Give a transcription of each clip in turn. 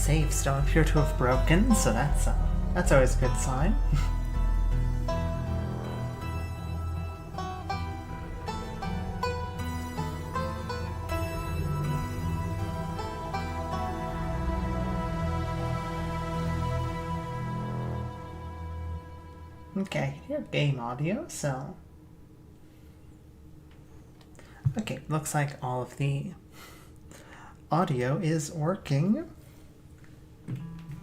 saves don't appear to have broken, so that's always a good sign. Okay, hear game audio, so... Okay, looks like all of the audio is working.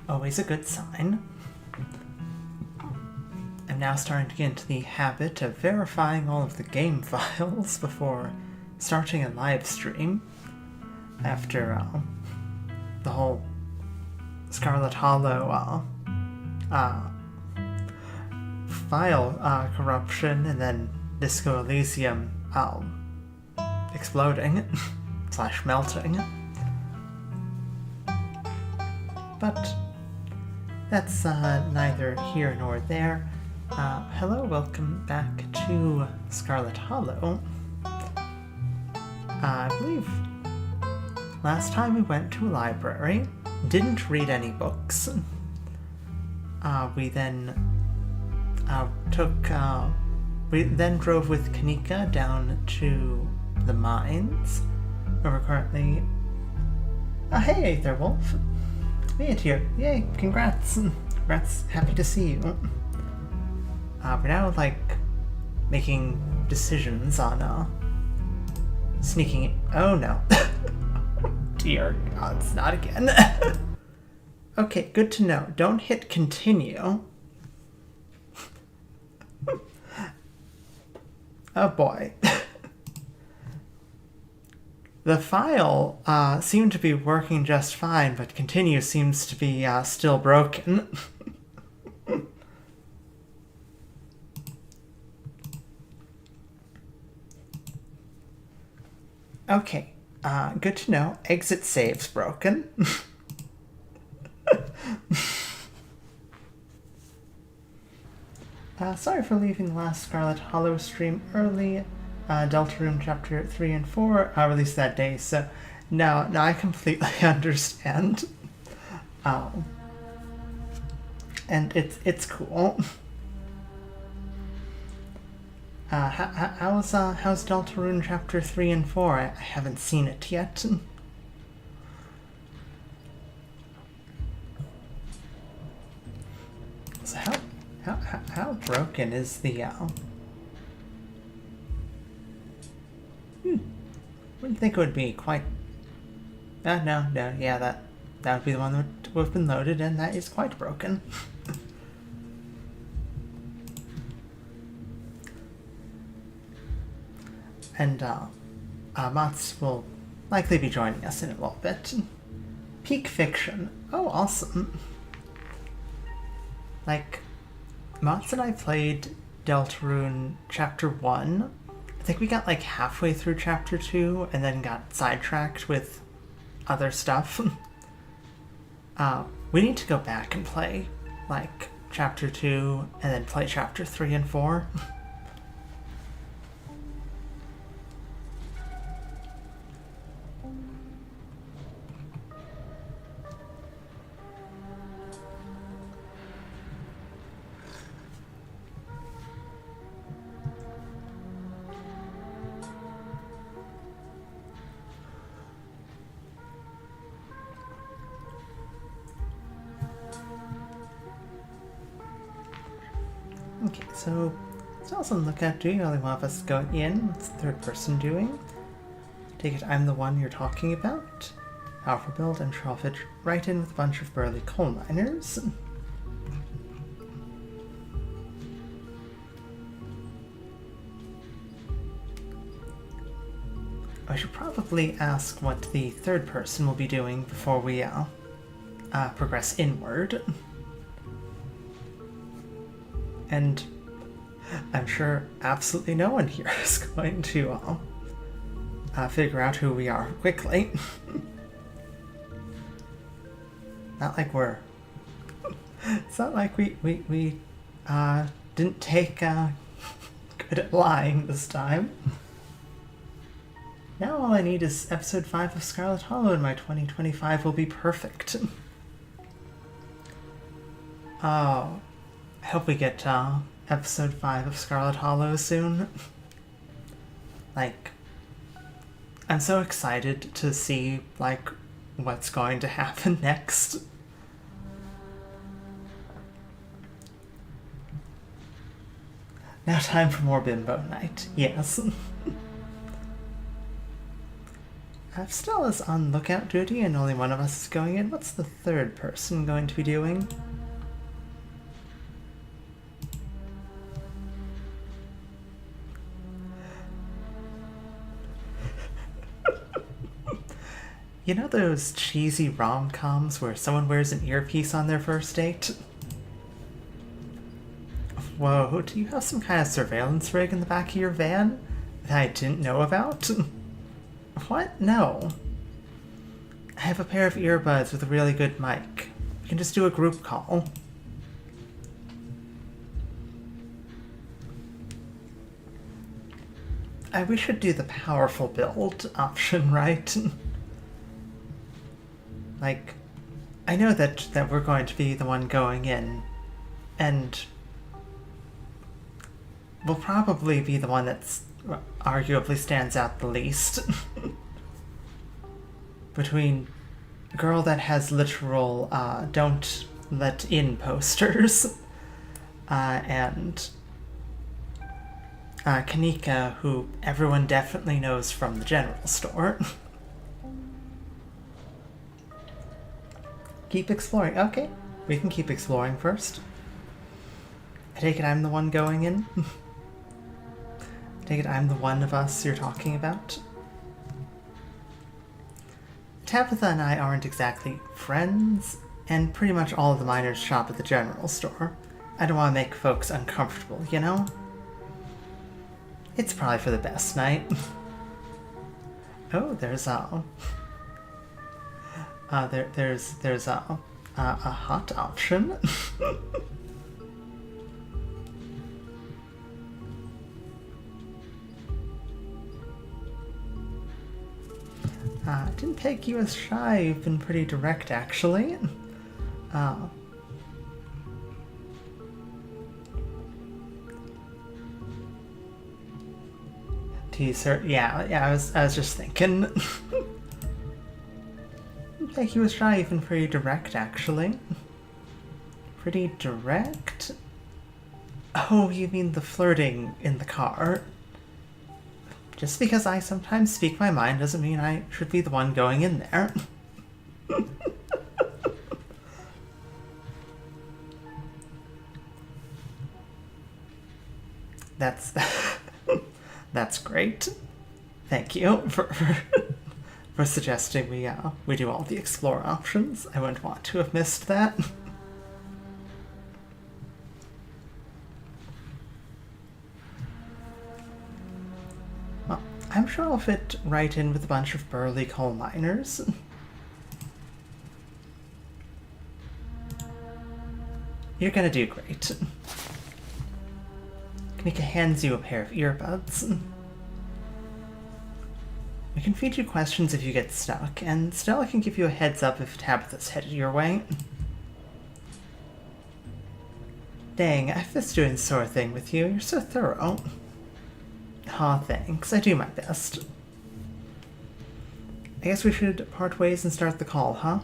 Always a good sign. I'm now starting to get into the habit of verifying all of the game files before starting a live stream after the whole Scarlet Hollow file corruption and then Disco Elysium exploding / melting. But that's neither here nor there. Hello, welcome back to Scarlet Hollow. I believe last time we went to a library, didn't read any books. We then we then drove with Kaneeka down to the mines, where we're currently... hey there, Wolf. Made it here. Yay, congrats. Congrats, happy to see you. We're now, making decisions on, sneaking in. Oh no. Dear God, it's not again. Okay, good to know. Don't hit continue. Oh boy. The file seemed to be working just fine, but continue seems to be still broken. Okay, good to know. Exit save's broken. Sorry for leaving the last Scarlet Hollow stream early. Deltarune Chapter 3 and 4 released that day, so now I completely understand. And it's cool. How's Deltarune Chapter 3 and 4? I haven't seen it yet. So how broken is the Wouldn't think it would be quite... no, yeah, that would be the one that would have been loaded, and that is quite broken. And, Mats will likely be joining us in a little bit. Peak Fiction. Oh, awesome. Mats and I played Deltarune Chapter 1. I think we got halfway through Chapter 2 and then got sidetracked with other stuff. We need to go back and play, Chapter 2 and then play Chapter 3 and 4. Okay, so let's also look at, do you only want us to go in? What's the third person doing? Take it I'm the one you're talking about. Powerful build, I'm sure I'll fit right in with a bunch of burly coal miners. I should probably ask what the third person will be doing before we progress inward. And I'm sure absolutely no one here is going to figure out who we are quickly. Not like we're... It's not like we didn't take good at lying this time. Now all I need is episode 5 of Scarlet Hollow and my 2025 will be perfect. Oh, I hope we get episode 5 of Scarlet Hollow soon. Like, I'm so excited to see, like, what's going to happen next. Now time for more bimbo night. Yes. Stella's on lookout duty and only one of us is going in. What's the third person going to be doing? You know those cheesy rom-coms where someone wears an earpiece on their first date? Whoa, do you have some kind of surveillance rig in the back of your van that I didn't know about? What? No. I have a pair of earbuds with a really good mic. We can just do a group call. We should do the powerful build option, right? Like, I know that we're going to be the one going in, and we'll probably be the one that's arguably stands out the least. Between girl that has literal don't let in posters and Kaneeka, who everyone definitely knows from the general store. Keep exploring. Okay, we can keep exploring first. I take it I'm the one going in? I take it I'm the one of us you're talking about? Tabitha and I aren't exactly friends, and pretty much all of the miners shop at the general store. I don't want to make folks uncomfortable, you know? It's probably for the best night. Oh, there's there's a hot option. Didn't take you as shy. You've been pretty direct, actually. Teaser. Yeah. I was just thinking. Didn't take you as shy. You've been pretty direct, actually. Pretty direct. Oh, you mean the flirting in the car? Just because I sometimes speak my mind doesn't mean I should be the one going in there. That's great. Thank you for suggesting we do all the explore options. I wouldn't want to have missed that. I'm sure I'll fit right in with a bunch of burly coal miners. You're gonna do great. Kaneeka hands you a pair of earbuds. We can feed you questions if you get stuck, and Stella can give you a heads up if Tabitha's headed your way. Dang, I've missed doing this sort of thing with you. You're so thorough. Aw, thanks. I do my best. I guess we should part ways and start the call, huh?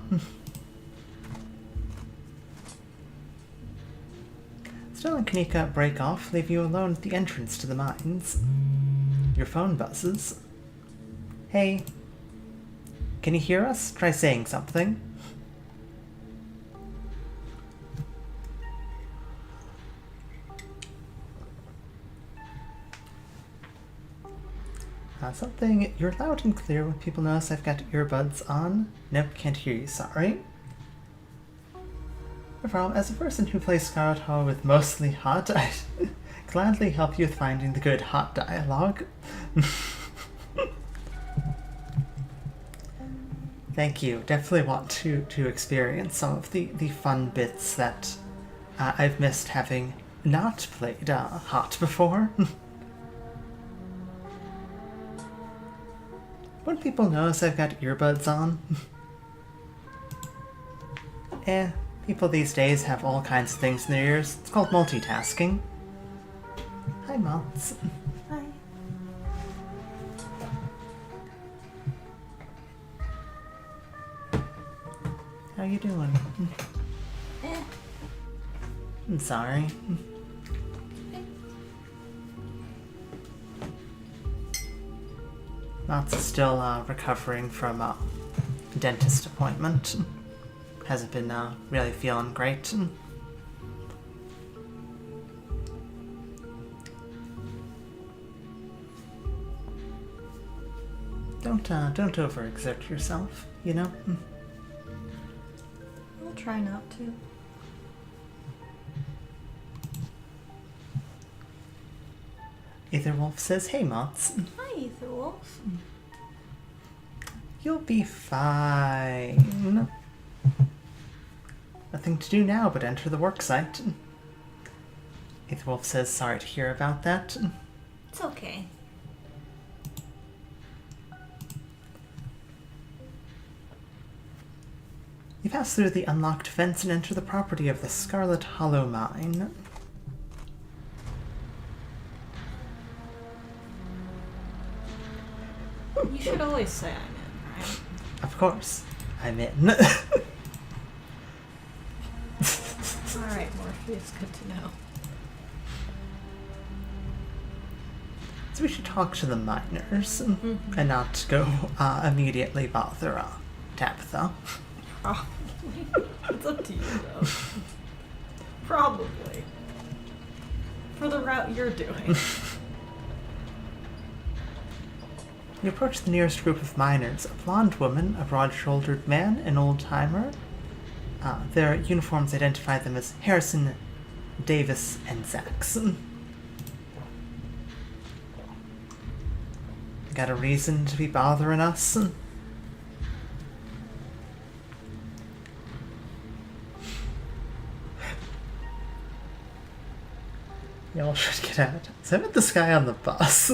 Stella and Kaneeka break off, leave you alone at the entrance to the mines. Your phone buzzes. Hey. Can you hear us? Try saying something. Something. You're loud and clear when people notice I've got earbuds on. Nope, can't hear you, sorry. No problem. As a person who plays Scarlet Hollow with mostly hot, I'd gladly help you with finding the good hot dialogue. Thank you. Definitely want to experience some of the fun bits that I've missed having not played hot before. When people notice I've got earbuds on, People these days have all kinds of things in their ears. It's called multitasking. Hi, Moths. Hi. How you doing? I'm sorry. Moths is still recovering from a dentist appointment. Hasn't been really feeling great. Don't overexert yourself, you know? I'll try not to. Aetherwolf says, hey, Moths. Hi, Aetherwolf. You'll be fine. Nothing to do now but enter the worksite. Aetherwolf says, sorry to hear about that. It's okay. You pass through the unlocked fence and enter the property of the Scarlet Hollow mine. You should always say I'm in, right? Of course, I'm in. Alright, Morpheus, good to know. So we should talk to the miners and not go immediately bother Tabitha. Probably. It's up to you, though. Probably. For the route you're doing. You approach the nearest group of miners, a blonde woman, a broad-shouldered man, an old-timer. Their uniforms identify them as Harrison, Davis, and Saxon. Got a reason to be bothering us? Y'all should get out. So I met this guy on the bus.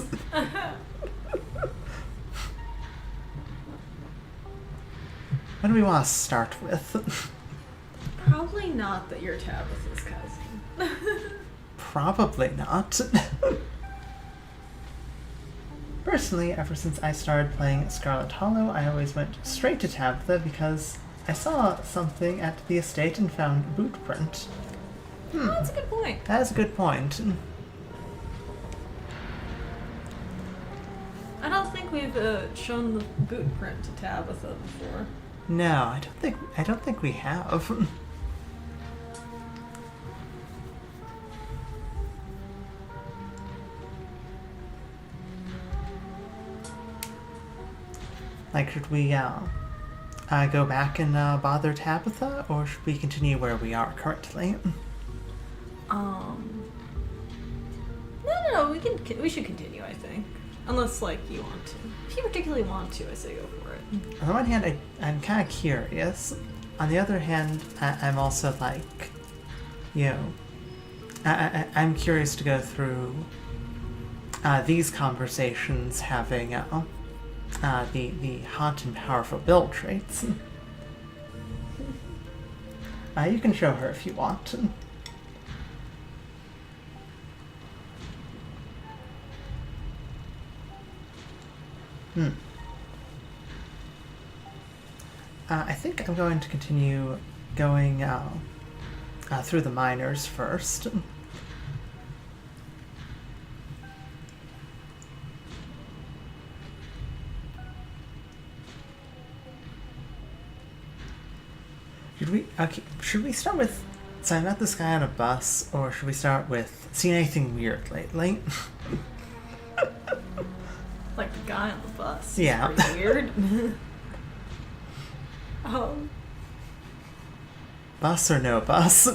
What do we want to start with? Probably not that you're Tabitha's cousin. Probably not. Personally, ever since I started playing Scarlet Hollow, I always went straight to Tabitha because I saw something at the estate and found a boot print. Oh, that's a good point. That is a good point. I don't think we've shown the boot print to Tabitha before. No, I don't think we have. Like, should we go back and bother Tabitha, or should we continue where we are currently? No, we should continue, I think. Unless, like, you want to. If you particularly want to, I say go for it. On the one hand, I'm kind of curious. On the other hand, I'm also like, you know, I'm curious to go through these conversations having the hot and powerful build traits. You can show her if you want. I think I'm going to continue going through the miners first. Should we start with, so I met this guy on a bus, or should we start with, seen anything weird lately? Like the guy on the bus. Yeah. It's pretty weird. Bus or no bus?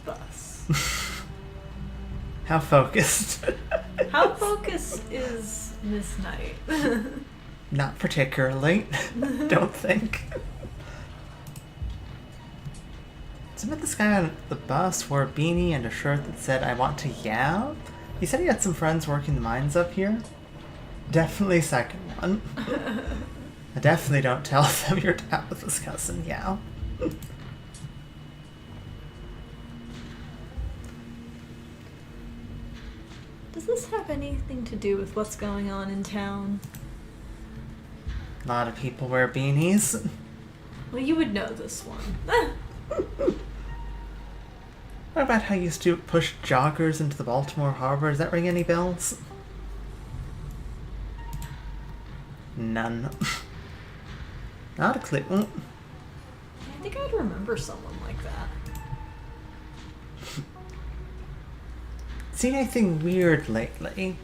Bus. How focused? How focused is Miss Knight? Not particularly. Don't think. So I met this guy on the bus, wore a beanie and a shirt that said, I want to yab. He said he had some friends working the mines up here. Definitely second one. I definitely don't tell them you're Tabitha's cousin, yeah. Does this have anything to do with what's going on in town? A lot of people wear beanies. Well, you would know this one. What about how you used to push joggers into the Baltimore Harbor? Does that ring any bells? None. Not a clue. I think I'd remember someone like that. Seen anything weird lately?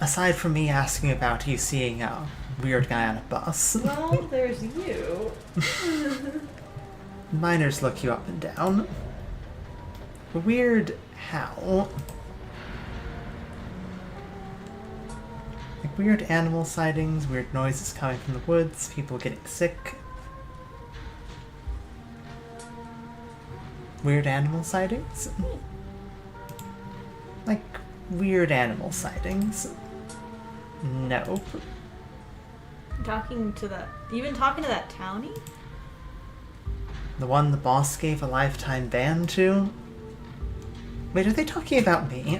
Aside from me asking about you seeing a weird guy on a bus. Well, there's you. Miners look you up and down. Weird how? Like weird animal sightings, weird noises coming from the woods, people getting sick. Weird animal sightings? Like weird animal sightings? Nope. You've been talking to that townie? The one the boss gave a lifetime ban to? Wait, are they talking about me?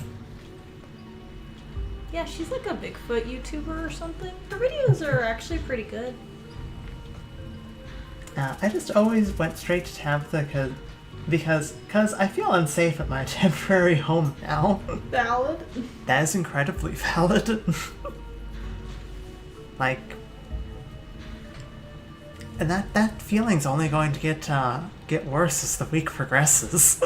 Yeah, she's like a Bigfoot YouTuber or something. Her videos are actually pretty good. I just always went straight to Tabitha because I feel unsafe at my temporary home now. Valid. That is incredibly valid. Like, and that feeling's only going to get worse as the week progresses.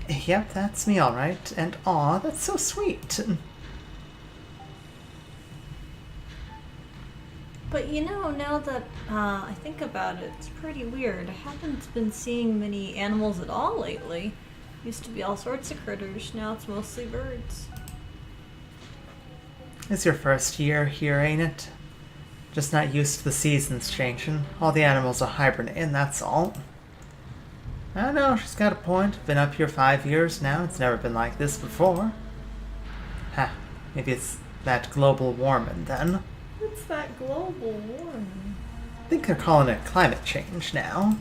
Yep, that's me, all right. And aw, that's so sweet. But you know, now that I think about it, it's pretty weird. I haven't been seeing many animals at all lately. Used to be all sorts of critters, now it's mostly birds. It's your first year here, ain't it? Just not used to the seasons changing. All the animals are hibernating, that's all. I don't know, she's got a point. Been up here 5 years now. It's never been like this before. Ha, maybe it's that global warming then. What's that global warming? I think they're calling it climate change now.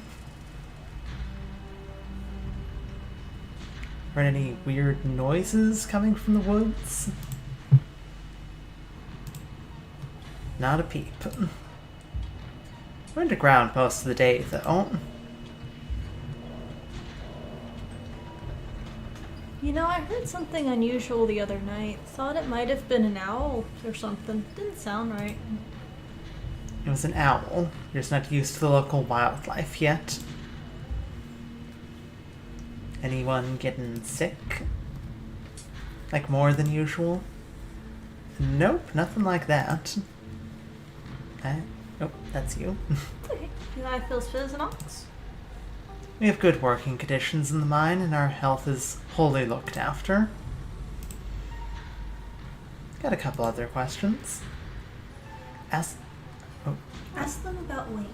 Heard any weird noises coming from the woods? Not a peep. We're underground most of the day, though. You know, I heard something unusual the other night. Thought it might have been an owl or something. Didn't sound right. It was an owl. You're just not used to the local wildlife yet. Anyone getting sick? Like more than usual? Nope, nothing like that. Nope, that's you. Okay, you know, I feel fit as an ox. We have good working conditions in the mine, and our health is wholly looked after. Got a couple other questions. Ask them about Wayne.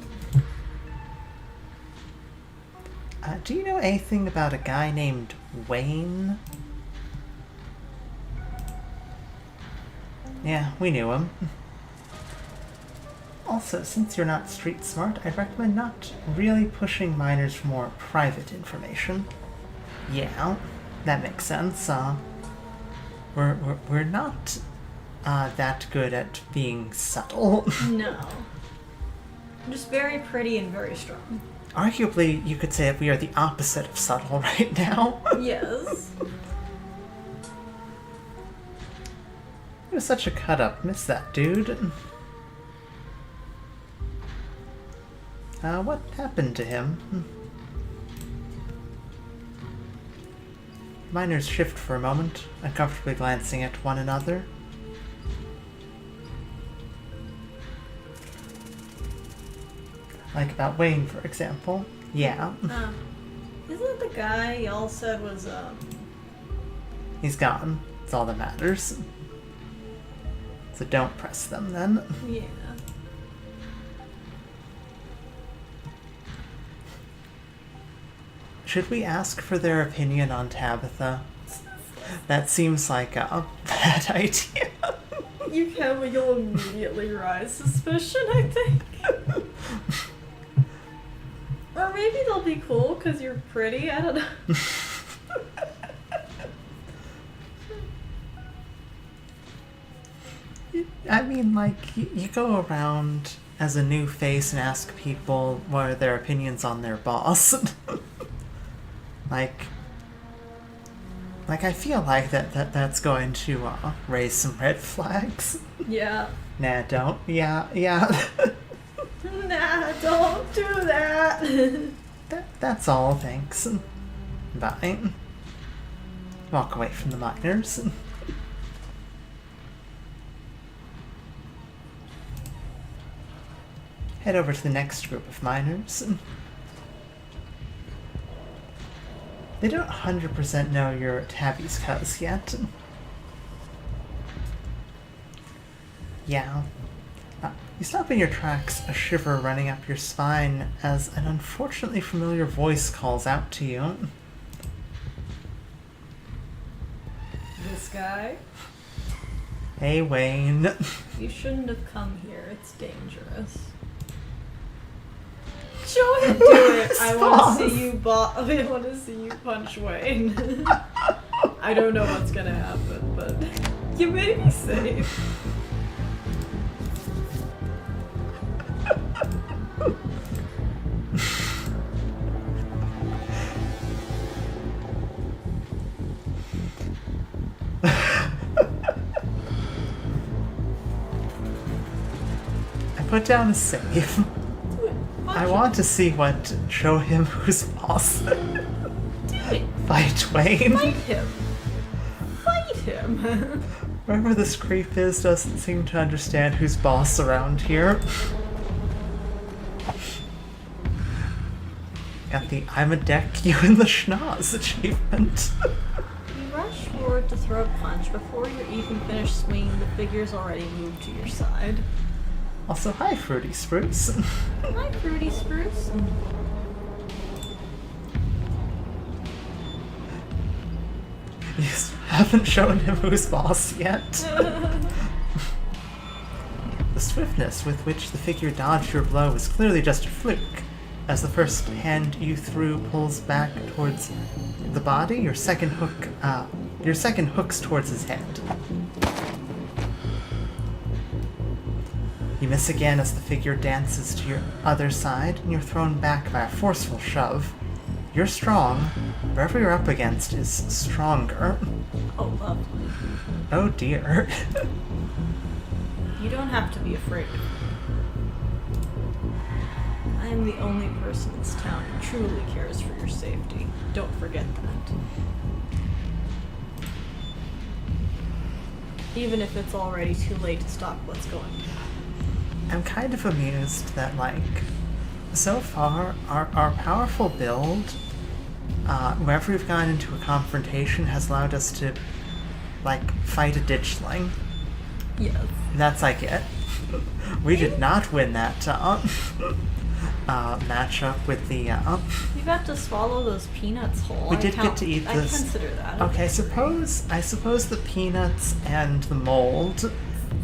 Do you know anything about a guy named Wayne? Yeah, we knew him. Also, since you're not street smart, I'd recommend not really pushing miners for more private information. Yeah, that makes sense. We're not that good at being subtle. No. I'm just very pretty and very strong. Arguably, you could say that we are the opposite of subtle right now. Yes. It was such a cut-up. Miss that dude. What happened to him? Miners shift for a moment, uncomfortably glancing at one another. Like about Wayne, for example. Yeah. Isn't it the guy y'all said was, He's gone. That's all that matters. So don't press them, then. Yeah. Should we ask for their opinion on Tabitha? That seems like a bad idea. You'll immediately rise suspicion, I think. Or maybe they'll be cool because you're pretty. I don't know. I mean, like, you go around as a new face and ask people what are their opinions on their boss. like, I feel like that's going to raise some red flags. Yeah. Nah, don't. Yeah. Nah, don't do that. That's all, thanks. Bye. Walk away from the miners. Head over to the next group of miners. They don't 100% know you're Tabby's cuz yet. Yeah. You stop in your tracks, a shiver running up your spine as an unfortunately familiar voice calls out to you. This guy? Hey, Wayne. You shouldn't have come here. It's dangerous. Show him do it. I want to see you. I want to see you punch Wayne. I don't know what's gonna happen, but you may be safe. I put down a save. I want to see what show him who's boss. Do it. Fight Wayne. Fight him. Fight him. Whoever this creep is doesn't seem to understand who's boss around here. Got the I'm a deck you in the schnoz achievement. You rush forward to throw a punch. Before you're even finished swinging, the figure's already moved to your side. Also, hi, Fruity Spruce. Hi, Fruity Spruce. You haven't shown him who's boss yet. The swiftness with which the figure dodged your blow is clearly just a fluke. As the first hand you threw pulls back towards the body, your second hooks towards his head. You miss again as the figure dances to your other side, and you're thrown back by a forceful shove. You're strong. Whoever you're up against is stronger. Oh, lovely. Oh dear. You don't have to be afraid. I am the only person in this town who truly cares for your safety. Don't forget that. Even if it's already too late to stop what's going on. I'm kind of amused that, like, so far, our powerful build, whenever we've gone into a confrontation, has allowed us to, like, fight a ditchling. Yes. That's like it. We did not win that matchup with the. You got to swallow those peanuts whole. We did get to eat I this. consider that. Okay, I suppose the peanuts and the mold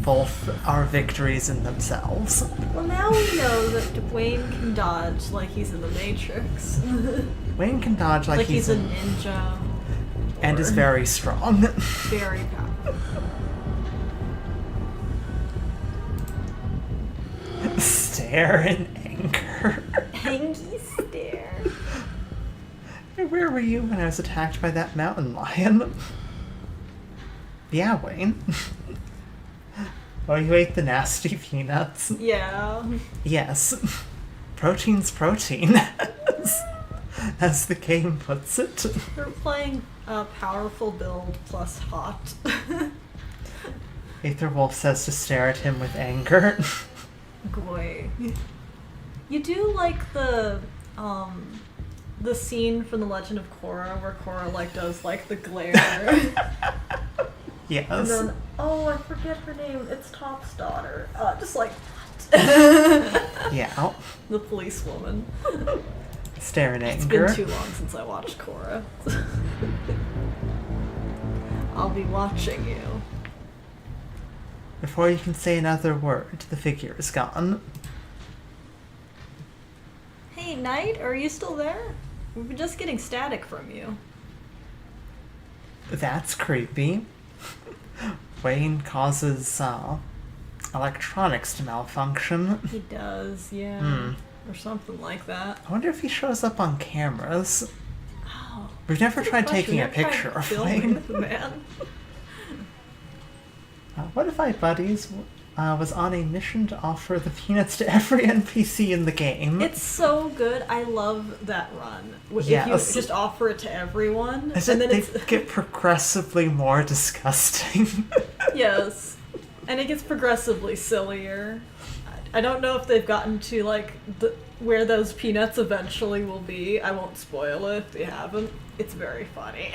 both are victories in themselves. Well, now we know that Wayne can dodge like he's in the Matrix. Wayne can dodge like he's a ninja. And is very strong. Very powerful. Stare in anger. Angry stare. Where were you when I was attacked by that mountain lion? Yeah, Wayne. Oh, you ate the nasty peanuts? Yeah. Yes. Protein's protein, as the game puts it. We're playing a powerful build plus hot. Aetherwolf says to stare at him with anger. Goy. You do like the scene from The Legend of Korra where Korra like does like the glare. Yes. And then, oh, I forget her name. It's Top's daughter. Just like, what? Yeah. The policewoman. Stare in It's anger. been too long since I watched Korra. I'll be watching you. Before you can say another word, the figure is gone. night? Or are you still there? We've been just getting static from you. That's creepy. Wayne causes electronics to malfunction. He does, yeah. Or something like that. I wonder if he shows up on cameras. Oh, We've never tried taking a We've never picture tried of filming Wayne. the man. What if I buddies was on a mission to offer the peanuts to every NPC in the game? It's so good. I love that run. If Yes. you just offer it to everyone, As and if then they it's get progressively more disgusting. yes, and it gets progressively sillier. I don't know if they've gotten to like where those peanuts eventually will be. I won't spoil it if they haven't. It's very funny.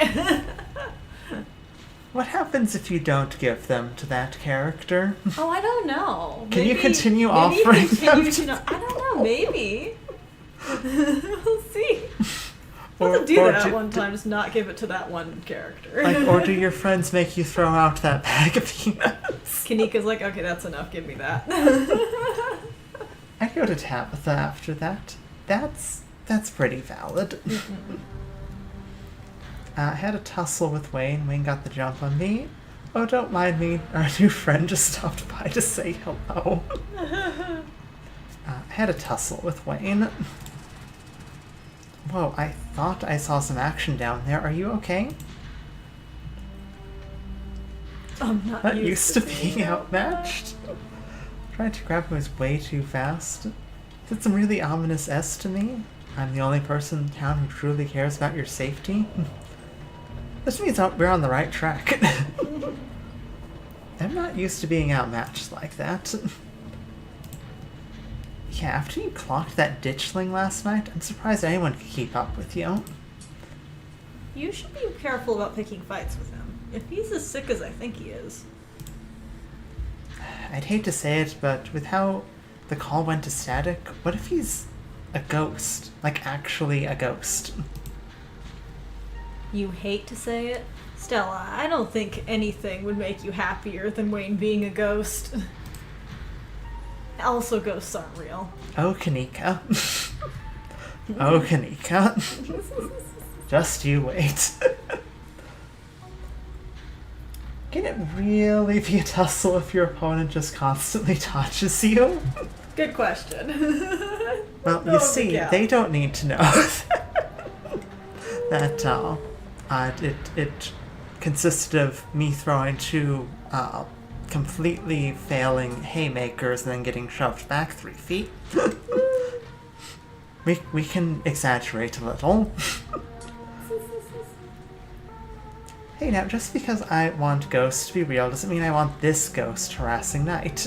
What happens if you don't give them to that character? Oh, I don't know. Can you continue maybe offering continue them? to I don't know. Maybe. We'll see. Or- We'll do or that do- one time. Just not give it to that one character. Or do your friends make you throw out that bag of peanuts? Kanika's like, okay, that's enough. Give me that. I go to Tabitha after that. That's pretty valid. I had a tussle with Wayne. Wayne got the jump on me. Oh, don't mind me. Our new friend just stopped by to say hello. I had a tussle with Wayne. Whoa, I thought I saw some action down there. Are you okay? I'm not Not used to being being outmatched. Trying to grab him was way too fast. Did some really ominous S to me. I'm the only person in town who truly cares about your safety. This means we're on the right track. I'm not used to being outmatched like that. Yeah, after you clocked that ditchling last night, I'm surprised anyone could keep up with you. You should be careful about picking fights with him. If he's as sick as I think he is. I'd hate to say it, but with how the call went to static, what if he's a ghost? Like, actually a ghost? You hate to say it? Stella, I don't think anything would make you happier than Wayne being a ghost. Also, ghosts aren't real. Oh, Kaneeka. Oh, Kaneeka. Just you wait. Can it really be a tussle if your opponent just constantly touches you? Good question. Well, No, you see, yeah. they don't need to know that it consisted of me throwing two completely failing haymakers and then getting shoved back 3 feet. we can exaggerate a little. Hey, now, just because I want ghosts to be real doesn't mean I want this ghost harassing Knight.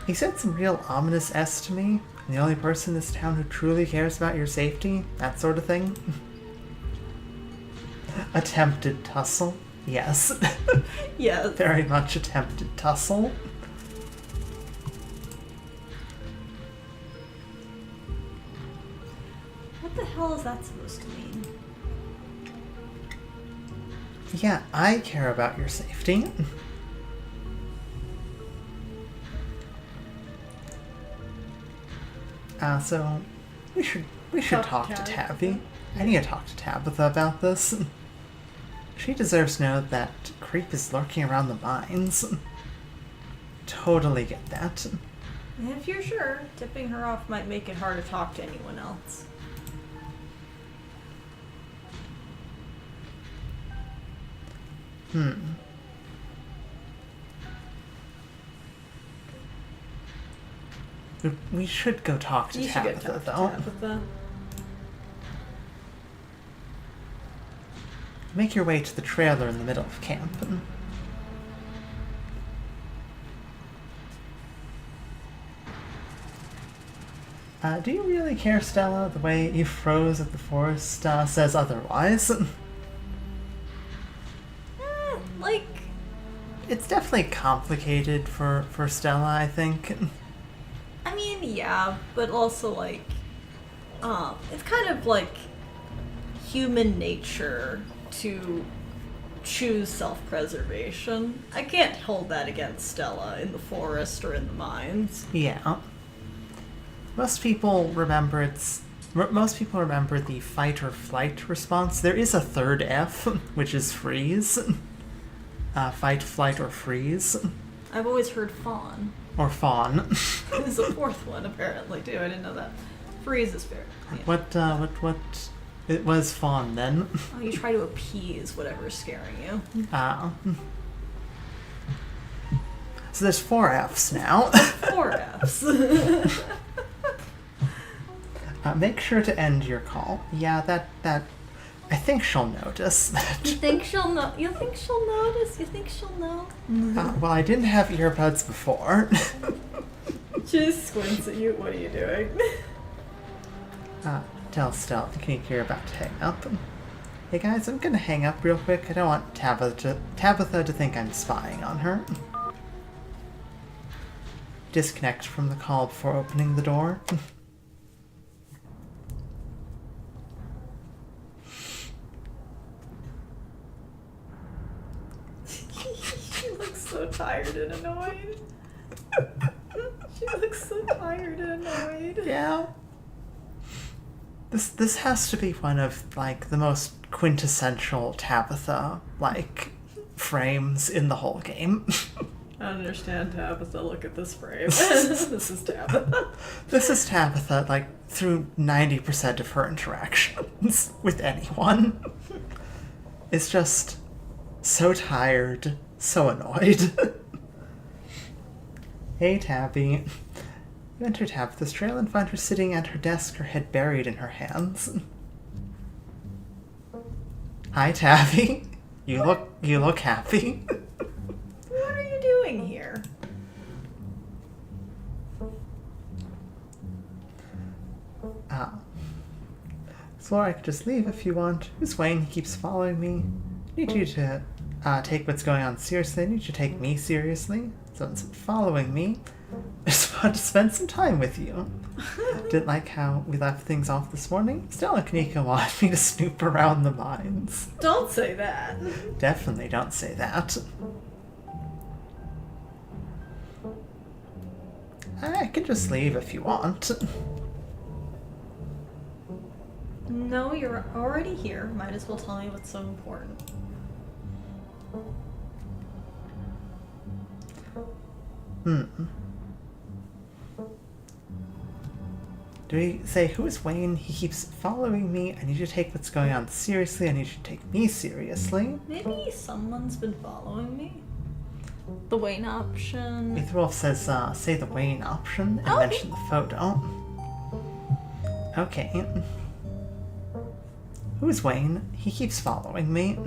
He said some real ominous S to me. I'm the only person in this town who truly cares about your safety, that sort of thing. Attempted tussle. Yes. Yes. Very much attempted tussle. What the hell is that supposed to mean? Yeah, I care about your safety. So we should talk to Tabby. I need to talk to Tabitha about this. She deserves to know that creep is lurking around the mines. Totally get that. If you're sure, tipping her off might make it hard to talk to anyone else. We should go talk to You should go Tabitha, talk to though. Tabitha. Make your way to the trailer in the middle of camp. Do you really care, Stella? The way you froze at the forest says otherwise. Like, It's definitely complicated for Stella, I think. I mean, yeah, but also like, it's kind of like human nature to choose self-preservation. I can't hold that against Stella in the forest or in the mines. Yeah. Most people remember most people remember the fight or flight response. There is a third F, which is freeze. Fight, flight, or freeze. I've always heard fawn. Or fawn. There's a fourth one apparently too. I didn't know that. Freeze is fair. Yeah. What? It was fawn then. Oh, you try to appease whatever's scaring you. So there's 4 Fs now. 4 Fs. Make sure to end your call. Yeah, that. I think she'll notice that. You think she'll know? You think she'll notice? You think she'll know? Well, I didn't have earbuds before. She just squints at you. What are you doing? Tell Stella and Kaneeka you're about to hang up. Hey guys, I'm gonna hang up real quick. I don't want Tabitha to think I'm spying on her. Disconnect from the call before opening the door. She looks so tired and annoyed. She looks so tired and annoyed. Yeah. This has to be one of, like, the most quintessential Tabitha, like, frames in the whole game. I don't understand Tabitha. Look at this frame. This is Tabitha. This is Tabitha, like, through 90% of her interactions with anyone. It's just so tired, so annoyed. Hey, Tabby. You enter Tabitha's trail and find her sitting at her desk, her head buried in her hands. Hi, Tabby. You look happy. What are you doing here? So I could just leave if you want. Who's Wayne? He keeps following me. I need you to take what's going on seriously. I need you to take me seriously. Someone's been following me. I just want to spend some time with you. Didn't like how we left things off this morning. Stella and Kaneeka wanted me to snoop around the mines. Don't say that. Definitely don't say that. I can just leave if you want. No, you're already here. Might as well tell me what's so important. Do we say, who is Wayne? He keeps following me. I need you to take what's going on seriously. I need you to take me seriously. Maybe someone's been following me? The Wayne option. Etherwolf says, say the Wayne option and mention the photo. Okay. Who is Wayne? He keeps following me.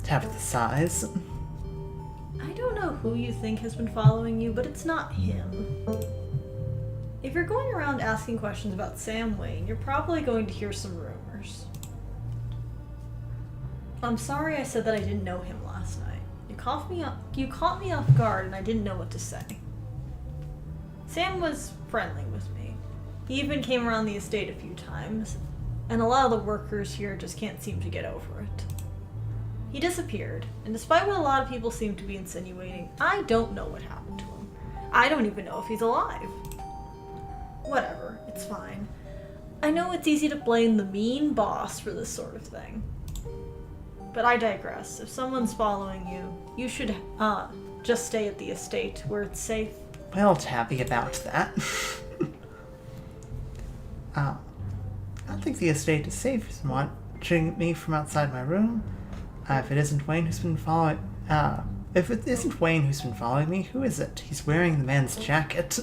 Tabitha sighs. I don't know who you think has been following you, but it's not him. If you're going around asking questions about Sam Wayne, you're probably going to hear some rumors. I'm sorry I said that I didn't know him last night. You caught me off guard and I didn't know what to say. Sam was friendly with me. He even came around the estate a few times, and a lot of the workers here just can't seem to get over it. He disappeared, and despite what a lot of people seem to be insinuating, I don't know what happened to him. I don't even know if he's alive. Whatever, it's fine. I know it's easy to blame the mean boss for this sort of thing. But I digress. If someone's following you, you should just stay at the estate where it's safe. Well, Tabby, about that. I don't think the estate is safe. He's been watching me from outside my room. If it isn't Wayne who's been following... if it isn't Wayne who's been following me, who is it? He's wearing the man's jacket.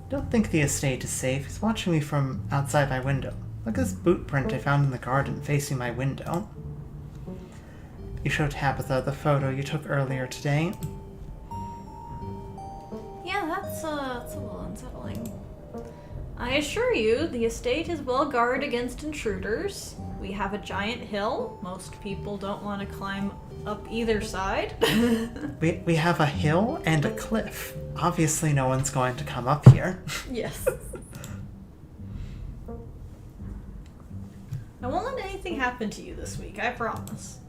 Don't think the estate is safe. He's watching me from outside my window. Look at this boot print I found in the garden facing my window. You showed Tabitha the photo you took earlier today. Yeah, that's a little unsettling. I assure you, the estate is well guarded against intruders. We have a giant hill. Most people don't want to climb up either side. We have a hill and a cliff. Obviously no one's going to come up here. Yes. I won't let anything happen to you this week, I promise.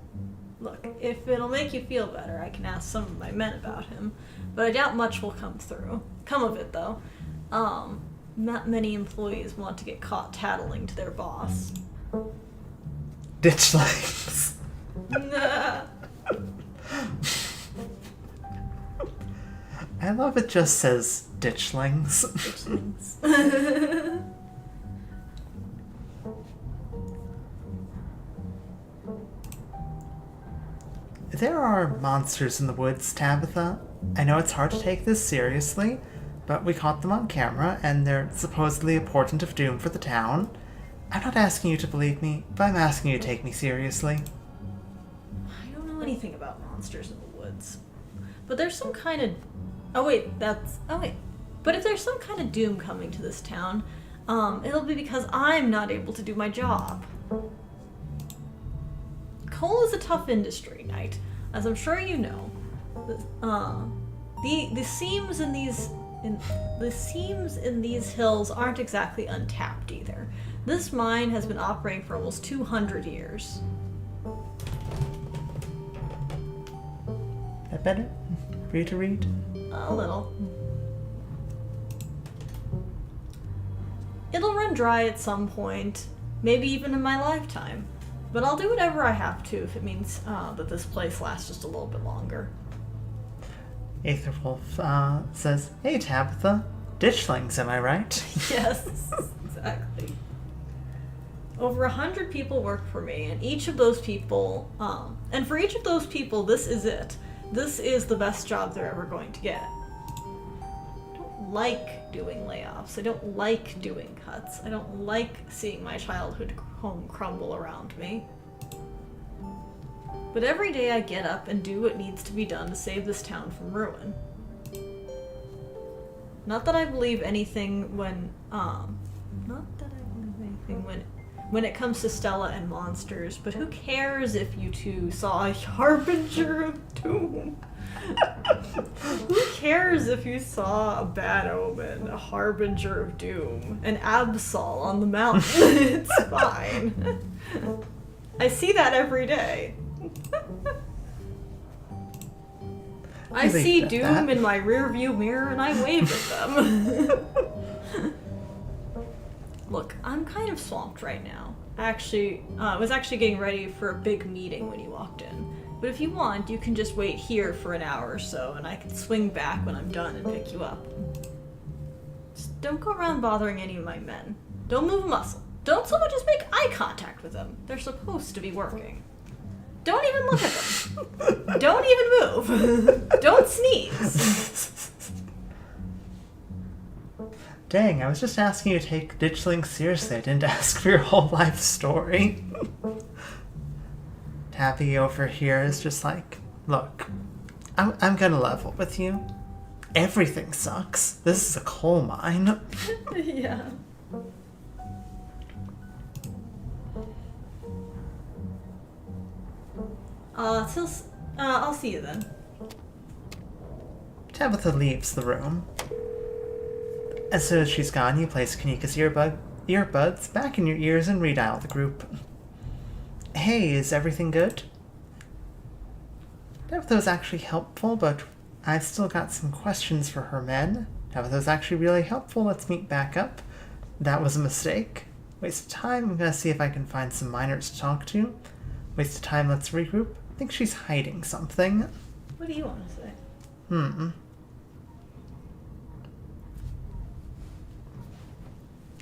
Look, if it'll make you feel better, I can ask some of my men about him, but I doubt much will come of it, though. Not many employees want to get caught tattling to their boss. Ditchlings. Nah. I love it just says ditchlings. There are monsters in the woods, Tabitha. I know it's hard to take this seriously, but we caught them on camera, and they're supposedly a portent of doom for the town. I'm not asking you to believe me, but I'm asking you to take me seriously. I don't know anything about monsters in the woods. But there's some kind of... But if there's some kind of doom coming to this town, it'll be because I'm not able to do my job. Coal is a tough industry, Knight, as I'm sure you know. The seams in these hills aren't exactly untapped either. This mine has been operating for almost 200 years. That better for you to read? A little. It'll run dry at some point, maybe even in my lifetime. But I'll do whatever I have to if it means that this place lasts just a little bit longer. Aetherwolf says, "Hey Tabitha, ditchlings, am I right?" Yes, exactly. Over 100 people work for me, and each of those people, and for each of those people, this is it. This is the best job they're ever going to get. I don't like doing layoffs. I don't like doing cuts. I don't like seeing my childhood home crumble around me. But every day I get up and do what needs to be done to save this town from ruin. Not that I believe anything when it comes to Stella and monsters, but who cares if you two saw a harbinger of doom? Who cares if you saw a bad omen, a harbinger of doom, an Absol on the mountain? It's fine. I see that every day. I see doom in my rearview mirror and I wave at them. Look, I'm kind of swamped right now. I was actually getting ready for a big meeting when you walked in. But if you want, you can just wait here for an hour or so, and I can swing back when I'm done and pick you up. Just don't go around bothering any of my men. Don't move a muscle. Don't so much as make eye contact with them. They're supposed to be working. Don't even look at them. Don't even move. Don't sneeze. Dang, I was just asking you to take ditchlings seriously. I didn't ask for your whole life story. Tabby over here is just like, look, I'm gonna level with you. Everything sucks. This is a coal mine. Yeah. I'll see you then. Tabitha leaves the room. As soon as she's gone, you place Kaneeka's earbuds back in your ears and redial the group. Hey, is everything good? Tabitha was actually helpful, but I've still got some questions for her men. Tabitha was actually really helpful. Let's meet back up. That was a mistake. Waste of time. I'm gonna see if I can find some miners to talk to. Waste of time. Let's regroup. I think she's hiding something. What do you want to say?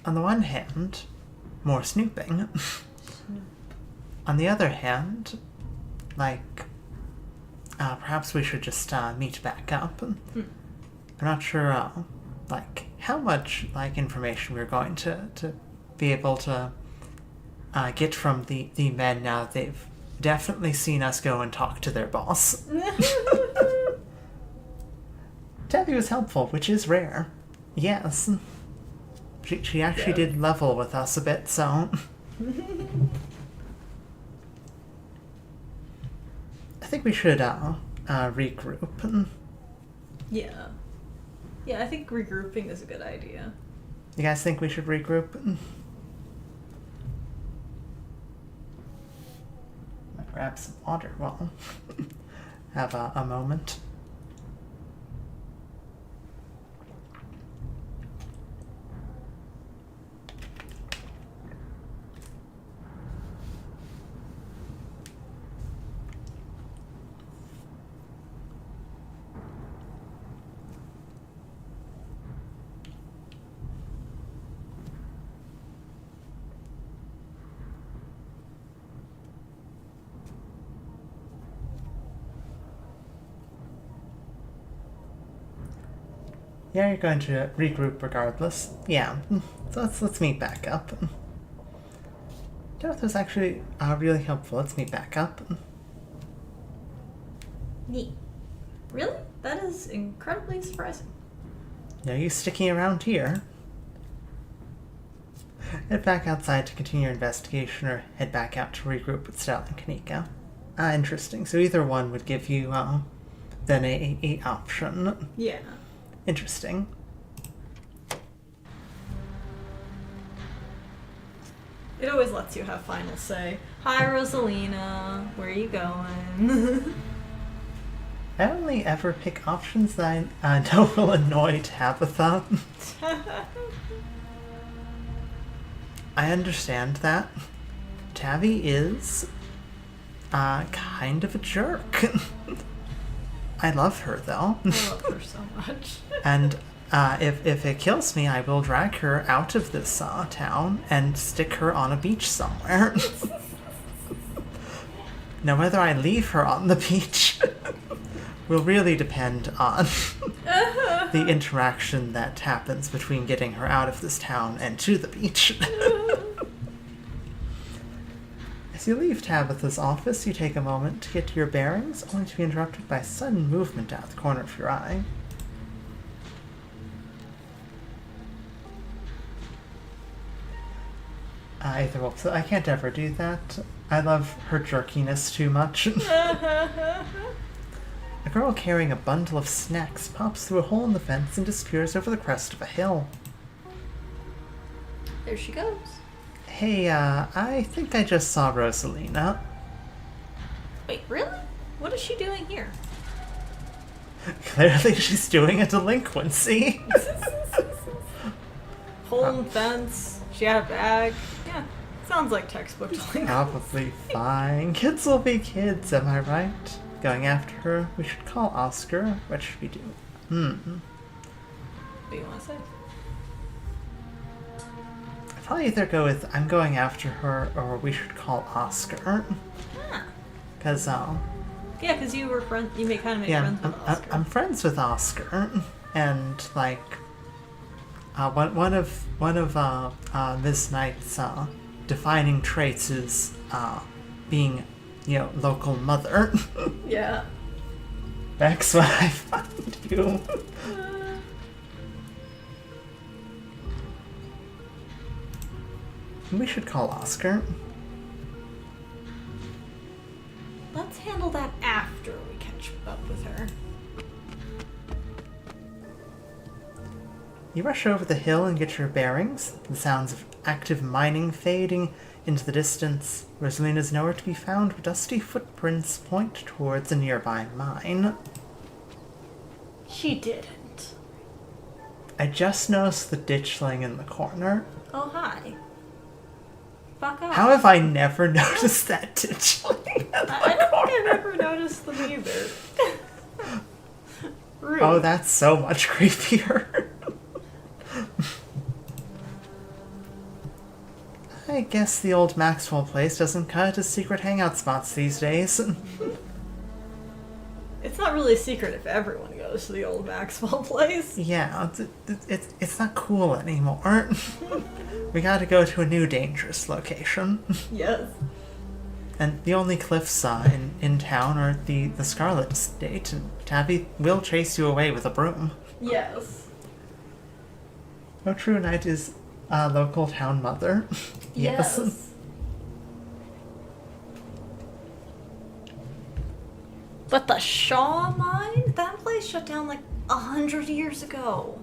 On the one hand, more snooping. On the other hand, perhaps we should just meet back up. I'm not sure, how much, information we're going to be able to get from the men now that they've definitely seen us go and talk to their boss. Tabby was helpful, which is rare. Yes. She actually did level with us a bit, so... I think we should regroup. Yeah. Yeah, I think regrouping is a good idea. You guys think we should regroup? grab some water while have a moment. Yeah, you're going to regroup regardless. Yeah, so let's meet back up. That was actually really helpful. Let's meet back up. Neat. Really? That is incredibly surprising. No use sticking around here. Head back outside to continue your investigation, or head back out to regroup with Stella and Kaneeka. Interesting. So either one would give you then a option. Yeah. Interesting. It always lets you have final say. Hi, Rosalina. Where are you going? I only ever pick options that I know will annoy Tabitha. I understand that. Tabby is kind of a jerk. I love her, though. I love her so much. And if it kills me, I will drag her out of this town and stick her on a beach somewhere. Now, whether I leave her on the beach will really depend on the interaction that happens between getting her out of this town and to the beach. As you leave Tabitha's office, you take a moment to get to your bearings, only to be interrupted by sudden movement out the corner of your eye. Aetherwolf, so I can't ever do that. I love her jerkiness too much. A girl carrying a bundle of snacks pops through a hole in the fence and disappears over the crest of a hill. There she goes. Hey, I think I just saw Rosalina. Wait, really? What is she doing here? Clearly she's doing a delinquency. Hole fence. She had a bag. Yeah, sounds like textbook delinquency. Probably fine. Kids will be kids, am I right? Going after her, we should call Oscar. What should we do? What do you want to say? I'd probably either go with I'm going after her or we should call Oscar. Ah. Because, Yeah, because you were friends. You may kind of make yeah, friends with Oscar. I'm friends with Oscar. And, like, one of Ms. Knight's defining traits is being, local mother. Yeah. That's what I find you. We should call Oscar. Let's handle that after we catch up with her. You rush over the hill and get your bearings, the sounds of active mining fading into the distance. Rosalina's nowhere to be found, but dusty footprints point towards a nearby mine. She didn't. I just noticed the ditchling in the corner. Oh, hi. Fuck off. How have I never noticed that ditchling in the I don't corner? think I've ever noticed them either. Rude. Oh, that's so much creepier. I guess the old Maxwell place doesn't cut as secret hangout spots these days. It's not really a secret if everyone goes to the old Maxwell place. Yeah, it's not cool anymore. We gotta go to a new dangerous location. Yes. And the only cliffs in town are the Scarlet Estate, and Tabby will chase you away with a broom. Yes. No true knight is a local town mother. Yes. But the Shaw mine? That place shut down like 100 years ago.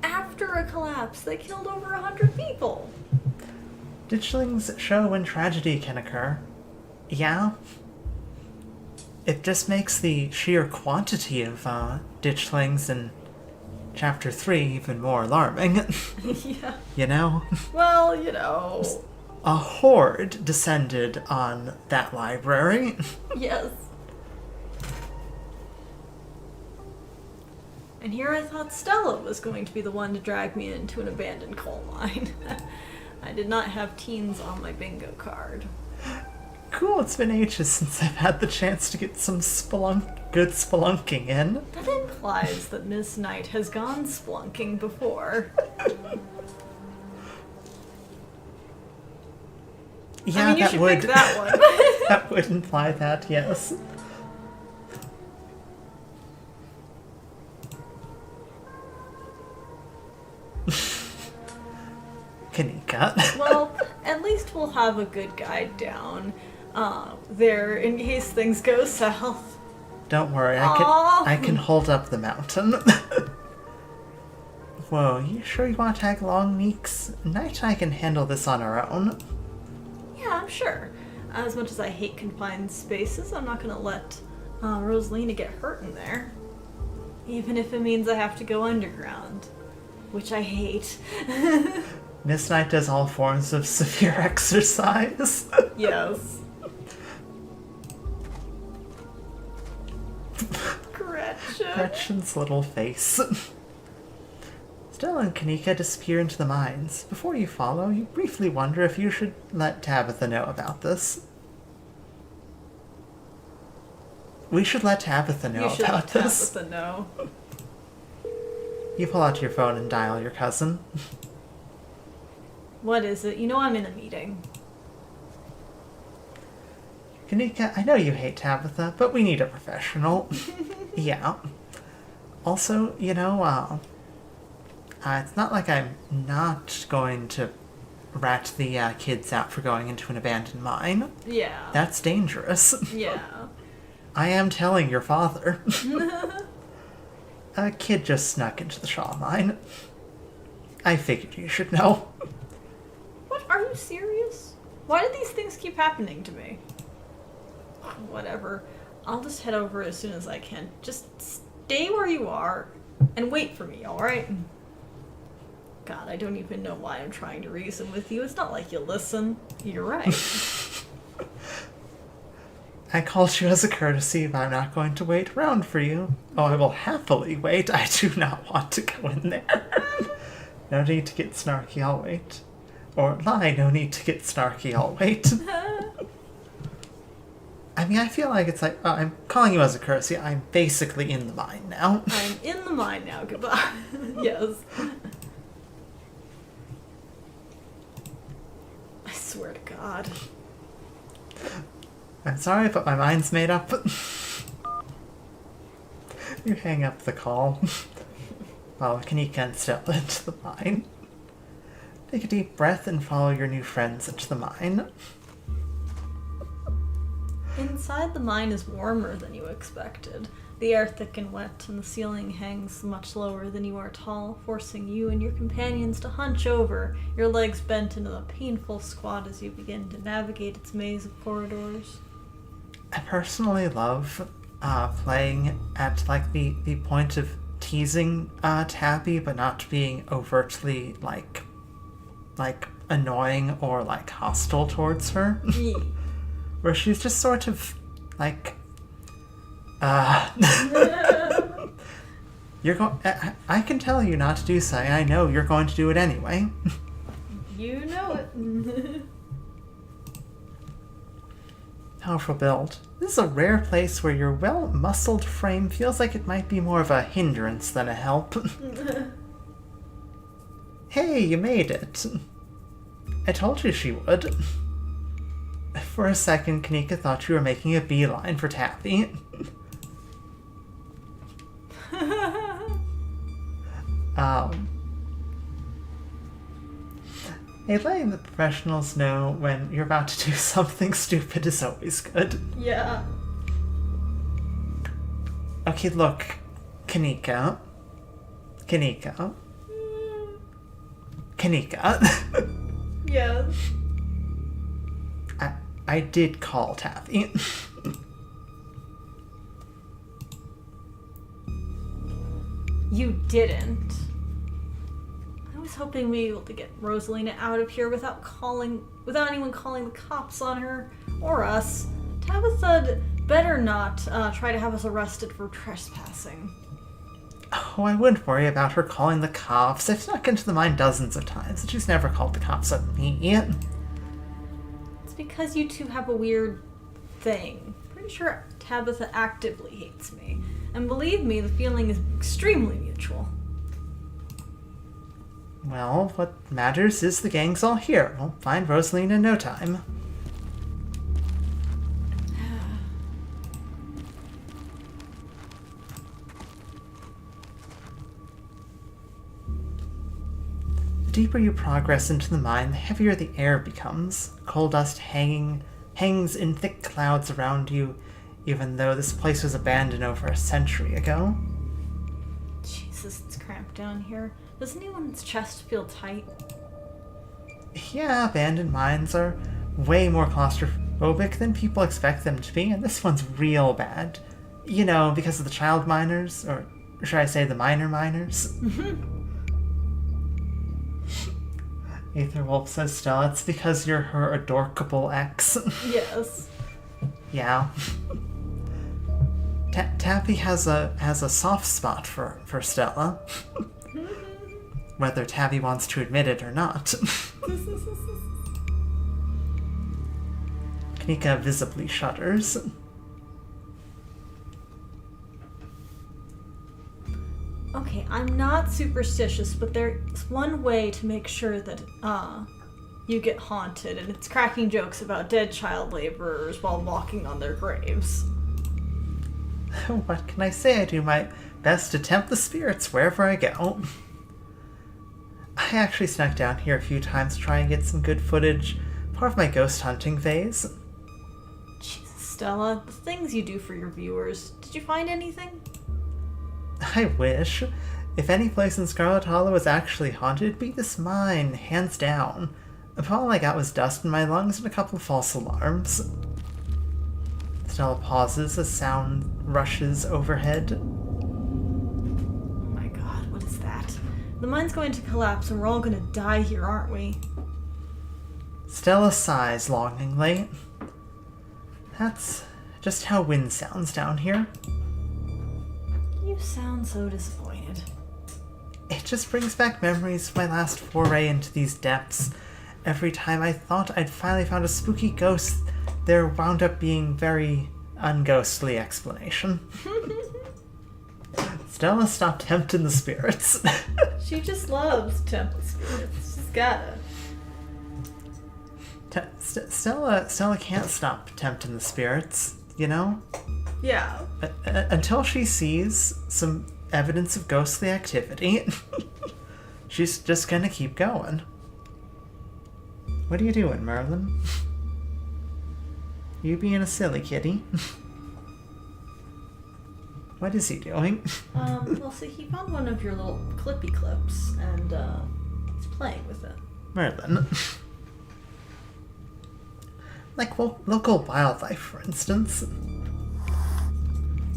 After a collapse, they killed over 100 people. Ditchlings show when tragedy can occur. Yeah. It just makes the sheer quantity of ditchlings in Chapter 3 even more alarming. Yeah. You know? Well, you know. A horde descended on that library. Yes. And here I thought Stella was going to be the one to drag me into an abandoned coal mine. I did not have teens on my bingo card. Cool, it's been ages since I've had the chance to get some good spelunking in. That implies that Miss Knight has gone splunking before. Yeah, I mean, you that should would pick that one. that would imply that, yes. Kaneeka. Well, at least we'll have a good guide down there in case things go south. Don't worry, Aw. I can hold up the mountain. Whoa, you sure you want to tag along, Meeks? Knight and I can handle this on our own. Yeah, I'm sure. As much as I hate confined spaces, I'm not gonna let Rosalina get hurt in there. Even if it means I have to go underground. Which I hate. Miss Knight does all forms of severe exercise. Yes. Gretchen. Gretchen's little face. Stella and Kaneeka disappear into the mines. Before you follow, you briefly wonder if you should let Tabitha know about this. We should let Tabitha know You should about let this. Tabitha know. You pull out your phone and dial your cousin. What is it? You know I'm in a meeting. Kaneeka, I know you hate Tabitha, but we need a professional. Yeah. Also, you know, it's not like I'm not going to rat the kids out for going into an abandoned mine. Yeah. That's dangerous. Yeah. I am telling your father. A kid just snuck into the Shaw mine. I figured you should know. What? Are you serious? Why do these things keep happening to me? Whatever. I'll just head over as soon as I can. Just stay where you are and wait for me, alright? God, I don't even know why I'm trying to reason with you. It's not like you listen. You're right. I called you as a courtesy, but I'm not going to wait around for you. Oh, I will happily wait. I do not want to go in there. No need to get snarky, I'll wait. Or lie, no need to get snarky, I'll wait. I mean, I feel like it's like, I'm calling you as a courtesy. I'm basically in the mine now. I'm in the mine now. Goodbye. Yes. I swear to God. I'm sorry, but my mind's made up. You hang up the call. While Kaneeka and Stella into the mine. Take a deep breath and follow your new friends into the mine. Inside the mine is warmer than you expected. The air thick and wet, and the ceiling hangs much lower than you are tall, forcing you and your companions to hunch over, your legs bent into a painful squat as you begin to navigate its maze of corridors. I personally love playing at like the point of teasing Tabby, but not being overtly like annoying or like hostile towards her. Where she's just sort of like you're going I can tell you not to do something. I know you're going to do it anyway. You know it. Powerful build. This is a rare place where your well-muscled frame feels like it might be more of a hindrance than a help. Hey, you made it. I told you she would. For a second, Kaneeka thought you were making a beeline for Tabby. Hey, letting the professionals know when you're about to do something stupid is always good. Yeah. Okay, look. Kaneeka. Kaneeka. Kaneeka. Yes. I did call Tabby. You didn't. I was hoping we'd be able to get Rosalina out of here without anyone calling the cops on her or us. Tabitha better not try to have us arrested for trespassing. Oh, I wouldn't worry about her calling the cops. I've snuck into the mine dozens of times, and she's never called the cops on me. It's because you two have a weird thing. Pretty sure Tabitha actively hates me. And believe me, the feeling is extremely mutual. Well, what matters is the gang's all here. We'll find Rosalina in no time. The deeper you progress into the mine, the heavier the air becomes. Coal dust hangs in thick clouds around you, even though this place was abandoned over a century ago. Jesus, it's cramped down here. Does anyone's chest feel tight? Yeah, abandoned mines are way more claustrophobic than people expect them to be, and this one's real bad. You know, because of the child miners, or should I say the minor miners? Aetherwolf says, Stella, it's because you're her adorkable ex. Yes. Yeah. Tappy has a soft spot for Stella. Whether Tabby wants to admit it or not. Kaneeka visibly shudders. Okay, I'm not superstitious, but there's one way to make sure that you get haunted, and it's cracking jokes about dead child laborers while walking on their graves. What can I say? I do my best to tempt the spirits wherever I go. I actually snuck down here a few times to try and get some good footage, part of my ghost hunting phase. Jesus, Stella, the things you do for your viewers. Did you find anything? I wish. If any place in Scarlet Hollow was actually haunted, it'd be this mine, hands down. But all I got was dust in my lungs and a couple of false alarms. Stella pauses as sound rushes overhead. Oh my god, what is that? The mine's going to collapse and we're all going to die here, aren't we? Stella sighs longingly. That's just how wind sounds down here. You sound so disappointed. It just brings back memories of my last foray into these depths. Every time I thought I'd finally found a spooky ghost, there wound up being very unghostly explanation. Stella, stop tempting the spirits. She just loves temple spirits. She's gotta. Stella can't stop tempting the spirits, you know? Yeah. Until she sees some evidence of ghostly activity, she's just gonna keep going. What are you doing, Merlin? You being a silly kitty? What is he doing? Well, see, he found one of your little clippy clips, and, he's playing with it. Merlin. Like local wildlife, for instance.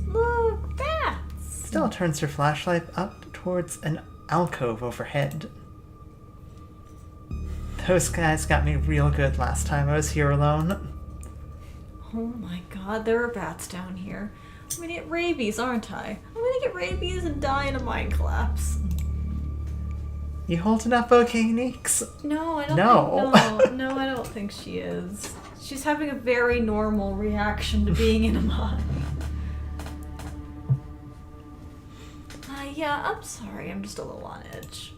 Look, bats! Stella turns her flashlight up towards an alcove overhead. Those guys got me real good last time I was here alone. Oh my god, there are bats down here. I'm gonna get rabies, aren't I? I'm gonna get rabies and die in a mine collapse. You holding up okay, Neeks? No, I don't No, I don't think she is. She's having a very normal reaction to being in a mine. Yeah, I'm sorry, I'm just a little on edge.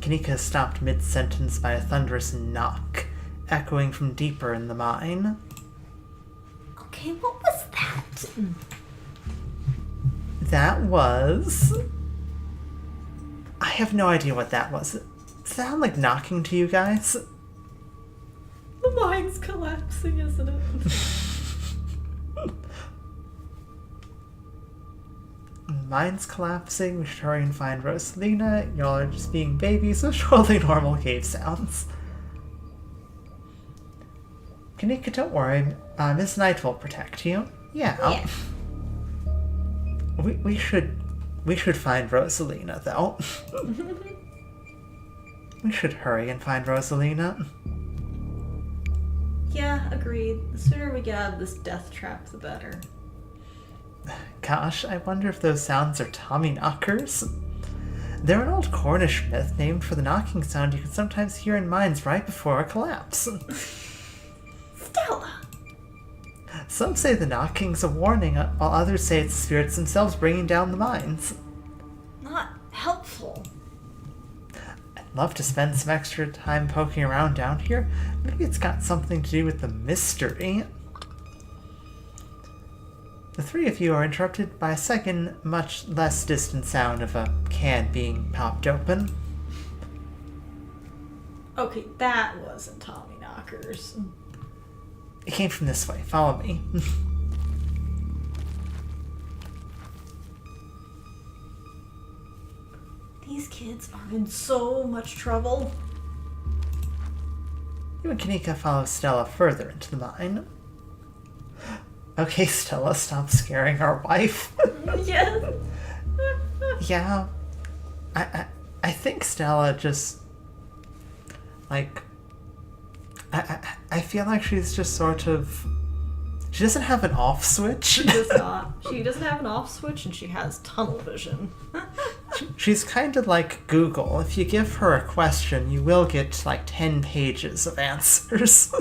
Kaneeka stopped mid-sentence by a thunderous knock, echoing from deeper in the mine. Okay, what was that? That was... I have no idea what that was. Does it sound like knocking to you guys? The mine's collapsing, isn't it? Mine's collapsing, we should hurry and find Rosalina. Y'all are just being babies with totally normal cave sounds. Kaneeka, don't worry. Miss Knight will protect you. Yeah. Yeah. We should find Rosalina, though. We should hurry and find Rosalina. Yeah, agreed. The sooner we get out of this death trap, the better. Gosh, I wonder if those sounds are Tommy knockers. They're an old Cornish myth named for the knocking sound you can sometimes hear in mines right before a collapse. Stella! Some say the knocking's a warning, while others say it's the spirits themselves bringing down the mines. Not helpful. I'd love to spend some extra time poking around down here. Maybe it's got something to do with the mystery. The three of you are interrupted by a second, much less distant sound of a can being popped open. Okay, that wasn't Tommy knockers. It came from this way. Follow me. These kids are in so much trouble. You and Kaneeka follow Stella further into the mine. Okay, Stella, stop scaring our wife. Yes. Yeah. I think Stella just... like... I feel like she's just sort of... She doesn't have an off switch. She does not. She doesn't have an off switch and she has tunnel vision. She's kind of like Google. If you give her a question, you will get like 10 pages of answers.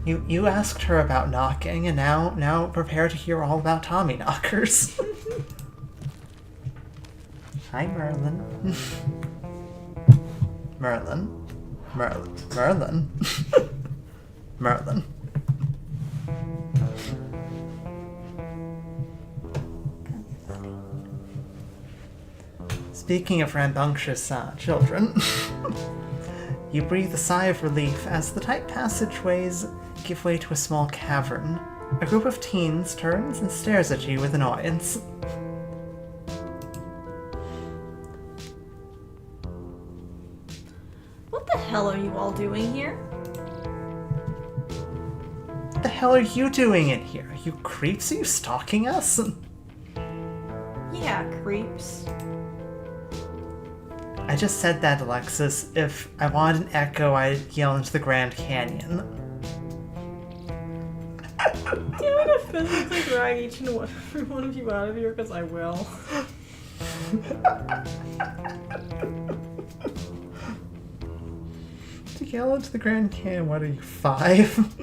You asked her about knocking, and now prepare to hear all about Tommy knockers. Hi, Merlin. Merlin. Merlin. Speaking of rambunctious children, you breathe a sigh of relief as the tight passageways give way to a small cavern. A group of teens turns and stares at you with annoyance. What the hell are you all doing here? What the hell are you doing in here? You creeps? Are you stalking us? Yeah, creeps. I just said that, Alexis. If I wanted an echo, I'd yell into the Grand Canyon. Do you want to physically drag each and every one of you out of here? Because I will. To yell into the Grand Canyon, what are you, 5?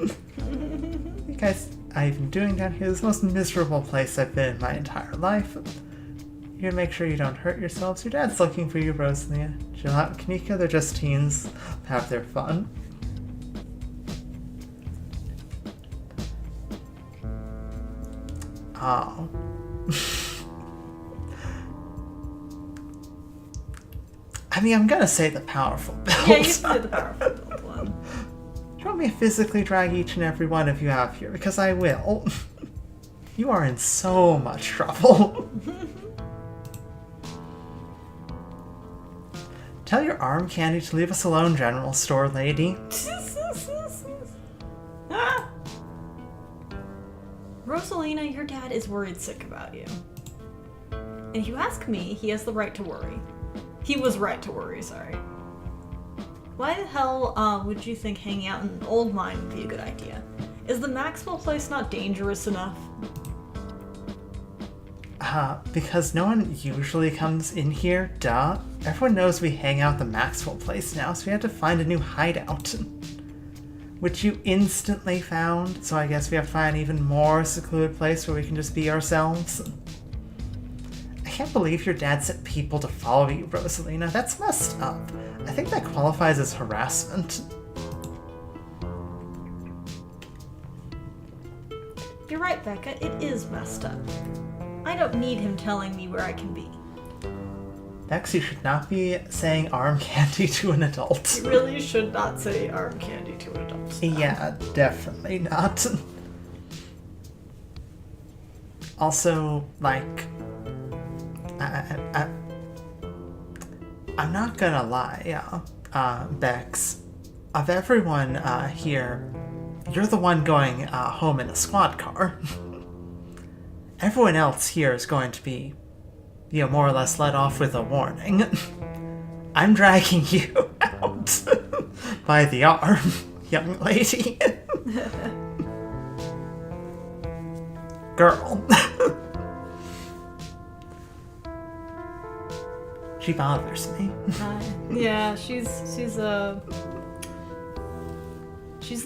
You guys, I've been doing down here is the most miserable place I've been in my entire life. You're gonna make sure you don't hurt yourselves. Your dad's looking for you, Rosalia. Chill out, Kaneeka. They're just teens. Have their fun. Oh. I mean, I'm gonna say the powerful build. Yeah, you say the powerful build one. You want me to physically drag each and every one of you out here? Because I will. You are in so much trouble. Tell your arm candy to leave us alone, General Store Lady. Rosalina, your dad is worried sick about you. And if you ask me, he has the right to worry. He was right to worry, sorry. Why the hell would you think hanging out in an old mine would be a good idea? Is the Maxwell place not dangerous enough? Because no one usually comes in here, duh. Everyone knows we hang out at the Maxwell place now, so we had to find a new hideout. Which you instantly found, so I guess we have to find an even more secluded place where we can just be ourselves. I can't believe your dad sent people to follow you, Rosalina. That's messed up. I think that qualifies as harassment. You're right, Becca, it is messed up. I don't need him telling me where I can be. Bex, you should not be saying arm candy to an adult. You really should not say arm candy to an adult. Yeah, definitely not. Also, like, I'm not gonna lie, Bex, of everyone here, you're the one going home in a squad car. Everyone else here is going to be, more or less let off with a warning. I'm dragging you out by the arm, young lady. Girl. She bothers me. Yeah, she's the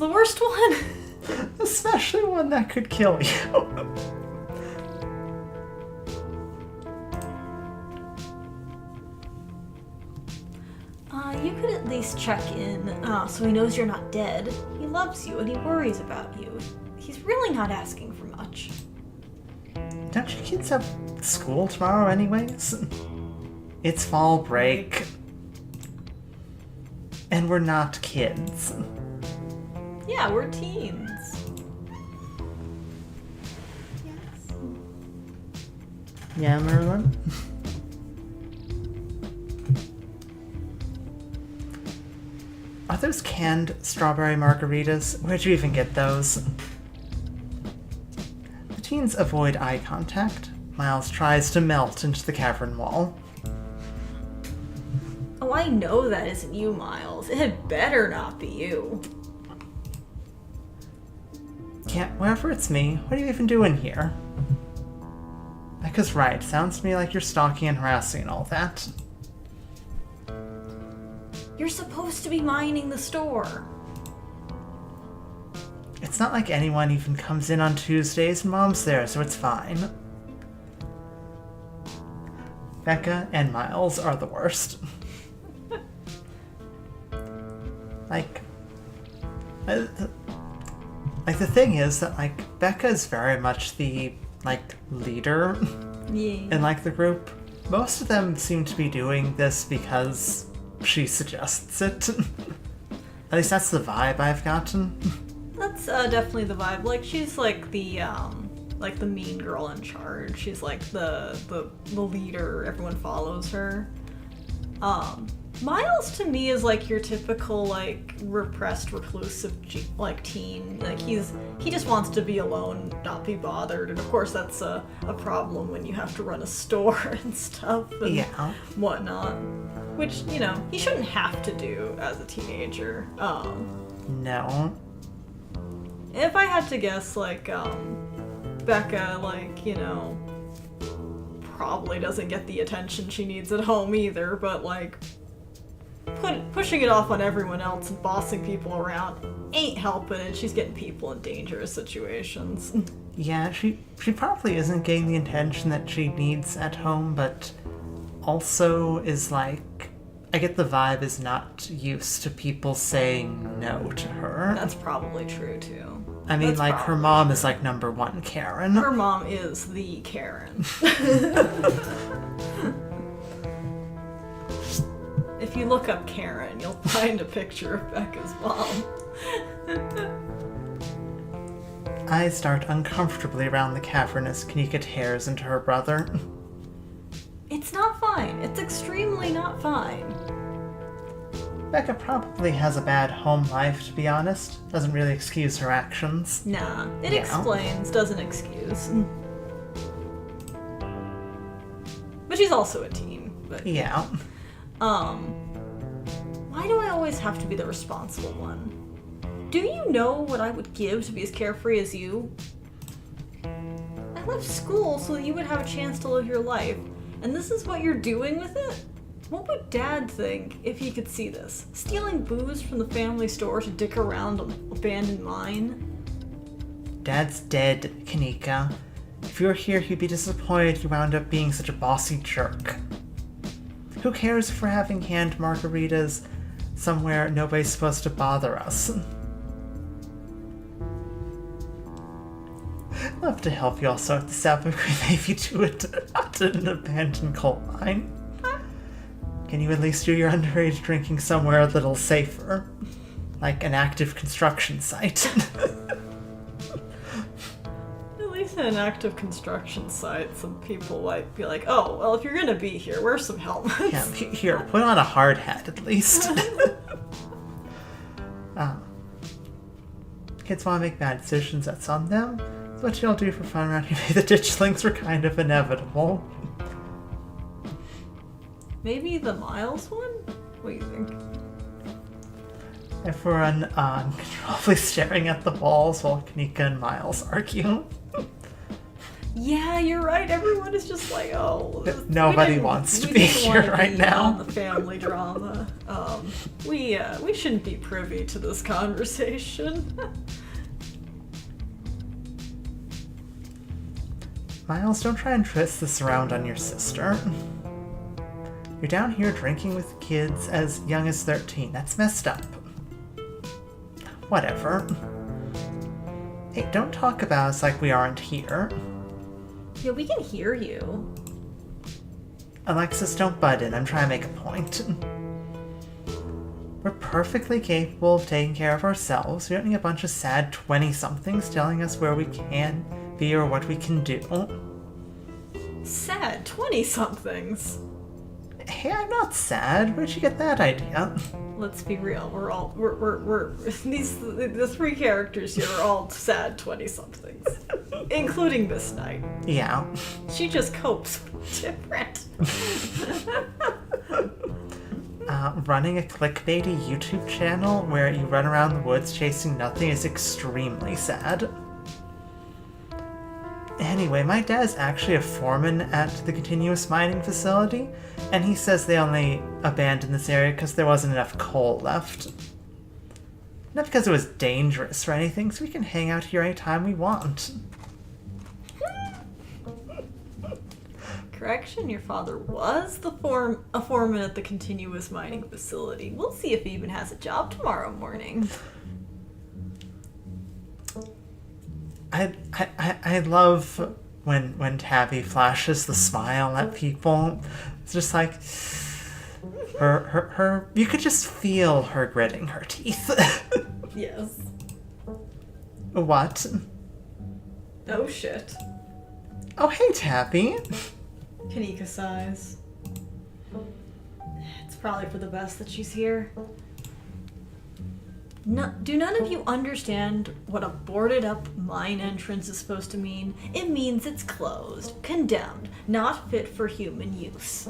worst one. Especially one that could kill you. You could at least check in, so he knows you're not dead. He loves you and he worries about you. He's really not asking for much. Don't you kids have school tomorrow anyways? It's fall break. And we're not kids. Yeah, we're teens. Yes. Yeah, Merlin? Are those canned strawberry margaritas? Where'd you even get those? The teens avoid eye contact. Miles tries to melt into the cavern wall. Oh, I know that isn't you, Miles. It had better not be you. Yeah, wherever it's me, what are you even doing here? Becca's right. Sounds to me like you're stalking and harassing and all that. You're supposed to be minding the store. It's not like anyone even comes in on Tuesdays. Mom's there, so it's fine. Becca and Miles are the worst. The thing is that, Becca is very much the, leader in, the group. Most of them seem to be doing this because she suggests it. At least that's the vibe I've gotten. That's definitely the vibe. She's the mean girl in charge. She's the leader. Everyone follows her. Miles to me is your typical repressed reclusive teen. He just wants to be alone, not be bothered, and of course that's a problem when you have to run a store and stuff and whatnot. Which, he shouldn't have to do as a teenager. No. If I had to guess, Becca, probably doesn't get the attention she needs at home either, but, pushing it off on everyone else and bossing people around ain't helping, and she's getting people in dangerous situations. Yeah, she probably isn't getting the attention that she needs at home, but also is I get the vibe is not used to people saying no to her. That's probably true, too. I mean, her mom is, number one Karen. Her mom is the Karen. If you look up Karen, you'll find a picture of Becca's mom. Eyes dart uncomfortably around the cavern as Kaneeka tears into her brother. It's not fine. It's extremely not fine. Becca probably has a bad home life, to be honest. Doesn't really excuse her actions. Nah, it explains, doesn't excuse. But she's also a teen. But yeah. Why do I always have to be the responsible one? Do you know what I would give to be as carefree as you? I left school so that you would have a chance to live your life, and this is what you're doing with it? What would Dad think if he could see this? Stealing booze from the family store to dick around an abandoned mine? Dad's dead, Kaneeka. If you were here, he'd be disappointed you wound up being such a bossy jerk. Who cares if we're having canned margaritas somewhere nobody's supposed to bother us? Love to help you all sort this out, but we maybe do it at an abandoned coal mine. Can you at least do your underage drinking somewhere a little safer? Like an active construction site. At least is an active construction site. Some people might be like, oh, well, if you're gonna be here, wear some helmets. Yeah, here, put on a hard hat at least. Kids want to make bad decisions, that's on them. It's what you'll do for fun around here. The ditchlings were kind of inevitable. Maybe the Miles one? What do you think? Everyone uncontrollably staring at the walls while Kaneeka and Miles argue. Yeah, you're right. Everyone is just like, oh. Nobody wants to be here right now. The family drama. We shouldn't be privy to this conversation. Miles, don't try and twist this around on your sister. You're down here drinking with kids as young as 13. That's messed up. Whatever. Hey, don't talk about us like we aren't here. Yeah, we can hear you. Alexis, don't butt in. I'm trying to make a point. We're perfectly capable of taking care of ourselves. We don't need a bunch of sad 20-somethings telling us where we can be or what we can do. Sad 20-somethings. Hey, I'm not sad. Where'd you get that idea? Let's be real. We're the three characters here are all sad 20-somethings, including Miss Knight. Yeah. She just copes different. Running a clickbaity YouTube channel where you run around the woods chasing nothing is extremely sad. Anyway, my dad's actually a foreman at the continuous mining facility, and he says they only abandoned this area because there wasn't enough coal left. Not because it was dangerous or anything, so we can hang out here anytime we want. Correction, your father was a foreman at the continuous mining facility. We'll see if he even has a job tomorrow morning. I love when Tabby flashes the smile at people. It's just like her you could just feel her gritting her teeth. Yes. What? Oh shit. Oh hey Tabby. Kaneeka sighs. It's probably for the best that she's here. No, do none of you understand what a boarded up mine entrance is supposed to mean? It means it's closed, condemned, not fit for human use.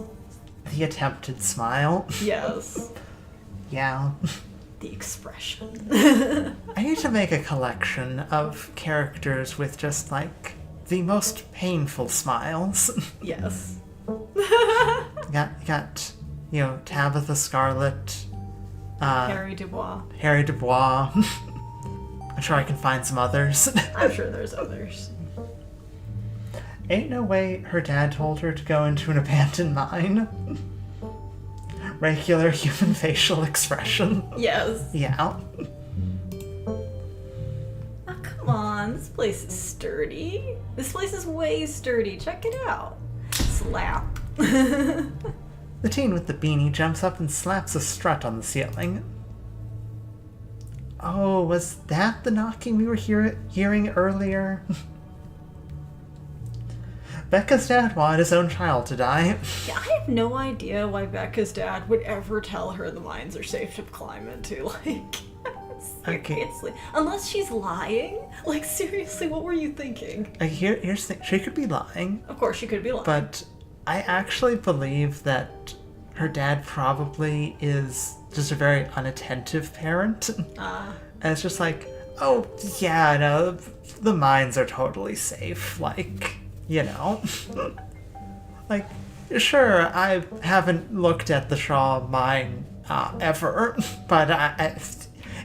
The attempted smile. Yes. Yeah. The expression. I need to make a collection of characters with just like the most painful smiles. Yes. got Tabitha Scarlet, Harry Dubois. Harry Dubois. I'm sure I can find some others. I'm sure there's others. Ain't no way her dad told her to go into an abandoned mine. Regular human facial expression. Yes. Yeah. Oh, come on. This place is sturdy. This place is way sturdy. Check it out. Slap. The teen with the beanie jumps up and slaps a strut on the ceiling. Oh, was that the knocking we were hearing earlier? Becca's dad wanted his own child to die. Yeah, I have no idea why Becca's dad would ever tell her the mines are safe to climb into. Like, seriously. Okay. Unless she's lying. Like, seriously, what were you thinking? Here's the thing. She could be lying. Of course, she could be lying. But I actually believe that her dad probably is just a very unattentive parent. And it's just like, oh, yeah, no, the mines are totally safe. Like, you know. Like, sure, I haven't looked at the Shaw mine ever, but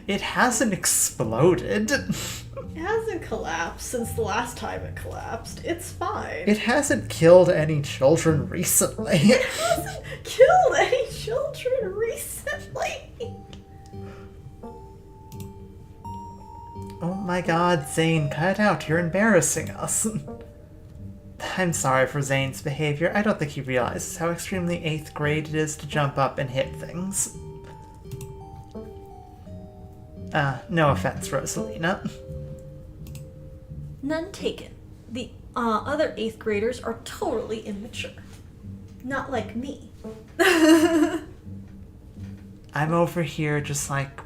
it hasn't exploded. It hasn't collapsed since the last time it collapsed. It's fine. It hasn't killed any children recently. It hasn't killed any children recently. Oh my god, Zane, cut it out. You're embarrassing us. I'm sorry for Zane's behavior. I don't think he realizes how extremely 8th grade it is to jump up and hit things. No offense, Rosalina. None taken. The other 8th graders are totally immature. Not like me. I'm over here just like,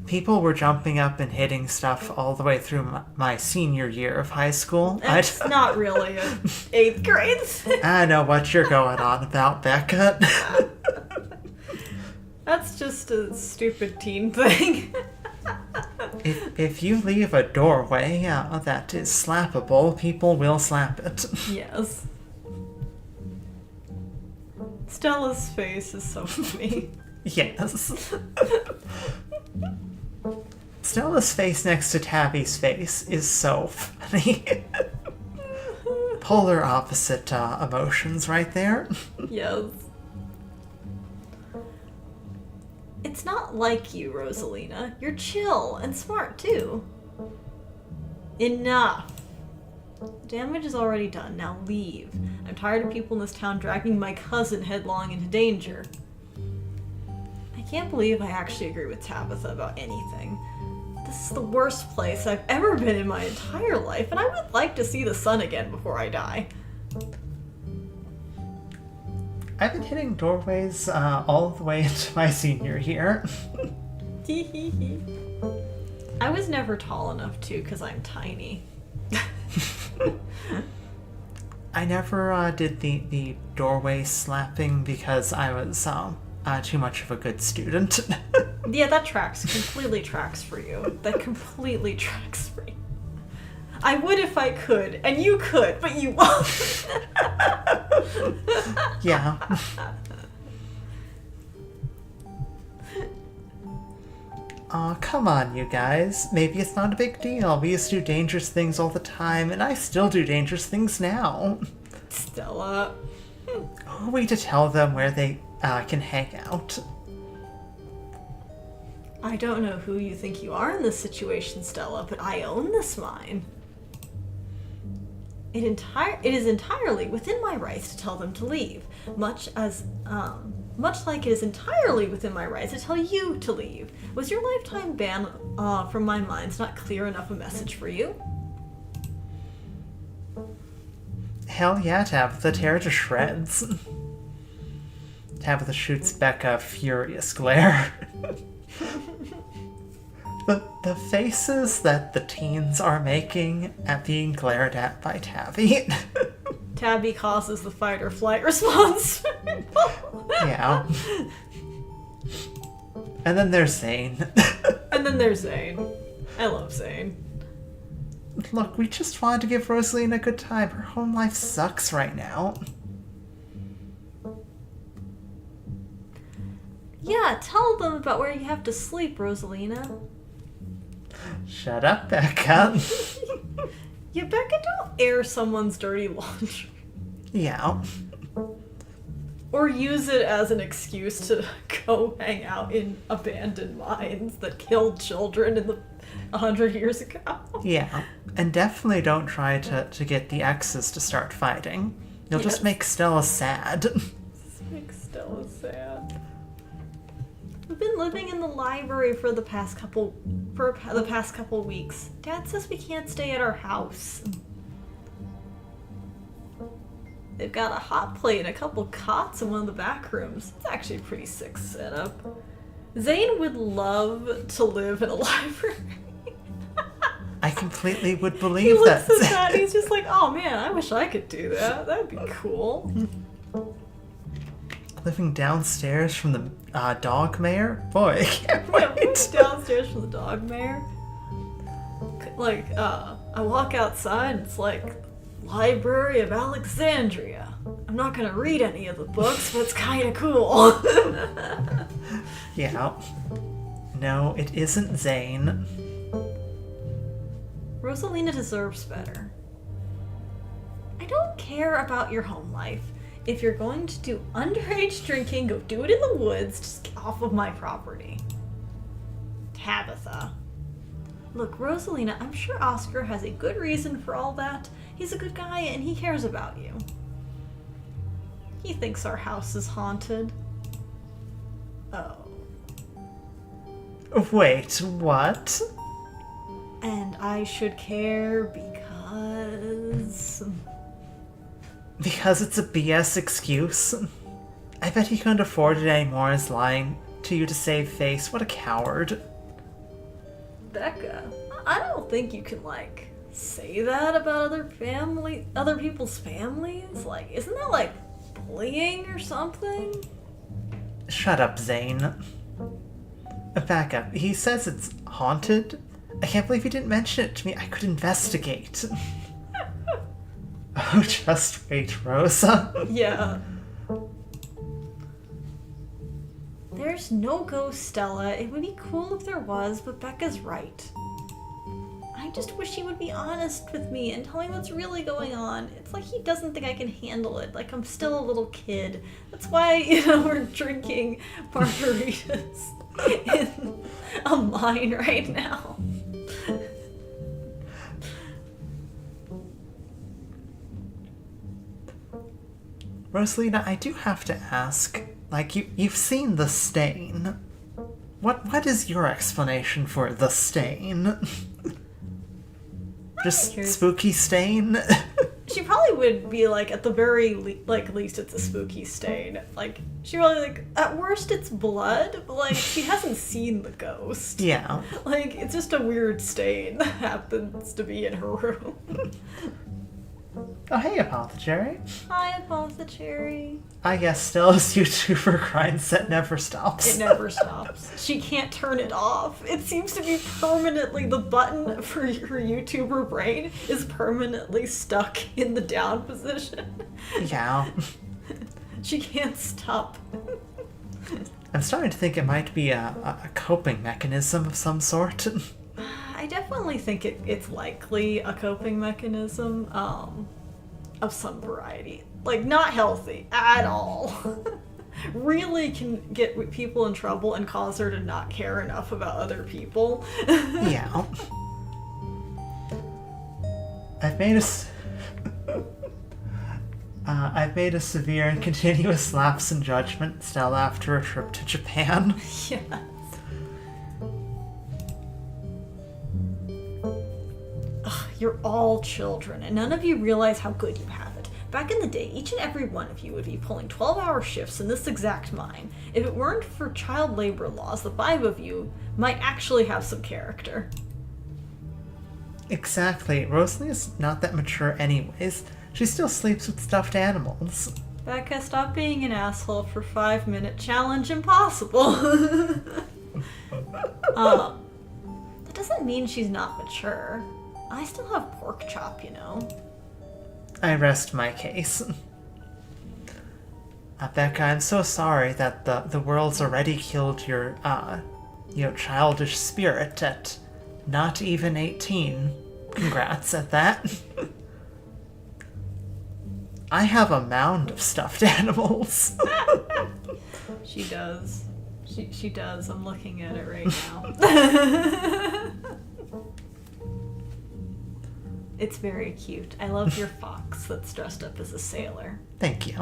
people were jumping up and hitting stuff all the way through my senior year of high school. That's not really an 8th grade. I know what you're going on about, Becca. That's just a stupid teen thing. If you leave a doorway that is slappable, people will slap it. Yes. Stella's face is so funny. Yes. Stella's face next to Tabby's face is so funny. Polar opposite emotions right there. Yes. It's not like you, Rosalina. You're chill and smart, too. Enough. Damage is already done. Now leave. I'm tired of people in this town dragging my cousin headlong into danger. I can't believe I actually agree with Tabitha about anything. This is the worst place I've ever been in my entire life, and I would like to see the sun again before I die. I've been hitting doorways all the way into my senior year. I was never tall enough to, because I'm tiny. I never did the doorway slapping because I was too much of a good student. Yeah, that tracks. Completely tracks for you. That completely tracks for you. I would if I could, and you could, but you won't. Yeah. Aw, come on, you guys. Maybe it's not a big deal. We used to do dangerous things all the time, and I still do dangerous things now. Stella. Who are we to tell them where they can hang out? I don't know who you think you are in this situation, Stella, but I own this mine. It is entirely within my rights to tell them to leave, much like it is entirely within my rights to tell you to leave. Was your lifetime ban from my mines not clear enough a message for you? Hell yeah, Tabitha, tear it to shreds. Tabitha shoots back a furious glare. The faces that the teens are making at being glared at by Tabby. Tabby causes the fight or flight response. Yeah. And then there's Zane. And then there's Zane. I love Zane. Look, we just wanted to give Rosaline a good time. Her home life sucks right now. Yeah, tell them about where you have to sleep, Rosalina. Shut up, Becca. Yeah, Becca, don't air someone's dirty laundry. Yeah. Or use it as an excuse to go hang out in abandoned mines that killed children in 100 years ago. Yeah. And definitely don't try to get the exes to start fighting. You'll just make Stella sad. Make Stella sad. We've been living in the library for the past couple weeks. Dad says we can't stay at our house. They've got a hot plate and a couple cots in one of the back rooms. It's actually a pretty sick setup. Zane would love to live in a library. I completely would He believe looks that. at that and he's just like, oh man, I wish I could do that. That'd be cool. Living downstairs from the dog mayor? Boy, I can't Yeah, wait. moved downstairs from the dog mayor. Like, I walk outside and it's like, Library of Alexandria. I'm not gonna read any of the books, but it's kinda cool. Yeah. No, it isn't Zane. Rosalina deserves better. I don't care about your home life. If you're going to do underage drinking, go do it in the woods. Just get off of my property. Tabitha. Look, Rosalina, I'm sure Oscar has a good reason for all that. He's a good guy and he cares about you. He thinks our house is haunted. Oh. Wait, what? And I should care because... Because it's a BS excuse. I bet he couldn't afford it anymore as lying to you to save face. What a coward. Becca, I don't think you can, like, say that about other people's families. Like, isn't that, like, bullying or something? Shut up, Zane. Back up. He says it's haunted? I can't believe he didn't mention it to me. I could investigate. Oh, just wait, Rosa. Yeah. There's no ghost, Stella. It would be cool if there was, but Becca's right. I just wish he would be honest with me and tell me what's really going on. It's like he doesn't think I can handle it, like I'm still a little kid. That's why, we're drinking margaritas in a mine right now. Rosalina, I do have to ask, like, you've seen the stain. What is your explanation for the stain? Just spooky stain? She probably would be like, at the very least it's a spooky stain. Like, she probably, like, at worst it's blood, but, like, she hasn't seen the ghost. Yeah. Like, it's just a weird stain that happens to be in her room. Oh, hey, Apothecary. Hi, Apothecary. I guess Stella's YouTuber grind set never stops. It never stops. She can't turn it off. It seems to be permanently, the button for her YouTuber brain is permanently stuck in the down position. Yeah. She can't stop. I'm starting to think it might be a coping mechanism of some sort. I definitely think it's likely a coping mechanism of some variety. Like, not healthy at all. Really can get people in trouble and cause her to not care enough about other people. Yeah. I've made a severe and continuous lapse in judgment, Stella, after a trip to Japan. Yes. Ugh, you're all children, and none of you realize how good you have it. Back in the day, each and every one of you would be pulling 12-hour shifts in this exact mine. If it weren't for child labor laws, the 5 of you might actually have some character. Exactly. Rosalie's not that mature anyways. She still sleeps with stuffed animals. Becca, stop being an asshole for 5-minute challenge impossible. That doesn't mean she's not mature. I still have pork chop, I rest my case. Becca, I'm so sorry that the world's already killed your, childish spirit at not even 18. Congrats at that. I have a mound of stuffed animals. She does. She does. I'm looking at it right now. It's very cute. I love your fox that's dressed up as a sailor. Thank you.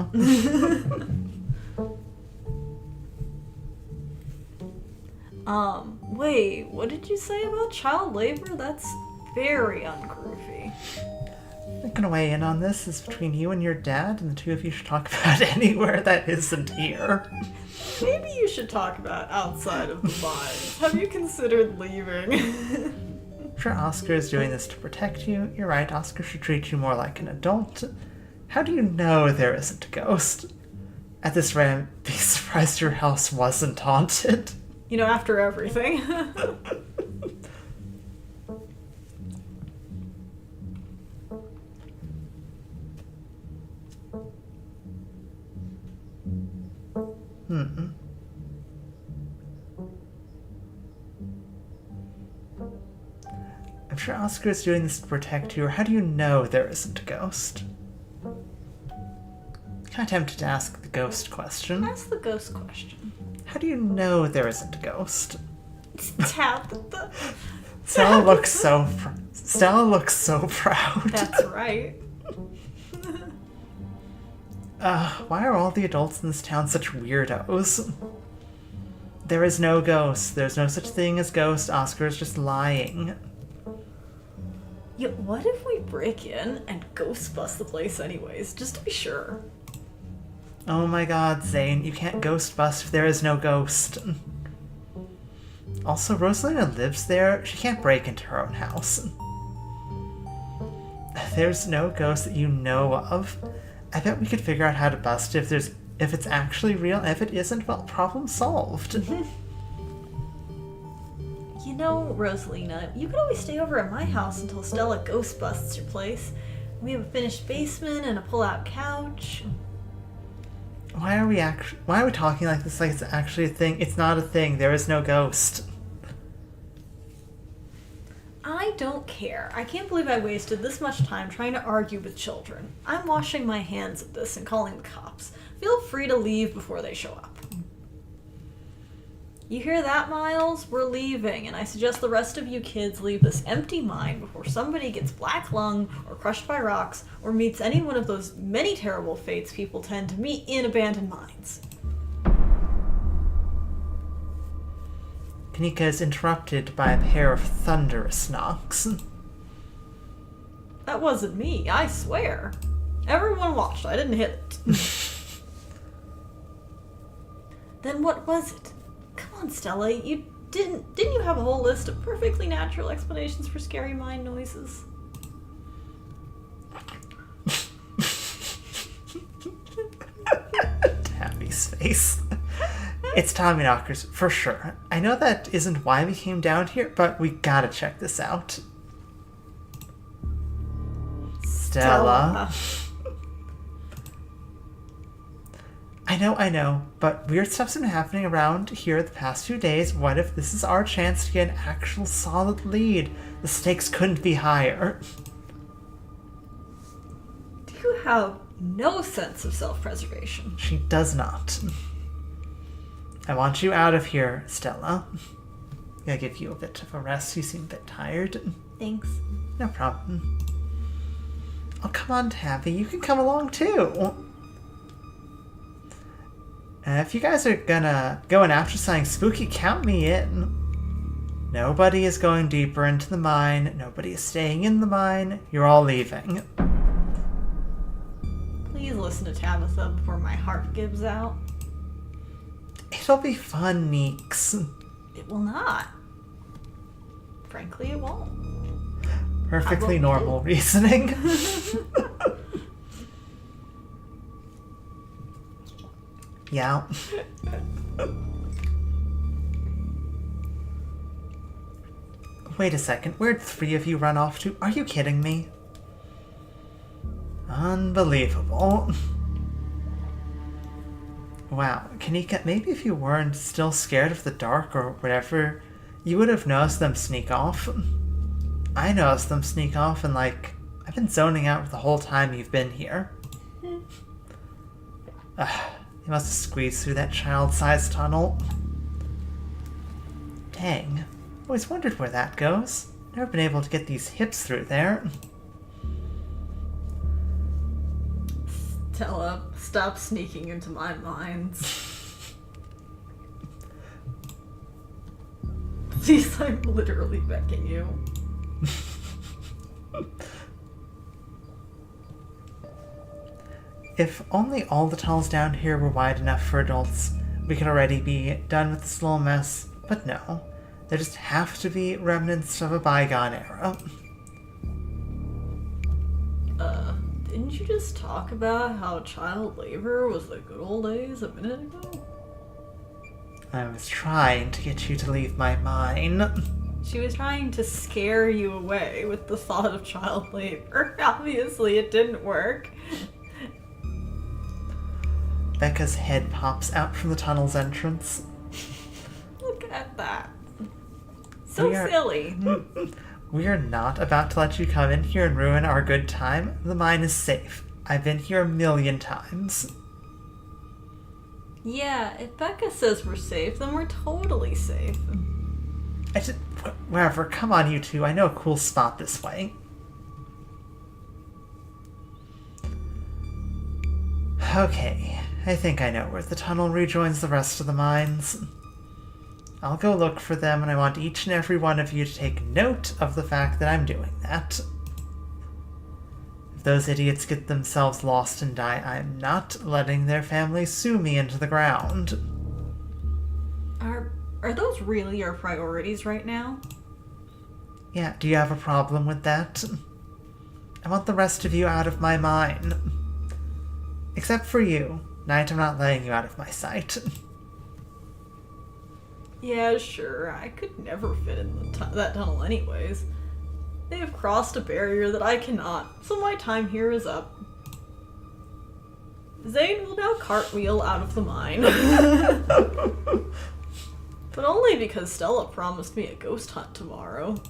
Wait, what did you say about child labor? That's very ungroovy. I'm not gonna weigh in on this. It's between you and your dad, and the two of you should talk about it anywhere that isn't here. Maybe you should talk about outside of the mines. Have you considered leaving? I'm sure Oscar is doing this to protect you. You're right, Oscar should treat you more like an adult. How do you know there isn't a ghost? At this rate, I'd be surprised your house wasn't haunted. After everything. I'm sure Oscar is doing this to protect you, or how do you know there isn't a ghost? Kind of tempted to ask the ghost question. Ask the ghost question. How do you know there isn't a ghost? Tabitha. Stella looks so proud. That's right. Why are all the adults in this town such weirdos? There is no ghost. There's no such thing as ghost. Oscar is just lying. Yeah, what if we break in and ghost bust the place anyways, just to be sure? Oh my god, Zane, you can't ghost bust if there is no ghost. Also, Rosalina lives there. She can't break into her own house. There's no ghost that you know of. I bet we could figure out how to bust it if it's actually real. If it isn't, well, problem solved. You know, Rosalina, you could always stay over at my house until Stella ghost busts your place. We have a finished basement and a pull-out couch. Why are we talking like this like it's actually a thing? It's not a thing. There is no ghost. I don't care. I can't believe I wasted this much time trying to argue with children. I'm washing my hands of this and calling the cops. Feel free to leave before they show up. You hear that, Miles? We're leaving, and I suggest the rest of you kids leave this empty mine before somebody gets black lung or crushed by rocks or meets any one of those many terrible fates people tend to meet in abandoned mines. Kaneeka is interrupted by a pair of thunderous knocks. That wasn't me, I swear. Everyone watched, I didn't hit it. Then what was it? Come on, Stella, you didn't you have a whole list of perfectly natural explanations for scary mine noises? Tabby's face. It's Tommy knockers, for sure. I know that isn't why we came down here, but we gotta check this out. Stella. I know, but weird stuff's been happening around here the past few days. What if this is our chance to get an actual solid lead? The stakes couldn't be higher. You have no sense of self-preservation. She does not. I want you out of here, Stella. I'll give you a bit of a rest. You seem a bit tired. Thanks. No problem. Oh, come on, Tabby. You can come along, too. If you guys are gonna go in after something spooky, count me in. Nobody is going deeper into the mine. Nobody is staying in the mine. You're all leaving. Please listen to Tabitha before my heart gives out. It'll be fun, Neeks. It will not. Frankly, it won't. Perfectly normal reasoning. Yeah. Wait a second, where'd 3 of you run off to? Are you kidding me? Unbelievable. Wow, Kaneeka, maybe if you weren't still scared of the dark or whatever, you would have noticed them sneak off. I noticed them sneak off and I've been zoning out the whole time you've been here. You must have squeezed through that child-sized tunnel. Dang. Always wondered where that goes. Never been able to get these hips through there. Stella, stop sneaking into my mines. She's literally begging you. If only all the tunnels down here were wide enough for adults, we could already be done with this little mess. But no, there just have to be remnants of a bygone era. Didn't you just talk about how child labor was the good old days a minute ago? I was trying to get you to leave my mine. She was trying to scare you away with the thought of child labor. Obviously, it didn't work. Becca's head pops out from the tunnel's entrance. Look at that. So silly. We're not about to let you come in here and ruin our good time. The mine is safe. I've been here a million times. Yeah, if Becca says we're safe, then we're totally safe. Wherever, come on you two. I know a cool spot this way. Okay, I think I know where the tunnel rejoins the rest of the mines. I'll go look for them, and I want each and every one of you to take note of the fact that I'm doing that. those idiots get themselves lost and die, I'm not letting their family sue me into the ground. Are those really your priorities right now? Yeah, do you have a problem with that? I want the rest of you out of my mind. Except for you. Knight, I'm not letting you out of my sight. Yeah, sure. I could never fit in that tunnel anyways. They have crossed a barrier that I cannot, so my time here is up. Zane will now cartwheel out of the mine. But only because Stella promised me a ghost hunt tomorrow.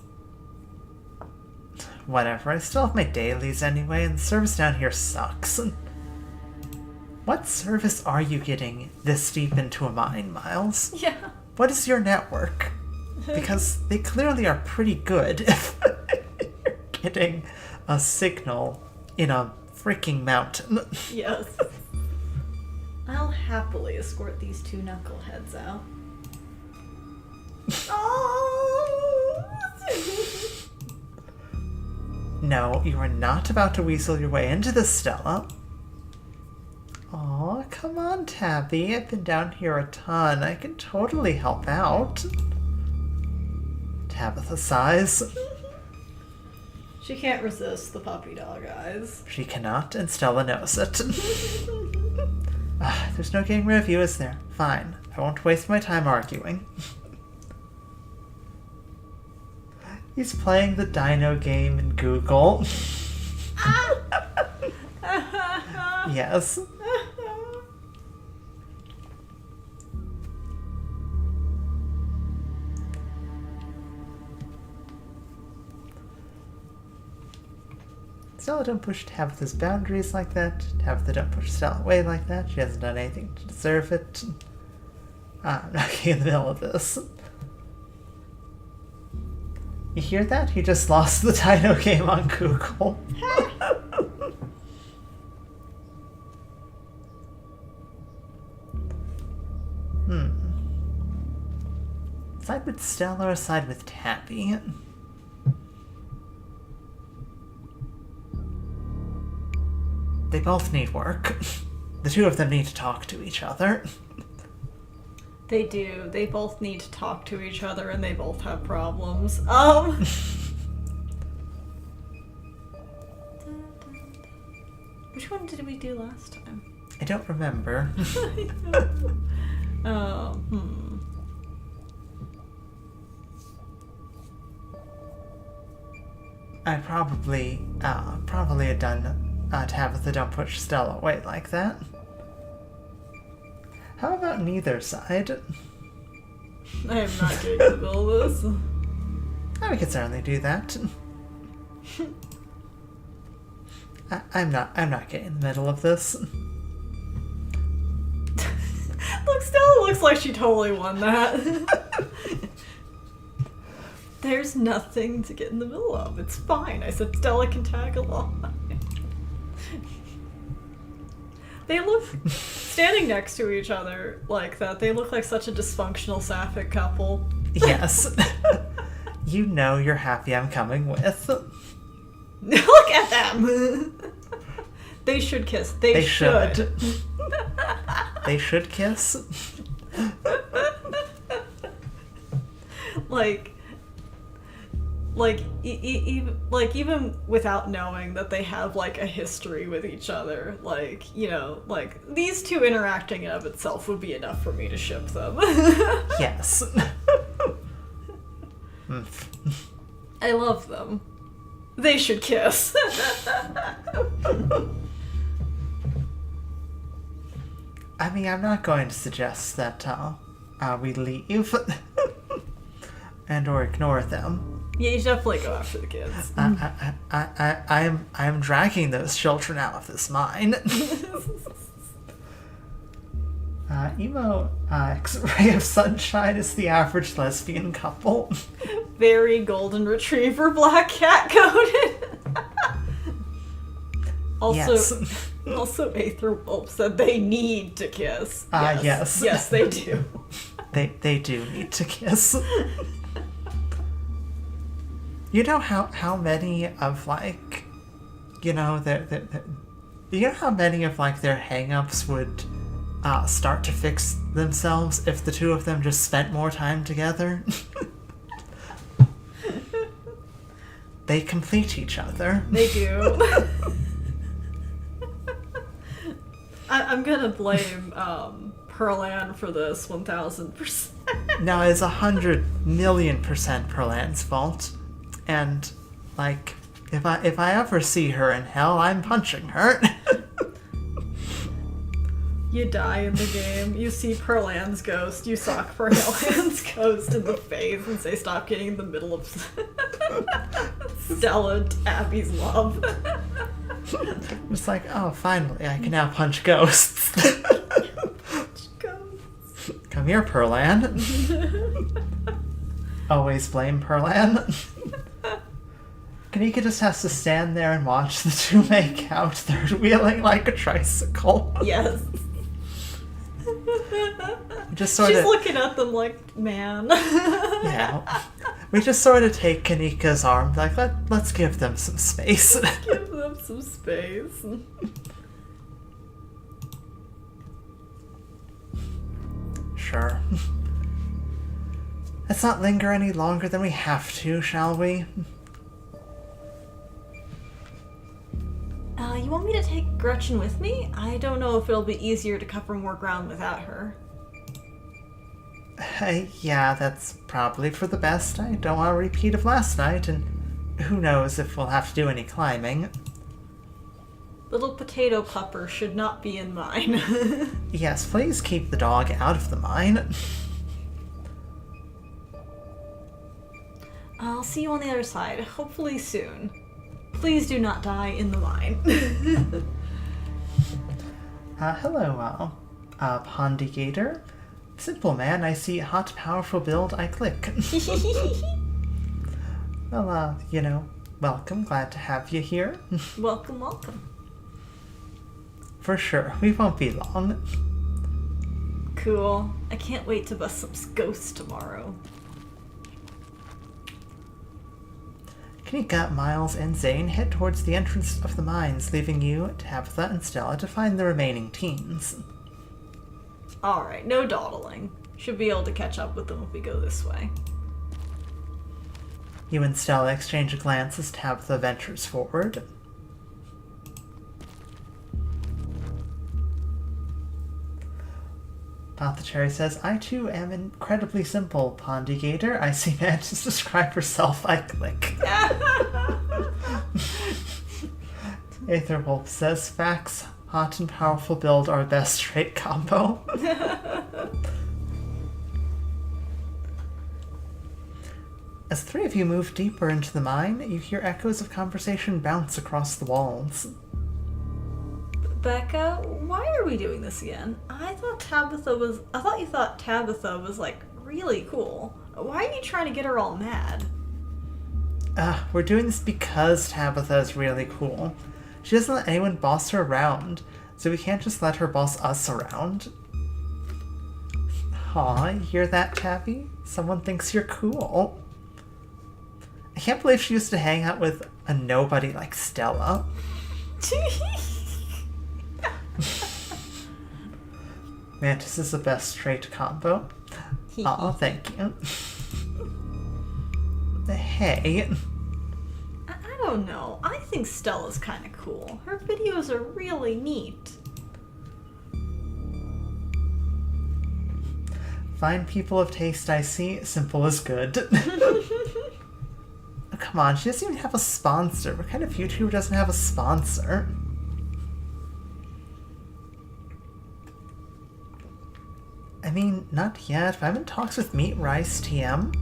Whatever, I still have my dailies anyway, and the service down here sucks. What service are you getting this deep into a mine, Miles? Yeah. What is your network? Because they clearly are pretty good if you're getting a signal in a freaking mountain. Yes. I'll happily escort these two knuckleheads out. Oh! No, you are not about to weasel your way into this, Stella. Aw, come on, Tabby. I've been down here a ton. I can totally help out. Tabitha sighs. She can't resist the puppy dog eyes. She cannot, and Stella knows it. There's no getting rid of you, is there? Fine. I won't waste my time arguing. He's playing the dino game in Google. Yes. Stella, don't push Tabitha's boundaries like that. Tabitha, don't push Stella away like that. She hasn't done anything to deserve it. I'm not getting in the middle of this. You hear that? He just lost the dino game on Google. Side with Stella or side with Tabby? They both need work. The two of them need to talk to each other. They do. They both need to talk to each other and they both have problems. Which one did we do last time? I don't remember. I probably had done Tabitha, don't push Stella away like that. How about neither side? I am not getting in the middle of this. We could certainly do that. I'm not getting in the middle of this. Look, Stella looks like she totally won that. There's nothing to get in the middle of. It's fine. I said Stella can tag along. They look, standing next to each other like that, they look like such a dysfunctional sapphic couple. Yes. You know you're happy I'm coming with. Look at them! They should kiss. They should. They should kiss? Even without knowing that they have like a history with each other, these two interacting in of itself would be enough for me to ship them. Yes. I love them. They should kiss. I mean, I'm not going to suggest that we leave and or ignore them. Yeah, you should definitely go after the kids. I'm dragging those children out of this mine. Emo X-Ray of Sunshine is the average lesbian couple. Very golden retriever black cat coated. Also, Aether Wolf said they need to kiss. Yes. Yes, they do. They do need to kiss. You know how many of you know, you know how many of like their hang-ups would start to fix themselves if the two of them just spent more time together? They complete each other. They do. I'm gonna blame Pearlan for this 1000%. No, it's 100,000,000% Perlan's fault. And, like, if I ever see her in hell, I'm punching her. You die in the game, you see Pearlan's ghost, you sock Pearlan's ghost in the face and say stop getting in the middle of Stella and Tabby's love. Just like, oh, finally, I can now punch ghosts. Come here, Pearlan. Always blame Pearlan. Kaneeka just has to stand there and watch the two make out, third wheeling like a tricycle. Yes. She's She's looking at them like, man. Yeah. We just sort of take Kaneeka's arm, like, let's give them some space. Give them some space. Sure. Let's not linger any longer than we have to, shall we? You want me to take Gretchen with me? I don't know if it'll be easier to cover more ground without her. Yeah, that's probably for the best. I don't want a repeat of last night, and who knows if we'll have to do any climbing. Little potato pupper should not be in mine. Yes, please keep the dog out of the mine. I'll see you on the other side, hopefully soon. Please do not die in the mine. Hello, Pondigator. Simple man, I see hot, powerful build, I click. Well, you know, welcome, glad to have you here. Welcome, welcome. For sure, we won't be long. Cool. I can't wait to bust some ghosts tomorrow. Kaneeka, Miles, and Zane head towards the entrance of the mines, leaving you, Tabitha, and Stella to find the remaining teens. Alright, no dawdling. Should be able to catch up with them if we go this way. You and Stella exchange a glance as Tabitha ventures forward. Apothecary says, I too am incredibly simple, Pondigator. I see Mantis describe herself, I click. Aetherwolf says, facts, hot and powerful build are best trait combo. As the three of you move deeper into the mine, you hear echoes of conversation bounce across the walls. Becca, why are we doing this again? I thought you thought Tabitha was, like, really cool. Why are you trying to get her all mad? We're doing this because Tabitha is really cool. She doesn't let anyone boss her around, so we can't just let her boss us around. Aw, you hear that, Tabby? Someone thinks you're cool. I can't believe she used to hang out with a nobody like Stella. Mantis is the best trait combo. Aw, thank you. Hey. I don't know. I think Stella's kind of cool. Her videos are really neat. Fine people of taste, I see. Simple is good. Oh, come on, she doesn't even have a sponsor. What kind of YouTuber doesn't have a sponsor? I mean, not yet, but I'm in talks with Meat Rice TM,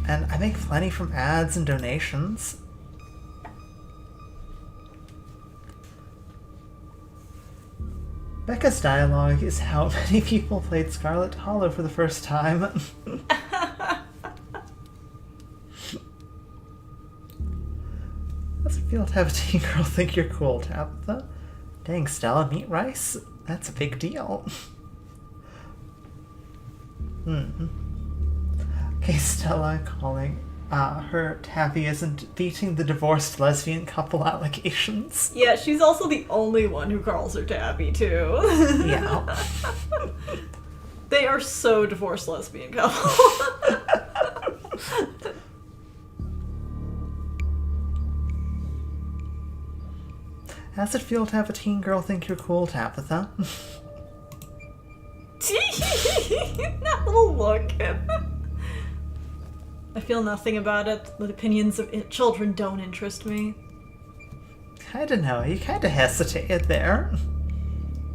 and I make plenty from ads and donations. Becca's dialogue is how many people played Scarlet Hollow for the first time. How's it feel to have a teen girl think you're cool, Tabitha? Dang, Stella, Meat Rice? That's a big deal. Okay, Stella calling her Tabby isn't beating the divorced lesbian couple allegations. Yeah, she's also the only one who calls her Tabby, too. Yeah. They are so divorced lesbian couple. How's it feel to have a teen girl think you're cool, Tabitha? That little look. I feel nothing about it. The opinions of children don't interest me. I don't know, you kind of hesitated there.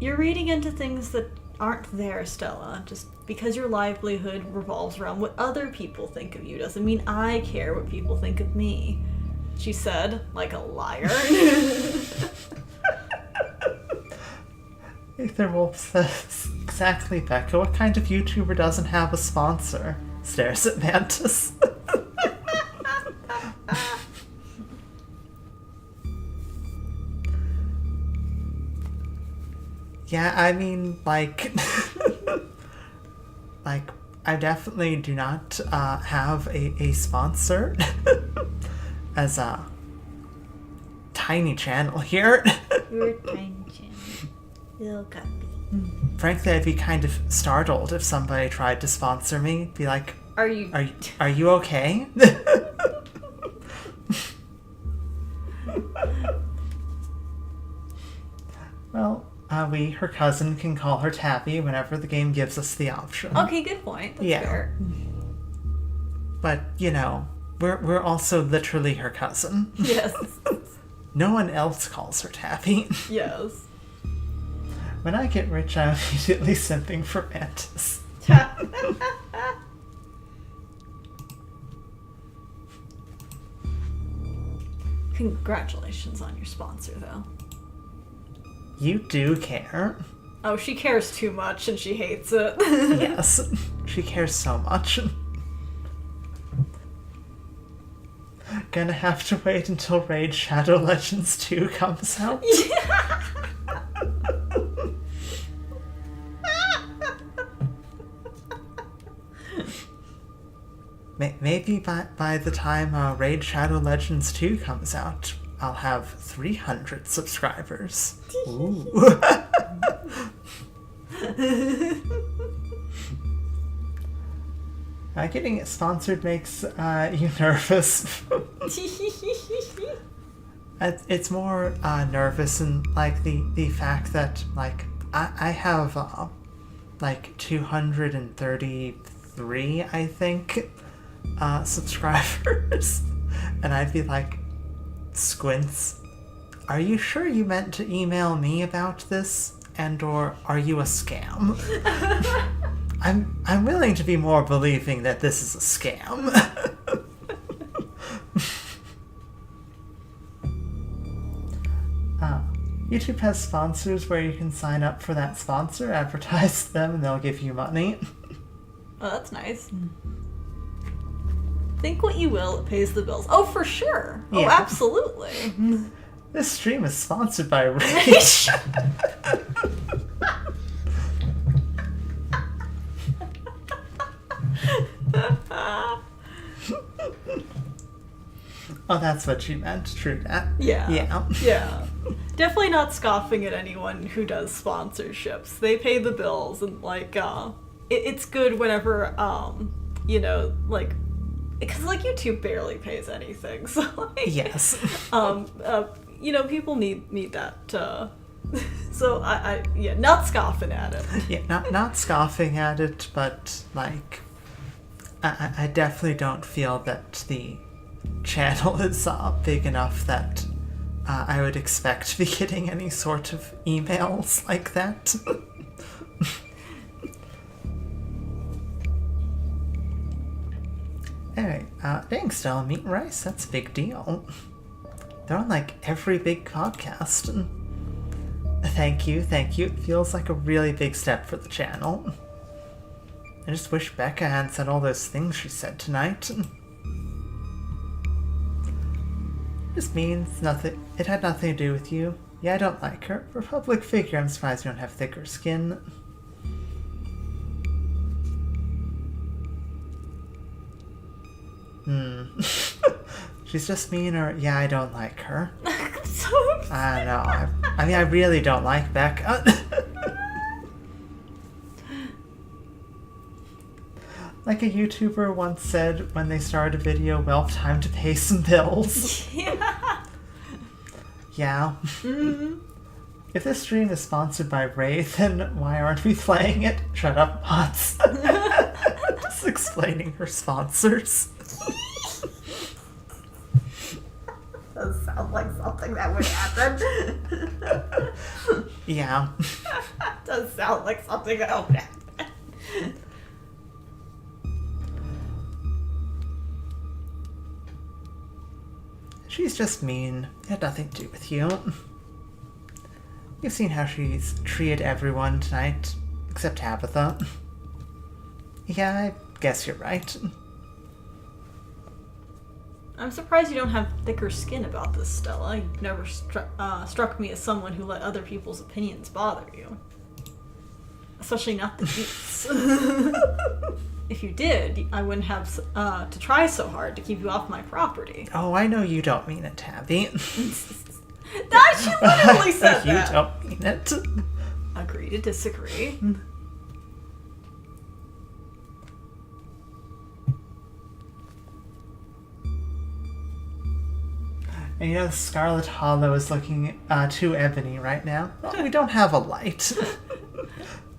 You're reading into things that aren't there, Stella. Just because your livelihood revolves around what other people think of you doesn't mean I care what people think of me. She said, like a liar. Aetherwolf says, exactly, Becca. What kind of YouTuber doesn't have a sponsor? Stares at Mantis. Yeah, I mean, like, like, I definitely do not have a sponsor as a tiny channel here. You're a tiny channel. Little guppy. Frankly, I'd be kind of startled if somebody tried to sponsor me. Be like, Are you okay? Well, her cousin can call her Tabby whenever the game gives us the option. Okay, good point. That's fair. But, you know, we're also literally her cousin. Yes. No one else calls her Tabby. Yes. When I get rich, I'm immediately simping for Mantis. Congratulations on your sponsor, though. You do care. Oh, she cares too much and she hates it. Yes, she cares so much. Gonna have to wait until Raid Shadow Legends 2 comes out. Maybe by the time Raid Shadow Legends 2 comes out, I'll have 300 subscribers. Ooh. Getting it sponsored makes you nervous. It's more nervous and like the fact that like I have like 233, I think, subscribers, and I'd be like, Squints, are you sure you meant to email me about this, and or are you a scam? I'm willing to be more believing that this is a scam. YouTube has sponsors where you can sign up for that sponsor, advertise them, and they'll give you money. Oh, that's nice. Think what you will, it pays the bills. Oh, for sure. Oh, Yeah. absolutely. This stream is sponsored by Rage. Oh, that's what you meant. True that. Yeah. Yeah. Yeah. Definitely not scoffing at anyone who does sponsorships. They pay the bills, and like it's good whenever you know, like, because like YouTube barely pays anything, so like, Yes. you know, people need that so I yeah, not scoffing at it. Yeah, not scoffing at it, but like I definitely don't feel that the channel is big enough that I would expect to be getting any sort of emails like that. Anyway, thanks, Stella. Meat and rice, that's a big deal. They're on like every big podcast. Thank you. It feels like a really big step for the channel. I just wish Becca hadn't said all those things she said tonight. Just means nothing. It had nothing to do with you. Yeah, I don't like her. For a public figure, I'm surprised you don't have thicker skin. She's just mean, or yeah, I don't like her. I'm so I don't know. I mean, I really don't like Becca. Like a YouTuber once said when they started a video, well, time to pay some bills. Yeah. Yeah. Mm-hmm. If this stream is sponsored by Ray, then why aren't we playing it? Shut up, bots. Just explaining her sponsors. Does sound like something that would happen. Yeah. Does sound like something that would happen. She's just mean. It had nothing to do with you. You've seen how she's treated everyone tonight, except Tabitha. Yeah, I guess you're right. I'm surprised you don't have thicker skin about this, Stella. You've never struck me as someone who let other people's opinions bother you. Especially not the youths. If you did, I wouldn't have to try so hard to keep you off my property. Oh, I know you don't mean it, Tabby. That she literally said You that. don't mean it. Agree to disagree. And you know, Scarlet Hollow is looking too ebony right now. Well, we don't have a light.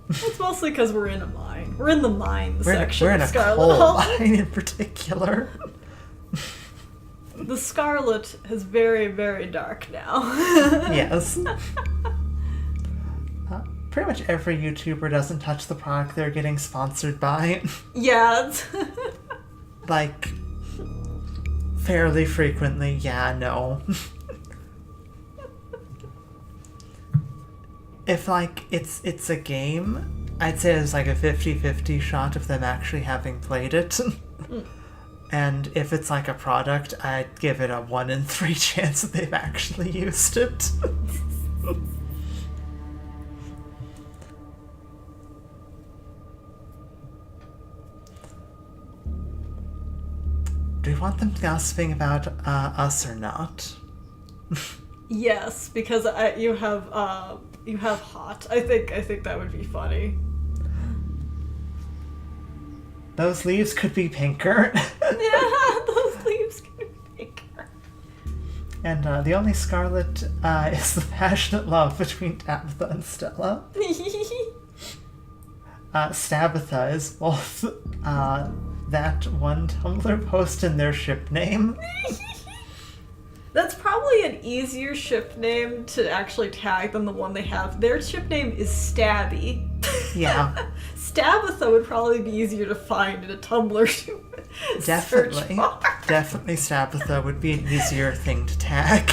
It's mostly because we're in a mine. We're in the mine section We're in of a Scarlet coal Hollow. mine in particular. The Scarlet is very, very dark now. Yes. Pretty much every YouTuber doesn't touch the product they're getting sponsored by. Yeah. Like, fairly frequently, yeah, no. If, like, it's a game, I'd say it's like a 50-50 shot of them actually having played it. And if it's like a product, I'd give it a 1 in 3 chance that they've actually used it. Do we want them gossiping about us or not? Yes, because you have hot. I think that would be funny. Those leaves could be pinker. Yeah, those leaves can be bigger. And the only Scarlet is the passionate love between Tabitha and Stella. Stabitha is both that one Tumblr post and their ship name. That's probably an easier ship name to actually tag than the one they have. Their ship name is Stabby. Yeah. Stabitha would probably be easier to find in a Tumblr search Definitely. bar. Definitely Stabitha would be an easier thing to tag.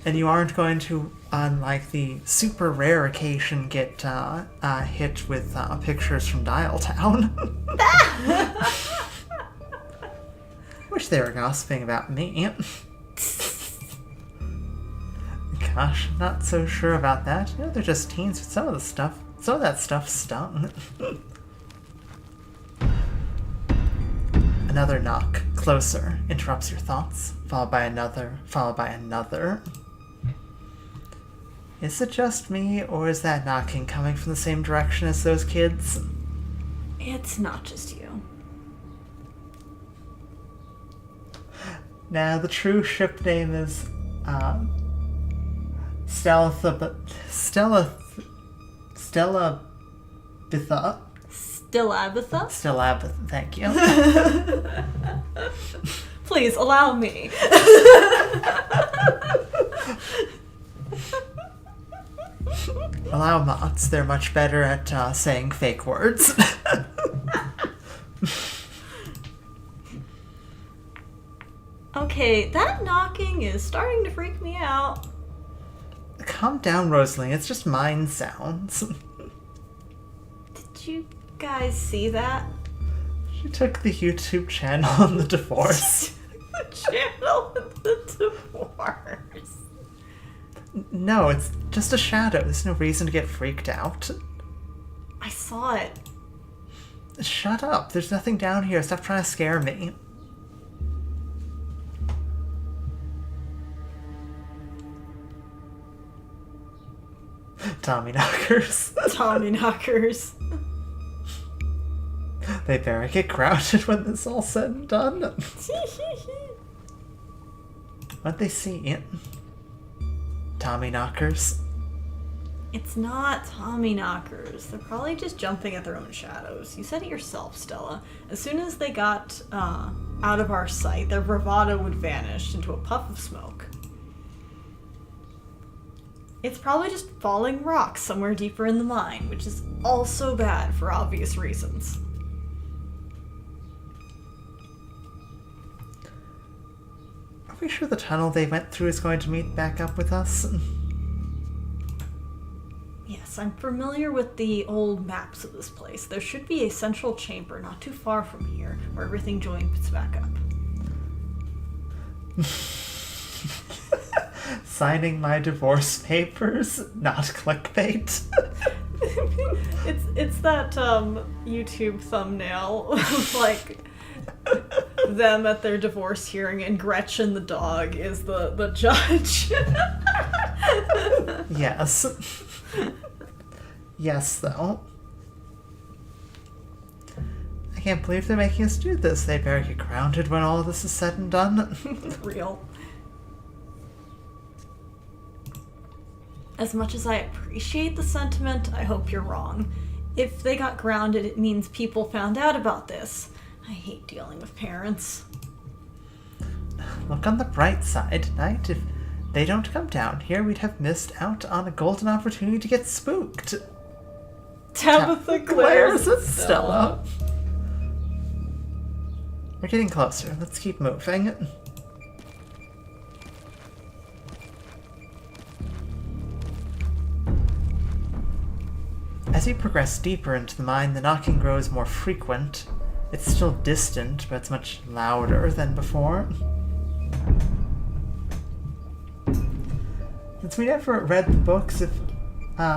And you aren't going to, on like the super rare occasion, get hit with pictures from Dialtown. Wish they were gossiping about me. Gosh, not so sure about that. You know, they're just teens, but some of that stuff stung. Another knock, closer, interrupts your thoughts, followed by another, followed by another. Is it just me, or is that knocking coming from the same direction as those kids? It's not just you. Now, the true ship name is, Stella Bitha. Stilabitha? Stilabitha, thank you. Please, allow me. Allow mods, they're much better at saying fake words. Okay, that knocking is starting to freak me out. Calm down, Rosalie, it's just mind sounds. Did you guys see that? She took the YouTube channel on the divorce. The channel with the divorce. No, it's just a shadow. There's no reason to get freaked out. I saw it. Shut up. There's nothing down here. Stop trying to scare me. Tommy knockers. Tommy knockers. They better get grounded when this all said and done. What'd they see? Tommy knockers. It's not Tommy knockers. They're probably just jumping at their own shadows. You said it yourself, Stella. As soon as they got out of our sight, their bravado would vanish into a puff of smoke. It's probably just falling rocks somewhere deeper in the mine, which is also bad for obvious reasons. Are we sure the tunnel they went through is going to meet back up with us? Yes, I'm familiar with the old maps of this place. There should be a central chamber not too far from here, where everything joins back up. Signing my divorce papers, not clickbait. It's that YouTube thumbnail of like them at their divorce hearing, and Gretchen the dog is the judge. Yes. Yes, though. I can't believe they're making us do this. They better get grounded when all this is said and done. Real. As much as I appreciate the sentiment, I hope you're wrong. If they got grounded, it means people found out about this. I hate dealing with parents. Look on the bright side, Knight. If they don't come down here, we'd have missed out on a golden opportunity to get spooked. Tabitha glares at Stella. We're getting closer. Let's keep moving. As you progress deeper into the mine, the knocking grows more frequent. It's still distant, but it's much louder than before. Since we never read the books, if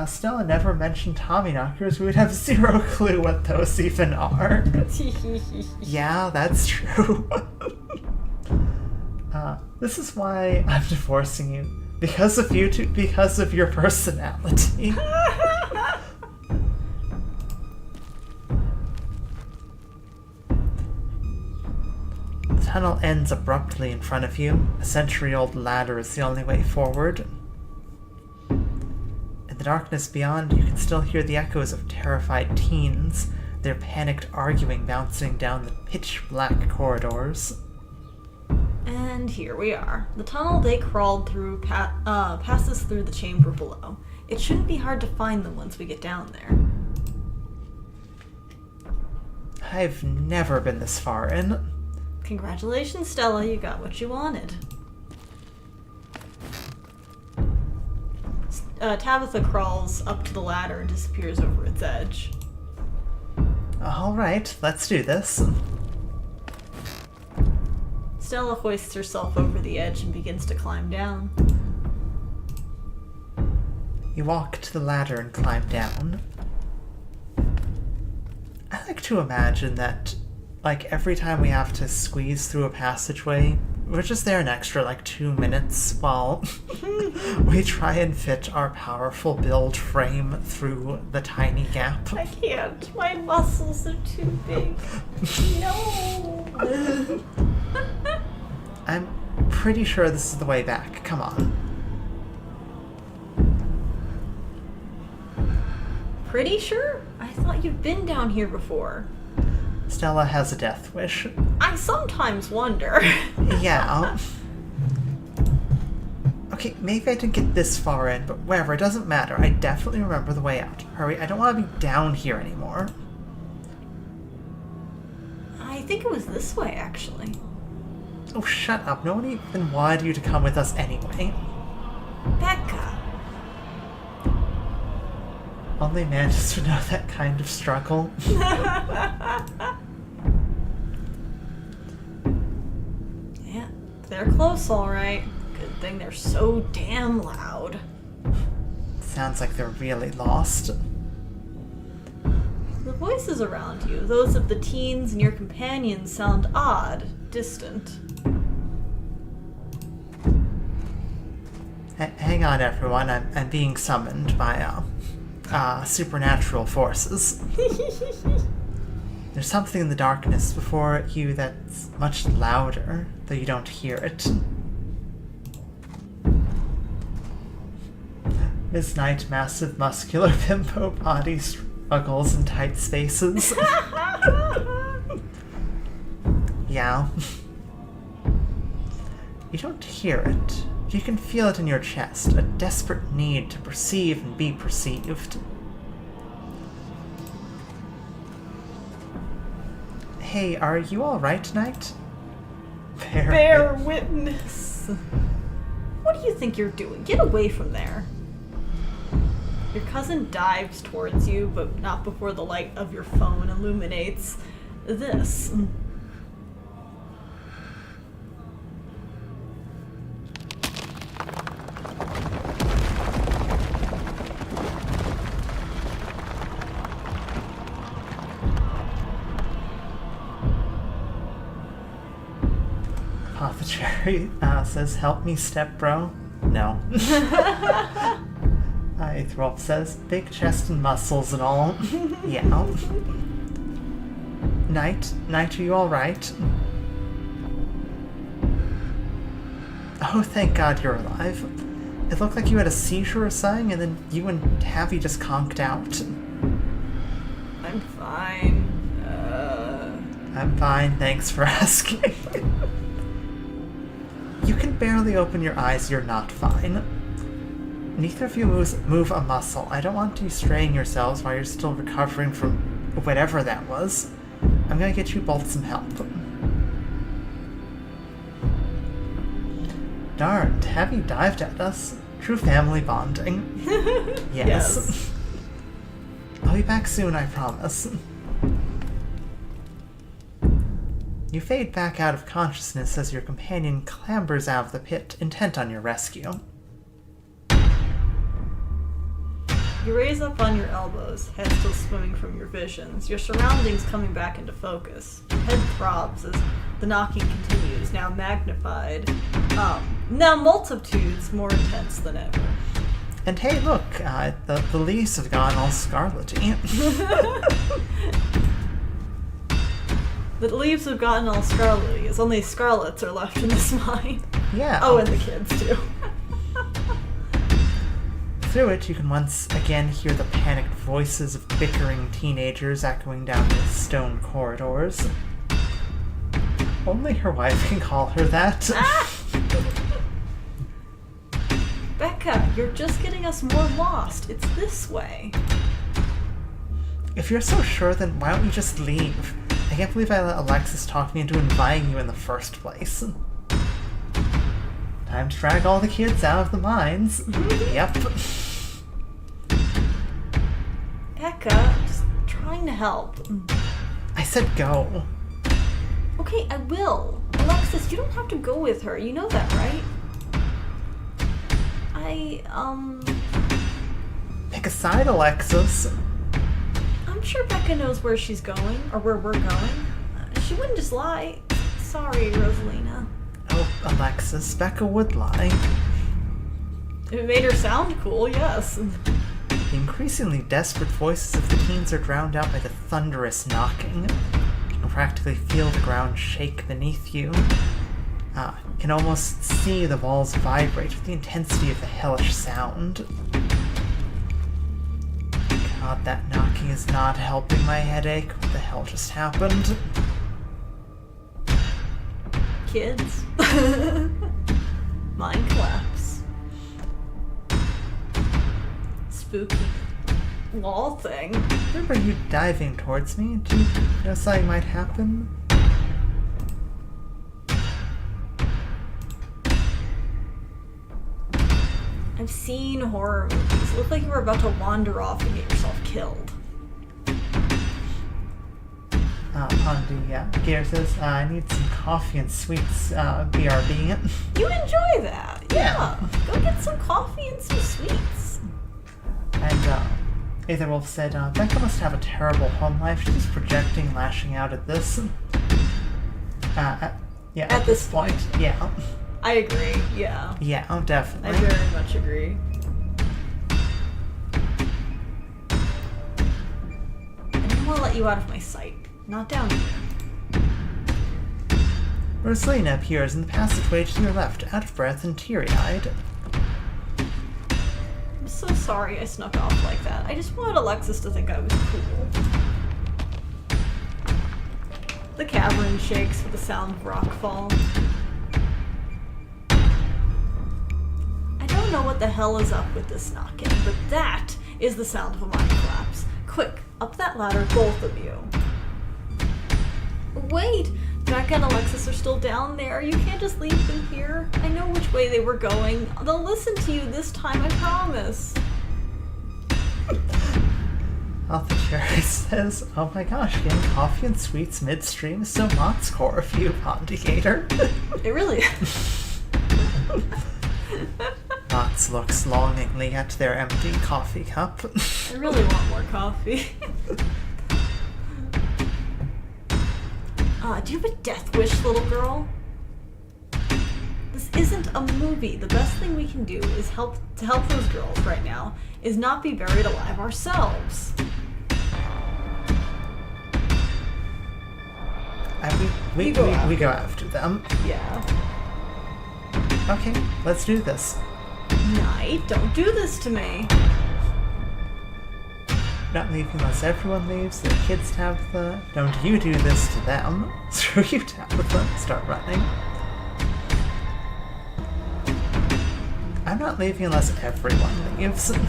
Stella never mentioned Tommyknockers, we would have zero clue what those even are. Yeah, that's true. This is why I'm divorcing you. Because of you two, because of your personality. The tunnel ends abruptly in front of you. A century-old ladder is the only way forward. In the darkness beyond, you can still hear the echoes of terrified teens, their panicked arguing bouncing down the pitch-black corridors. And here we are. The tunnel they crawled through passes through the chamber below. It shouldn't be hard to find them once we get down there. I've never been this far in. Congratulations, Stella, you got what you wanted. Tabitha crawls up to the ladder and disappears over its edge. Alright, let's do this. Stella hoists herself over the edge and begins to climb down. You walk to the ladder and climb down. I like to imagine that, like, every time we have to squeeze through a passageway, we're just there an extra, 2 minutes while we try and fit our powerful build frame through the tiny gap. I can't. My muscles are too big. No. I'm pretty sure this is the way back. Come on. Pretty sure? I thought you'd been down here before. Stella has a death wish. I sometimes wonder. Yeah. Okay, maybe I didn't get this far in, but whatever, it doesn't matter. I definitely remember the way out. Hurry, I don't want to be down here anymore. I think it was this way, actually. Oh, shut up. No one even wanted you to come with us anyway. Becca. Only Mantis would know that kind of struggle. Yeah, they're close, all right. Good thing they're so damn loud. Sounds like they're really lost. The voices around you, those of the teens and your companions, sound odd, distant. Hang on, everyone. I'm being summoned by supernatural forces. There's something in the darkness before you that's much louder, though you don't hear it. This night, massive, muscular bimbo body struggles in tight spaces. Yeah. You don't hear it. You can feel it in your chest, a desperate need to perceive and be perceived. Hey, are you alright tonight? Bear witness. What do you think you're doing? Get away from there. Your cousin dives towards you, but not before the light of your phone illuminates this. Apothecary says, help me, step bro. No. Throlp says, big chest and muscles and all. Yeah. Knight, are you alright? Oh, thank God you're alive. It looked like you had a seizure or something, and then you and Tabby just conked out. I'm fine. I'm fine, thanks for asking. You can barely open your eyes, you're not fine. Neither of you move a muscle. I don't want you straying yourselves while you're still recovering from whatever that was. I'm gonna get you both some help. Darn, Tabby dived at us. True family bonding. Yes. I'll be back soon, I promise. You fade back out of consciousness as your companion clambers out of the pit, intent on your rescue. You raise up on your elbows, head still swimming from your visions, your surroundings coming back into focus. Your head throbs as the knocking continues, now magnified, now multitudes more intense than ever. And hey, look, the leaves have gone all scarlety. The leaves have gotten all scarlety, as only scarlets are left in this mine. Yeah. Oh, and the kids, too. Through it, you can once again hear the panicked voices of bickering teenagers echoing down the stone corridors. Only her wife can call her that. Becca, you're just getting us more lost. It's this way. If you're so sure, then why don't you just leave? I can't believe I let Alexis talk me into inviting you in the first place. Time to drag all the kids out of the mines. Yep. Becca, I'm just trying to help. I said go. Okay, I will. Alexis, you don't have to go with her. You know that, right? Pick a side, Alexis. I'm sure Becca knows where she's going, or where we're going. She wouldn't just lie. Sorry, Rosalina. Oh, Alexis, Becca would lie. If it made her sound cool, yes. The increasingly desperate voices of the teens are drowned out by the thunderous knocking. You can practically feel the ground shake beneath you. You can almost see the walls vibrate with the intensity of the hellish sound. God, that knocking is not helping my headache. What the hell just happened? Kids. Mind collapse. Spooky wall thing. Remember you diving towards me? Do you know something might happen? I've seen horror movies. It looked like you were about to wander off and get yourself killed. Gator says, I need some coffee and sweets, BRB. You enjoy that. Yeah. Go get some coffee and some sweets. And, Aetherwolf said, Becca must have a terrible home life. She's projecting, lashing out at this. Yeah. At this point. Yeah. I agree, yeah. Yeah, I definitely. very much agree. I didn't want to let you out of my sight. Not down here. Rosalina appears in the passageway to your left, out of breath and teary-eyed. I'm so sorry I snuck off like that. I just wanted Alexis to think I was cool. The cavern shakes with the sound of rockfall. I don't know what the hell is up with this knocking, but that is the sound of a mine collapse. Quick, up that ladder, both of you. Wait! Becca and Alexis are still down there. You can't just leave them here. I know which way they were going. They'll listen to you this time, I promise. Alpha says, oh my gosh, getting coffee and sweets midstream is so Mott's core of you, Pondicator. It really is. Mott's looks longingly at their empty coffee cup. I really want more coffee. Do you have a death wish, little girl? This isn't a movie. The best thing we can do is help those girls right now is not be buried alive ourselves. We go after them. Yeah. Okay, let's do this. Knight, don't do this to me. Not leaving unless everyone leaves. The kids Tabitha. Don't you do this to them. Screw you, Tabitha. Start running. I'm not leaving unless everyone leaves. Are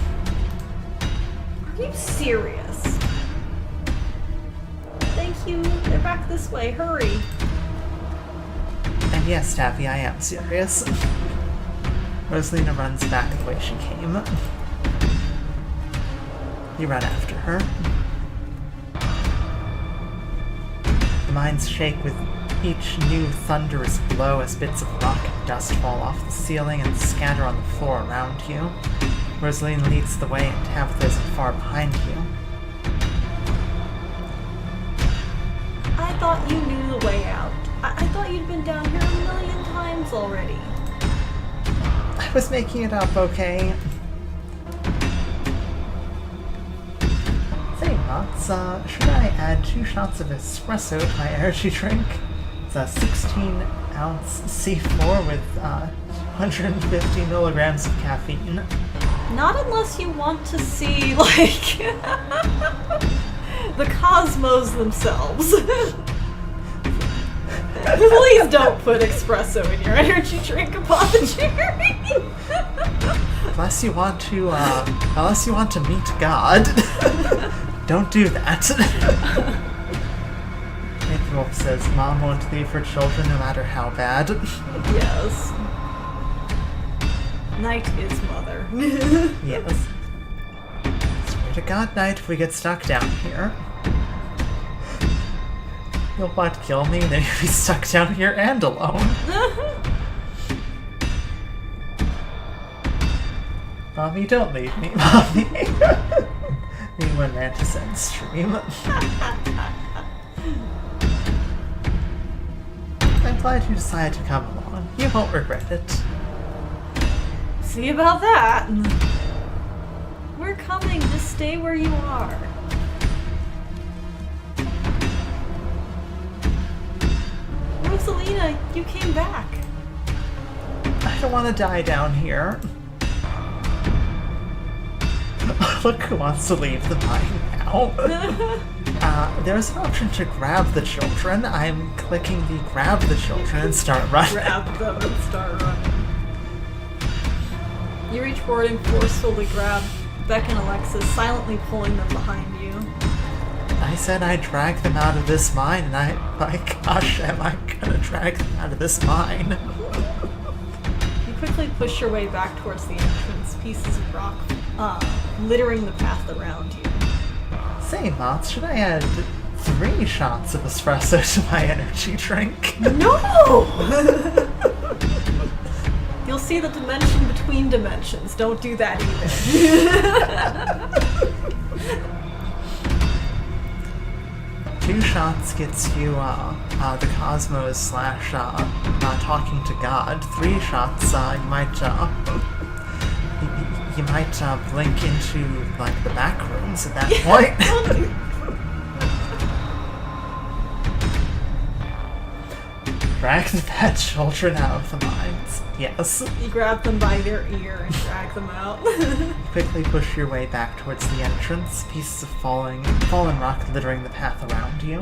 you serious? Thank you. They're back this way. Hurry. And yes, Taffy, I am serious. Rosalina runs back the way she came. You run after her. The mines shake with each new thunderous blow as bits of rock and dust fall off the ceiling and scatter on the floor around you. Rosalina leads the way and Tabitha isn't far behind you. I thought you knew the way out. I thought you'd been down here a million times already. I was making it up, okay? Say, Mots, should I add 2 shots of espresso to my energy drink? It's a 16-ounce C4 with 150 milligrams of caffeine. Not unless you want to see, like, the cosmos themselves. Please don't put espresso in your energy drink, apothecary. Unless you want to meet God. Don't do that. Wolf says, Mom won't leave her children no matter how bad. Yes. Night is mother. Yes. Swear to God, Night, if we get stuck down here. You'll what, kill me, and then you'll be stuck down here and alone. Mommy, don't leave me, Mommy. Me when Mantis ends stream. I'm glad you decided to come along. You won't regret it. See about that. We're coming. Just stay where you are. Rosalina, you came back. I don't want to die down here. Look who wants to leave the mine now. There's an option to grab the children. I'm clicking the grab the children and start running. Grab them and start running. You reach forward and forcefully grab Beck and Alexis, silently pulling them behind you. I said I'd drag them out of this mine, and my gosh, am I gonna drag them out of this mine? You quickly push your way back towards the entrance, pieces of rock littering the path around you. Say, Mots, should I add 3 shots of espresso to my energy drink? No! You'll see the dimension between dimensions. Don't do that either. 2 shots gets you the Cosmos slash talking to God. 3 shots, you might blink into like the back rooms at that point. Drag the bad children out of the mines. Yes. You grab them by their ear and drag them out. Quickly push your way back towards the entrance, pieces of fallen rock littering the path around you.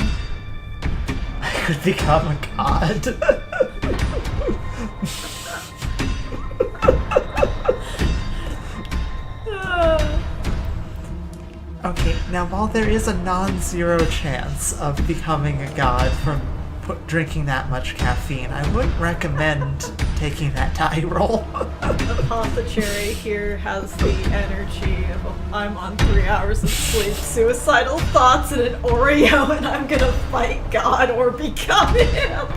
I could become a god. Okay, now while there is a non-zero chance of becoming a god from drinking that much caffeine, I wouldn't recommend taking that die roll. Apothecary here has the energy of I'm on 3 hours of sleep, suicidal thoughts, and an Oreo, and I'm gonna fight God or become him.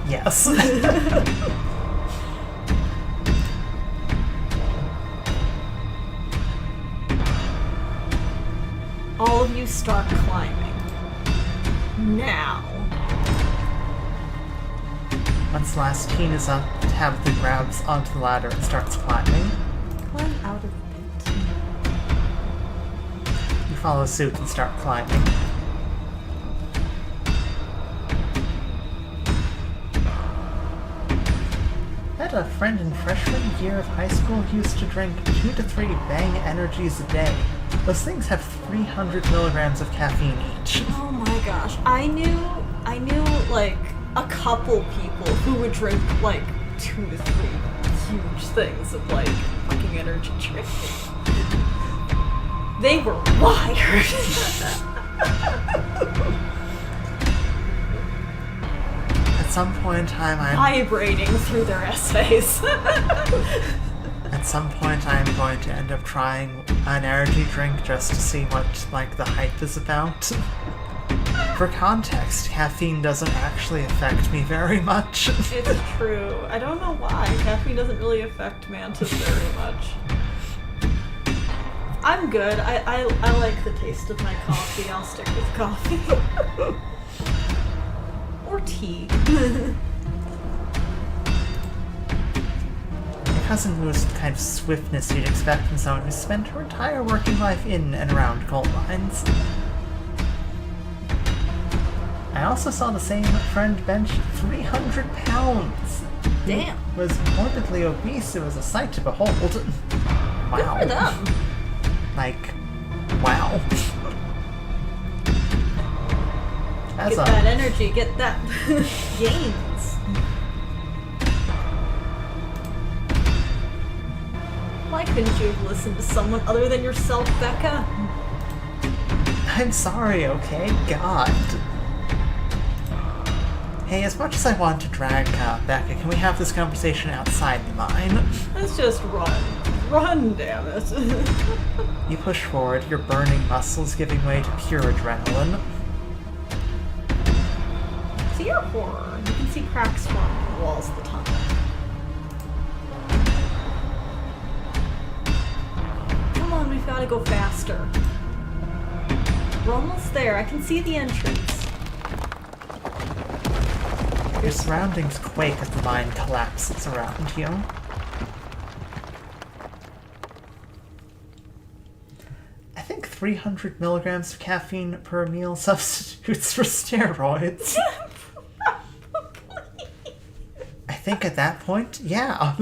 Yes. All of you start climbing. Now. Once the last teen is up, Tabitha grabs onto the ladder and starts climbing. Climb out of the pit. You follow suit and start climbing. I had a friend in freshman year of high who used to drink 2 to 3 Bang Energies a day. Those things have 300 milligrams of caffeine each. Oh my gosh. I knew like a couple people who would drink like 2 to 3 huge things of like fucking energy drink. They were wired. At some point in time, vibrating through their essays. At some point, I'm going to end up trying an energy drink just to see what, like, the hype is about. For context, caffeine doesn't actually affect me very much. It's true. I don't know why. Caffeine doesn't really affect Mantis very much. I'm good. I like the taste of my coffee. I'll stick with coffee. Or tea. Cousin moves with the kind of swiftness you'd expect from someone who spent her entire working life in and around coal mines. I also saw the same friend bench 300 pounds. Damn. He was morbidly obese. It was a sight to behold. Wow. Good for them. Like, wow. Get that energy, get that gains. Why couldn't you have listened to someone other than yourself, Becca? I'm sorry, okay? God. Hey, as much as I want to drag Becca, can we have this conversation outside the mine? Let's just run. Run, damn it. You push forward, your burning muscles giving way to pure adrenaline. See your horror. You can see cracks forming in the walls of the tunnel. Come on, we've got to go faster. We're almost there. I can see the entrance. Your surroundings quake as the mine collapses around you. I think 300 milligrams of caffeine per meal substitutes for steroids. I think at that point, yeah.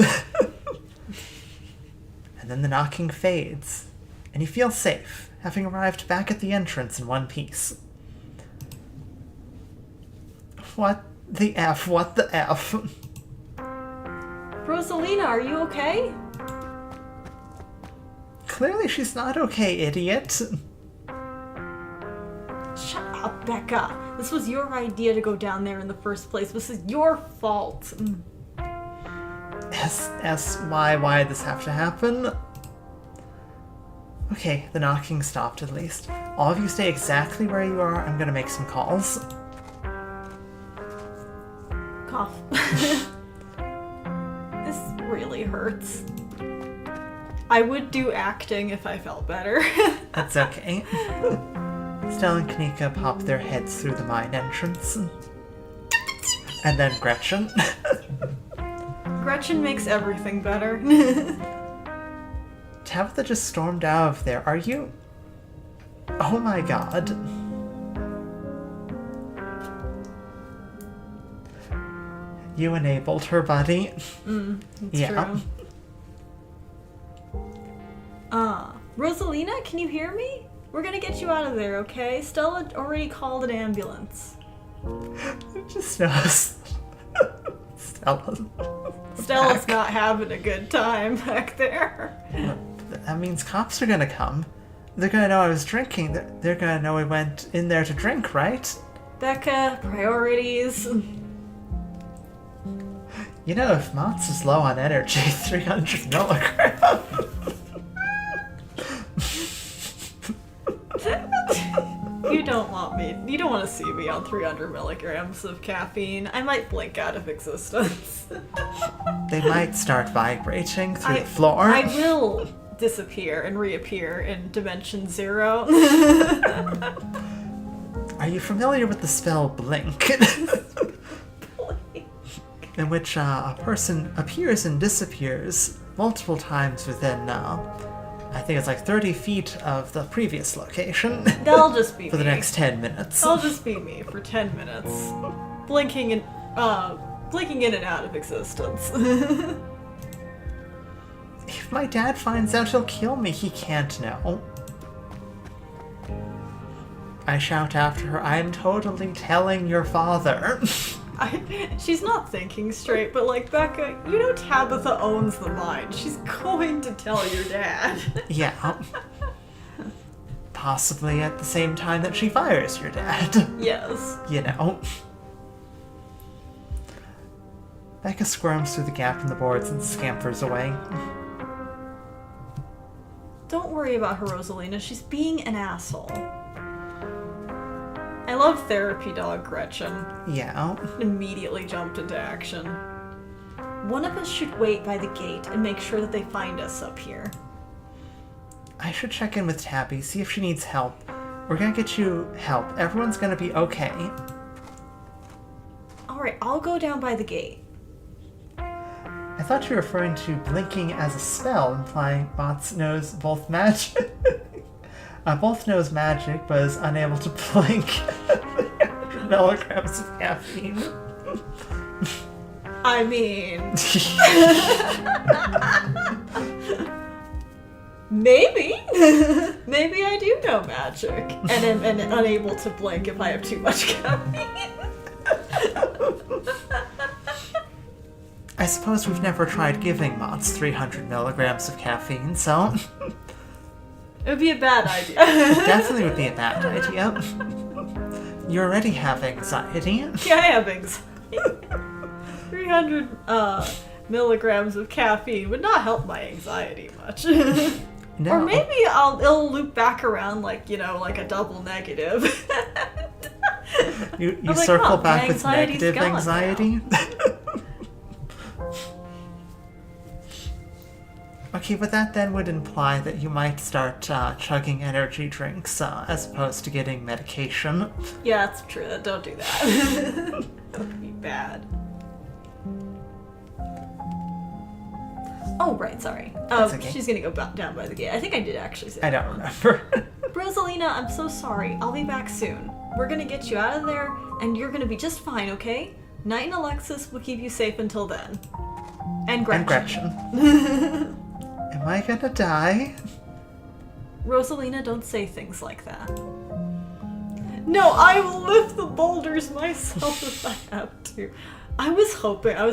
And then the knocking fades, and you feel safe, having arrived back at the entrance in one piece. What the F? What the F? Rosalina, are you okay? Clearly she's not okay, idiot. Shut up, Becca. This was your idea to go down there in the first place. This is your fault. Why did this have to happen? Okay, the knocking stopped at least. All of you stay exactly where you are. I'm gonna make some calls. Cough. This really hurts. I would do acting if I felt better. That's okay. Stella and Kaneeka pop their heads through the mine entrance. And then Gretchen. Gretchen makes everything better. Tabitha just stormed out of there. Are you... Oh my god. You enabled her, buddy. That's Yeah. true. Rosalina, can you hear me? We're gonna get you out of there, okay? Stella already called an ambulance. It just knows. Stella's Stella's back. not having a good time back there. That means cops are gonna come. They're gonna know I was drinking. They're gonna know I went in there to drink, right? Becca, priorities. You know, if Mott's is low on energy, 300 milligrams. You don't want to see me on 300 milligrams of caffeine. I might blink out of existence. They might start vibrating through the floor. I will disappear and reappear in Dimension 0. Are you familiar with the spell Blink? In which a person appears and disappears multiple times within, I think it's like 30 feet of the previous location. That'll just be for the me. next 10 minutes. That'll just be me for 10 minutes. Blinking in and out of existence. If my dad finds out, he'll kill me. He can't know. I shout after her, I'm totally telling your father. She's not thinking straight, but like, Becca, you know Tabitha owns the mine. She's going to tell your dad. Yeah. Possibly at the same time that she fires your dad. Yes. You know. Becca squirms through the gap in the boards and scampers away. Don't worry about her, Rosalina. She's being an asshole. I love therapy dog Gretchen. Yeah. Immediately jumped into action. One of us should wait by the gate and make sure that they find us up here. I should check in with Tabby, see if she needs help. We're gonna get you help. Everyone's gonna be okay. Alright, I'll go down by the gate. I thought you were referring to blinking as a spell, implying Bots knows both magic. Both knows magic, but is unable to blink 100 milligrams of caffeine. I mean... Maybe. Maybe I do know magic. And am unable to blink if I have too much caffeine. I suppose we've never tried giving Mots 300 milligrams of caffeine, so... It would be a bad idea. It definitely would be a bad idea. You already have anxiety. Yeah, I have anxiety. 300 milligrams of caffeine would not help my anxiety much. No. Or maybe it'll loop back around like, like a double negative. You I'm like, circle my back with anxiety's negative gone anxiety? Okay, but that then would imply that you might start chugging energy drinks as opposed to getting medication. Yeah, that's true. Don't do that. That would be bad. Oh, right, sorry. That's okay. She's gonna go down by the gate. I think I did actually say I that. don't remember. Rosalina, I'm so sorry. I'll be back soon. We're gonna get you out of there, and you're gonna be just fine, okay? Knight and Alexis will keep you safe until then. And Gretchen. And Gretchen. Am I gonna die? Rosalina, don't say things like that. No, I will lift the boulders myself if I have to. I was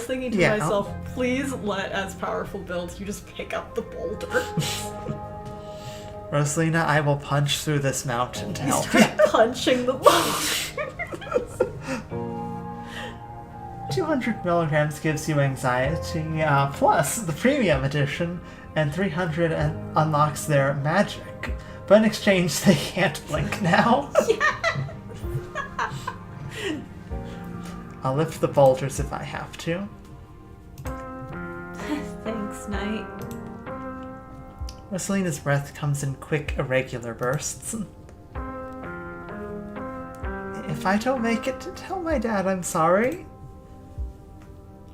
thinking to myself, please let as powerful builds you just pick up the boulders. Rosalina, I will punch through this mountain to help you. Start punching the boulders. 200 milligrams gives you anxiety, plus the premium edition, and 300 unlocks their magic. But in exchange, they can't blink now. I'll lift the boulders if I have to. Thanks, Knight. Rosalina's breath comes in quick, irregular bursts. If I don't make it, tell my dad I'm sorry.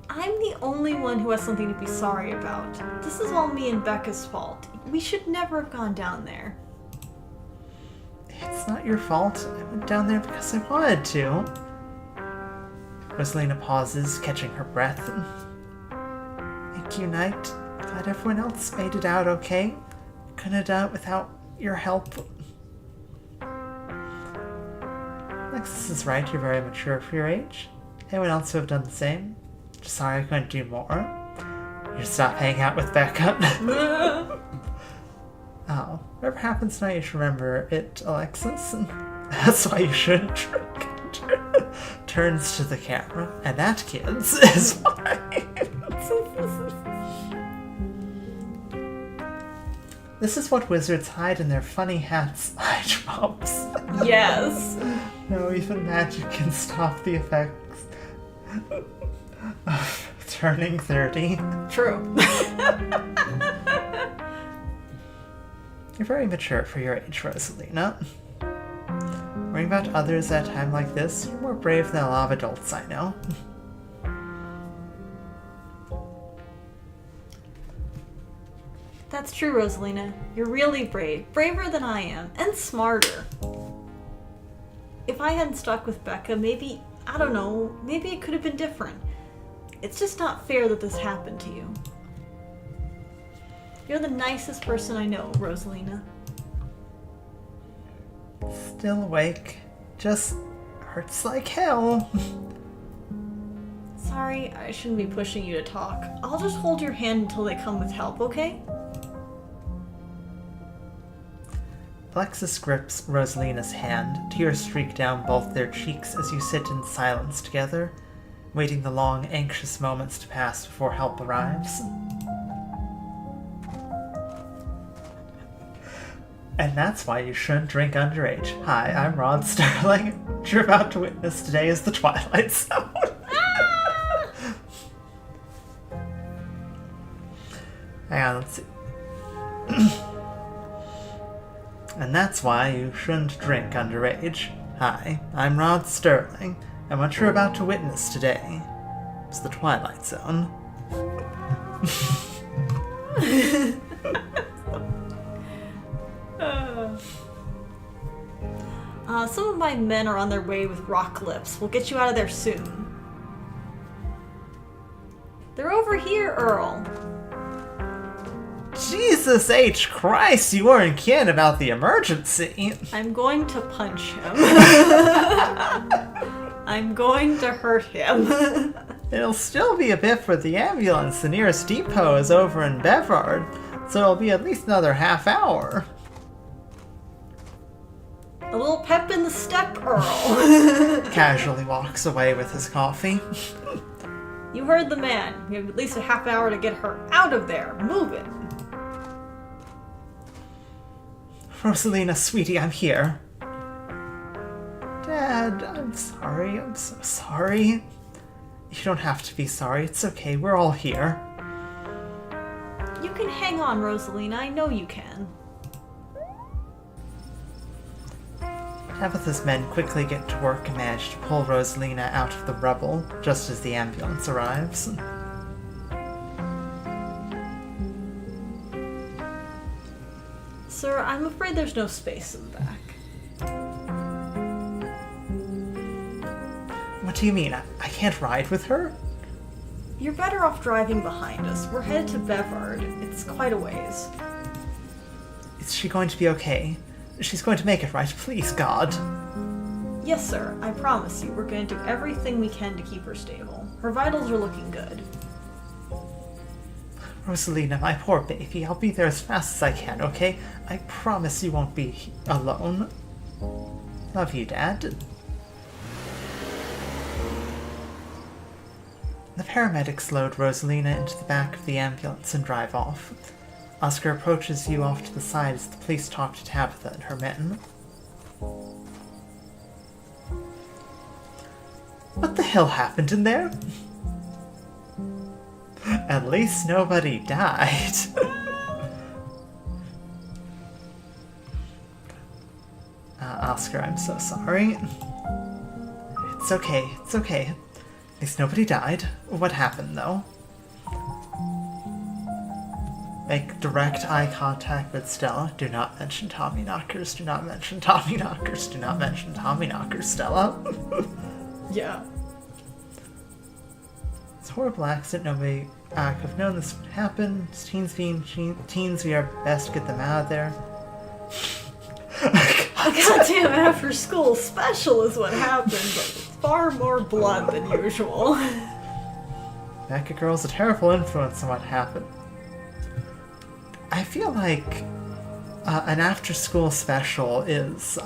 I'm the only one who has something to be sorry about. This is all me and Becca's fault. We should never have gone down there. It's not your fault. I went down there because I wanted to. Rosalina pauses, catching her breath. Thank you, Knight. Glad everyone else made it out okay. Couldn't have done it without your help. Alexis is right, you're very mature for your age. Anyone else who have done the same? Just sorry I couldn't do more. You stop hanging out with Becca. Oh, whatever happens tonight, you should remember it, Alexis. That's why you shouldn't drink. Turns to the camera, and that, kids, is why. This is what wizards hide in their funny hats, eye drops. Yes. No, even magic can stop the effects of turning 30. True. You're very mature for your age, Rosalina. Worrying about others at a time like this, you're more brave than a lot of adults I know. That's true, Rosalina. You're really brave. Braver than I am. And smarter. If I hadn't stuck with Becca, maybe, I don't know, maybe it could have been different. It's just not fair that this happened to you. You're the nicest person I know, Rosalina. Still awake. Just hurts like hell. Sorry, I shouldn't be pushing you to talk. I'll just hold your hand until they come with help, okay? Alexis grips Rosalina's hand. Tears streak down both their cheeks as you sit in silence together, waiting the long, anxious moments to pass before help arrives. And that's why you shouldn't drink underage. Hi, I'm Rod Sterling. What you're about to witness today is the Twilight Zone. Hang on, let's see. And that's why you shouldn't drink underage. Hi, I'm Rod Sterling, and what you're about to witness today is the Twilight Zone. Some of my men are on their way with rock lips. We'll get you out of there soon. They're over here, Earl. Jesus H. Christ, you weren't kidding about the emergency. I'm going to punch him. I'm going to hurt him. It'll still be a bit for the ambulance. The nearest depot is over in Bevard, so it'll be at least another half hour. A little pep in the step, Earl. Casually walks away with his coffee. You heard the man. We have at least a half hour to get her out of there. Move it. Rosalina, sweetie, I'm here. Dad, I'm sorry. I'm so sorry. You don't have to be sorry. It's okay. We're all here. You can hang on, Rosalina. I know you can. Tabitha's men quickly get to work and manage to pull Rosalina out of the rubble just as the ambulance arrives. Sir, I'm afraid there's no space in the back. What do you mean? I can't ride with her? You're better off driving behind us. We're headed to Bevard. It's quite a ways. Is she going to be okay? She's going to make it, right? Please, God. Yes, sir. I promise you, we're going to do everything we can to keep her stable. Her vitals are looking good. Rosalina, my poor baby, I'll be there as fast as I can, okay? I promise you won't be alone. Love you, Dad. The paramedics load Rosalina into the back of the ambulance and drive off. Oscar approaches you off to the side as the police talk to Tabitha and her men. What the hell happened in there? At least nobody died. Oscar. I'm so sorry. It's okay. It's okay. At least nobody died. What happened, though? Make direct eye contact with Stella. Do not mention Tommy knockers. Do not mention Tommy knockers. Do not mention Tommy knockers, Stella. Yeah. It's a horrible accident. Nobody could have known this would happen. It's teens being teens. We are best to get them out of there. A goddamn after school special is what happened, but far more blood than usual. Becca girl's a terrible influence on what happened. I feel like an after-school special is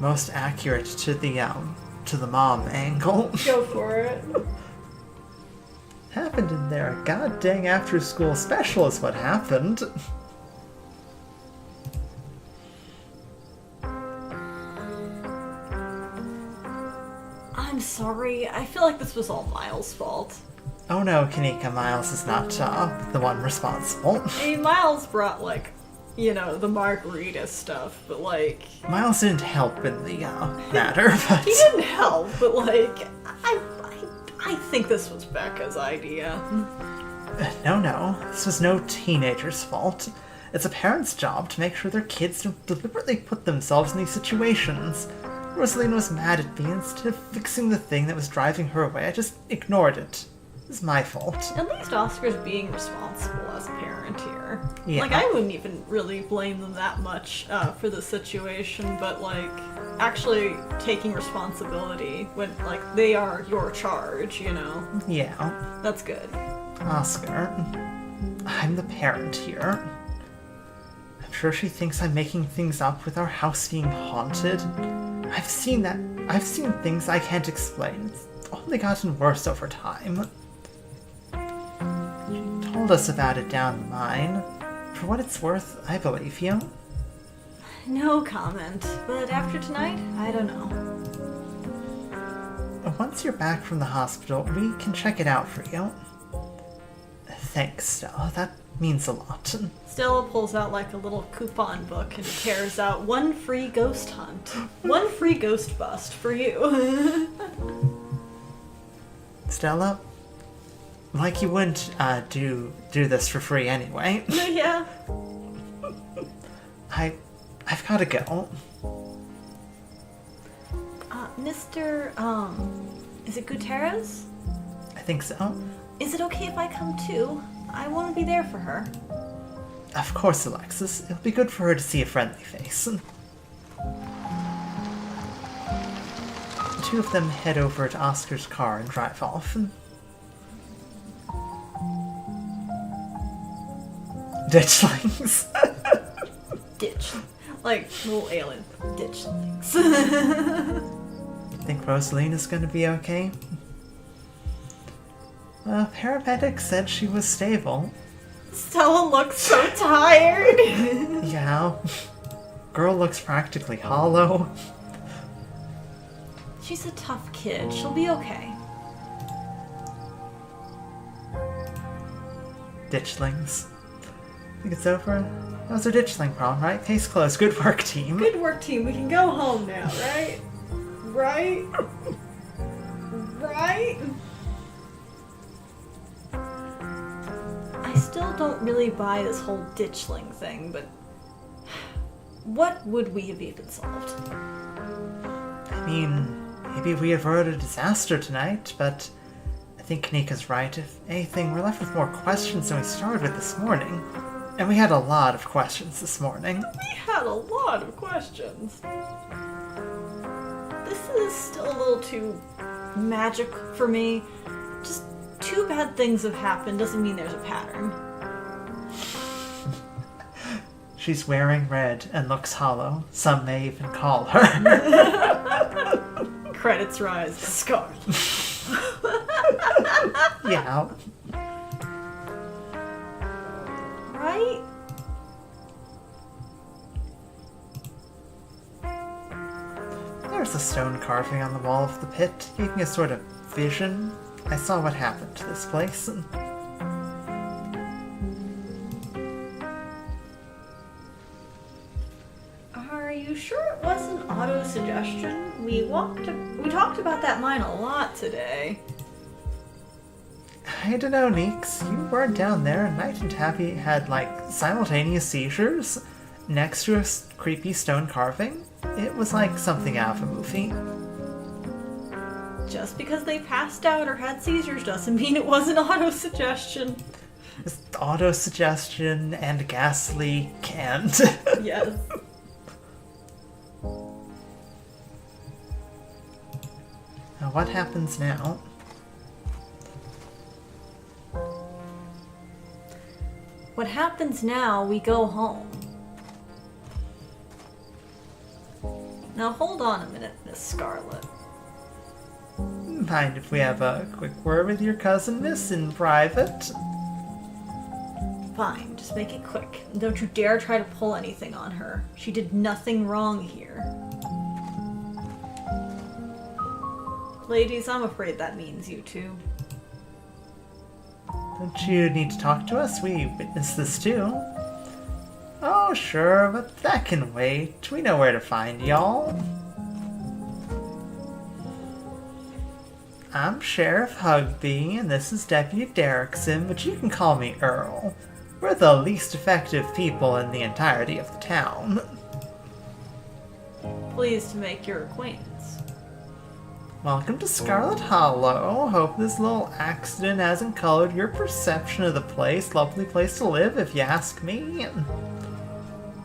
most accurate to the mom angle. Go for it. Happened in there. A god dang after-school special is what happened. I'm sorry. I feel like this was all Miles' fault. Oh no, Kaneeka, Miles is not the one responsible. I mean, Miles brought, like, the margarita stuff, but, like... Miles didn't help in the matter, but... He didn't help, but, like, I think this was Becca's idea. No. This was no teenager's fault. It's a parent's job to make sure their kids don't deliberately put themselves in these situations. Rosalina was mad at me. Instead of fixing the thing that was driving her away, I just ignored it. It's my fault. At least Oscar's being responsible as a parent here. Yeah. Like, I wouldn't even really blame them that much for the situation, but, like, actually taking responsibility when, like, they are your charge, Yeah. That's good. Oscar, I'm the parent here. I'm sure she thinks I'm making things up with our house being haunted. I've seen things I can't explain. It's only gotten worse over time. She told us about it down the mine. For what it's worth, I believe you. No comment. But after tonight, I don't know. Once you're back from the hospital, we can check it out for you. Thanks, Stella. That means a lot. Stella pulls out, like, a little coupon book and tears out 1 free ghost hunt. 1 free ghost bust for you. Stella, like you wouldn't do this for free anyway. Yeah. I've gotta go. Mr. Is it Gutierrez? I think so. Is it okay if I come too? I want to be there for her. Of course, Alexis. It'll be good for her to see a friendly face. The two of them head over to Oscar's car and drive off. Ditchlings. Ditch. Like, little alien. Ditchlings. Think Rosalina's gonna be okay? Paramedic said she was stable. Stella looks so tired. Yeah. Girl looks practically hollow. She's a tough kid. She'll be okay. Ditchlings. Think it's over? That was our ditchling problem, right? Case closed. Good work, team. Good work, team. We can go home now, right? Right? Right? I still don't really buy this whole ditchling thing, but what would we have even solved? I mean, maybe we averted a disaster tonight, but I think Kaneeka's right. If anything, we're left with more questions than we started with this morning. And we had a lot of questions this morning. We had a lot of questions. This is still a little too magic for me. Just 2 bad things have happened doesn't mean there's a pattern. She's wearing red and looks hollow. Some may even call her. Credits rise. Scarlet. Yeah. Right? There's a stone carving on the wall of the pit, giving a sort of vision. I saw what happened to this place. Are you sure it wasn't We talked about that mine a lot today. I don't know, Neeks. You weren't down there, and Knight and Tabby had, like, simultaneous seizures next to a creepy stone carving. It was like something out of a movie. Just because they passed out or had seizures doesn't mean it wasn't auto-suggestion. It's auto-suggestion and gas leak and... Yes. Now, what happens now? What happens now, we go home. Now hold on a minute, Miss Scarlet. Mind if we have a quick word with your cousin, miss, in private? Fine, just make it quick. And don't you dare try to pull anything on her. She did nothing wrong here. Ladies, I'm afraid that means you two. Don't you need to talk to us? We witnessed this too. Oh, sure, but that can wait. We know where to find y'all. I'm Sheriff Hugby, and this is Deputy Derrickson, but you can call me Earl. We're the least effective people in the entirety of the town. Pleased to make your acquaintance. Welcome to Scarlet Hollow. Hope this little accident hasn't colored your perception of the place. Lovely place to live, if you ask me.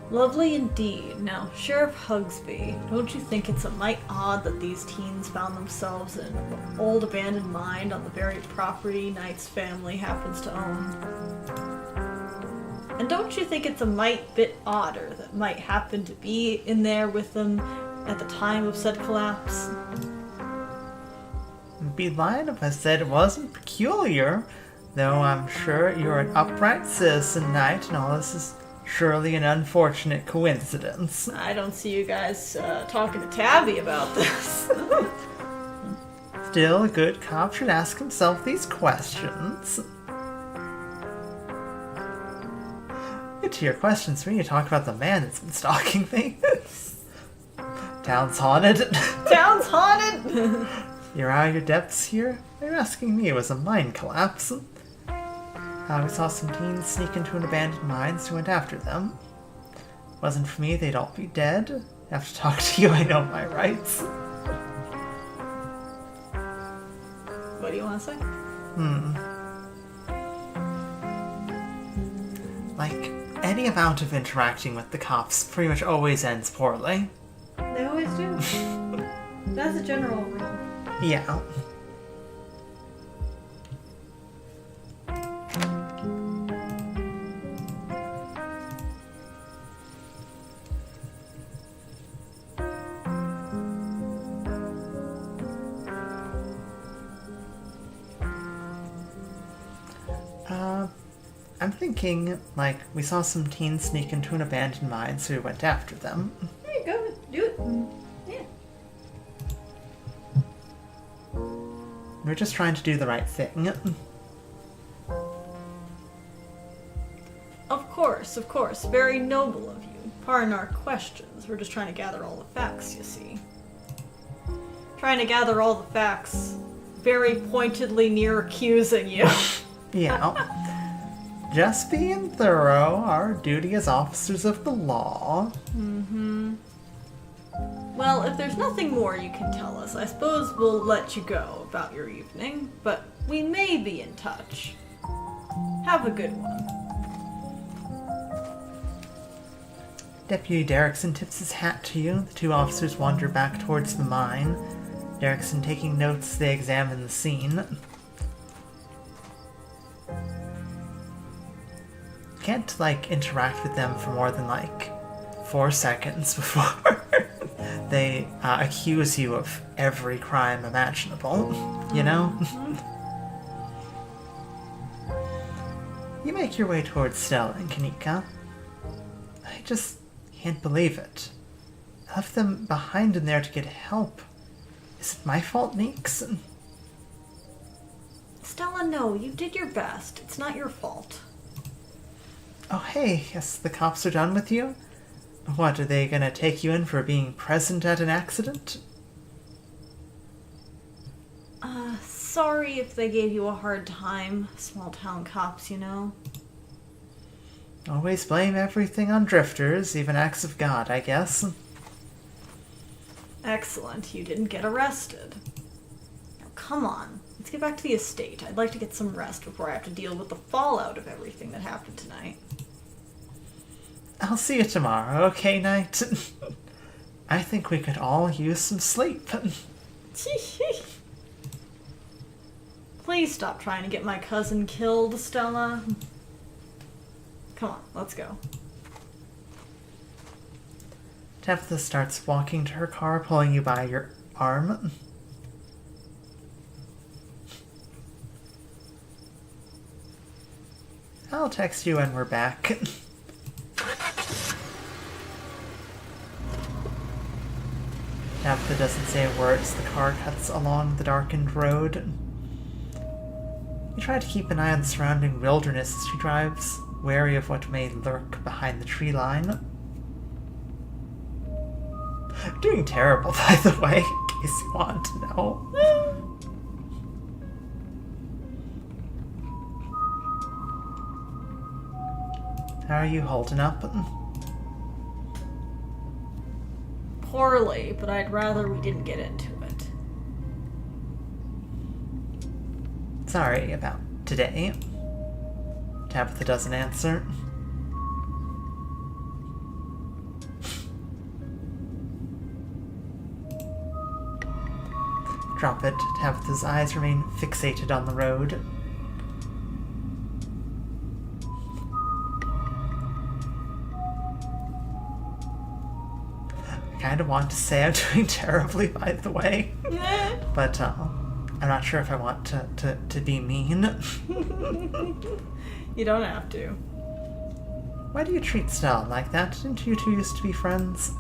Lovely indeed. Now, Sheriff Hugsby, don't you think it's a mite odd that these teens found themselves in an old abandoned mine on the very property Knight's family happens to own? And don't you think it's a mite bit odder that might happen to be in there with them at the time of said collapse? I'd be lying if I said it wasn't peculiar, though I'm sure you're an upright citizen, Knight, and all this is surely an unfortunate coincidence. I don't see you guys talking to Tabby about this. Still, a good cop should ask himself these questions. Get to your questions when you talk about the man that's been stalking me. Town's haunted. Town's haunted! You're out of your depths here? You're asking me, it was a mine collapse. We saw some teens sneak into an abandoned mine, so we went after them. Wasn't for me, they'd all be dead. I have to talk to you, I know my rights. What do you want to say? Like, any amount of interacting with the cops pretty much always ends poorly. They always do. That's a general rule. Yeah. I'm thinking, like, we saw some teens sneak into an abandoned mine, so we went after them. There you go. Do it. Yeah. We're just trying to do the right thing. Of course. Very noble of you. Pardon our questions. We're just trying to gather all the facts, you see. Trying to gather all the facts. Very pointedly near accusing you. Yeah. Just being thorough, our duty as officers of the law. Well, if there's nothing more you can tell us, I suppose we'll let you go about your evening, but we may be in touch. Have a good one. Deputy Derrickson tips his hat to you. The two officers wander back towards the mine. Derrickson taking notes, they examine the scene. Can't, like, interact with them for more than, like, 4 seconds before they accuse you of every crime imaginable, you know? You make your way towards Stella and Kaneeka. I just can't believe it. I left them behind in there to get help. Is it my fault, Neeks? Stella, no, you did your best. It's not your fault. Oh, hey, yes, the cops are done with you? What, are they gonna take you in for being present at an accident? Sorry if they gave you a hard time. Small town cops, you know. Always blame everything on drifters, even acts of God, I guess. Excellent, you didn't get arrested. Now, come on, let's get back to the estate. I'd like to get some rest before I have to deal with the fallout of everything that happened tonight. I'll see you tomorrow, okay, Knight? I think we could all use some sleep. Please stop trying to get my cousin killed, Stella. Come on, let's go. Tabitha starts walking to her car, pulling you by your arm. I'll text you when we're back. Tabitha doesn't say a word as the car cuts along the darkened road. You try to keep an eye on the surrounding wilderness as she drives, wary of what may lurk behind the tree line. I'm doing terrible, by the way, in case you want to know. How are you holding up? Poorly, but I'd rather we didn't get into it. Sorry about today. Tabitha doesn't answer. Drop it. Tabitha's eyes remain fixated on the road. I kind of want to say I'm doing terribly, by the way. But I'm not sure if I want to be mean. You don't have to. Why do you treat Stella like that? Didn't you two used to be friends?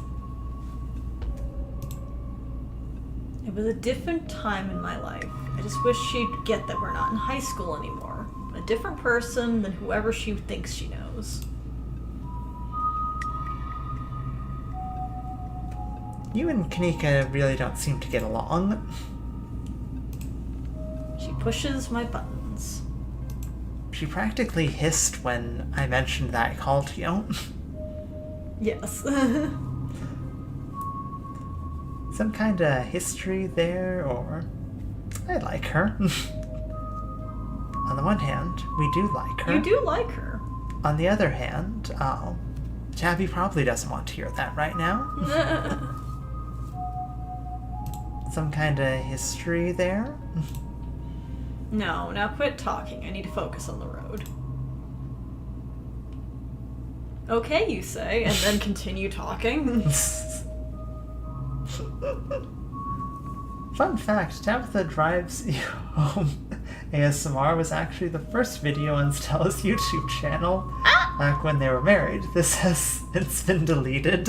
It was a different time in my life. I just wish she'd get that we're not in high school anymore. A different person than whoever she thinks she knows. You and Kaneeka really don't seem to get along. She pushes my buttons. She practically hissed when I mentioned that I called you. Yes. Some kind of history there, or... I like her. On the one hand, we do like her. You do like her. On the other hand, Tabby probably doesn't want to hear that right now. Some kind of history there? No, now quit talking. I need to focus on the road. Okay, you say, and then continue talking. Fun fact, Tabitha Drives You Home ASMR was actually the first video on Stella's YouTube channel back when they were married. This has since been deleted.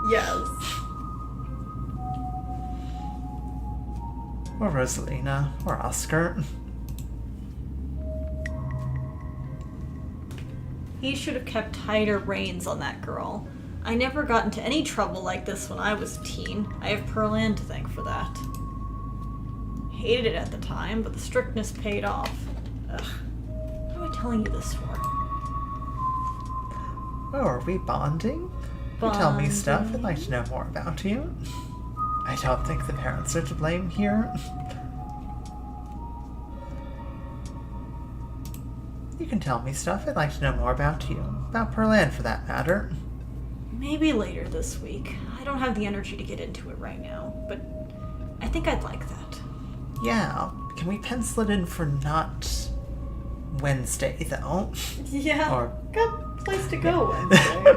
Yes. Or Rosalina, or Oscar. He should have kept tighter reins on that girl. I never got into any trouble like this when I was a teen. I have Pearl Ann to thank for that. Hated it at the time, but the strictness paid off. Ugh. What am I telling you this for? Oh, are we bonding? You tell me stuff, I'd like to know more about you. I don't think the parents are to blame here. You can tell me stuff, I'd like to know more about you. About Pearl Ann, for that matter. Maybe later this week. I don't have the energy to get into it right now, but I think I'd like that. Yeah, can we pencil it in for not Wednesday, though? Yeah, Or... got a place to go Wednesday.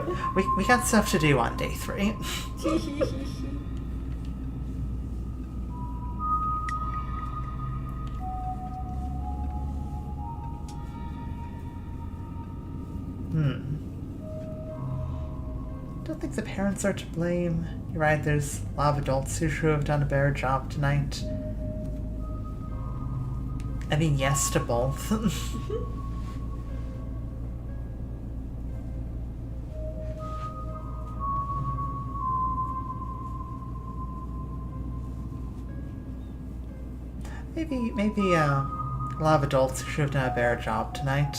we got stuff to do on day 3. Don't think the parents are to blame. You're right, there's a lot of adults who should have done a better job tonight. I mean, yes to both. maybe a lot of adults should have done a better job tonight.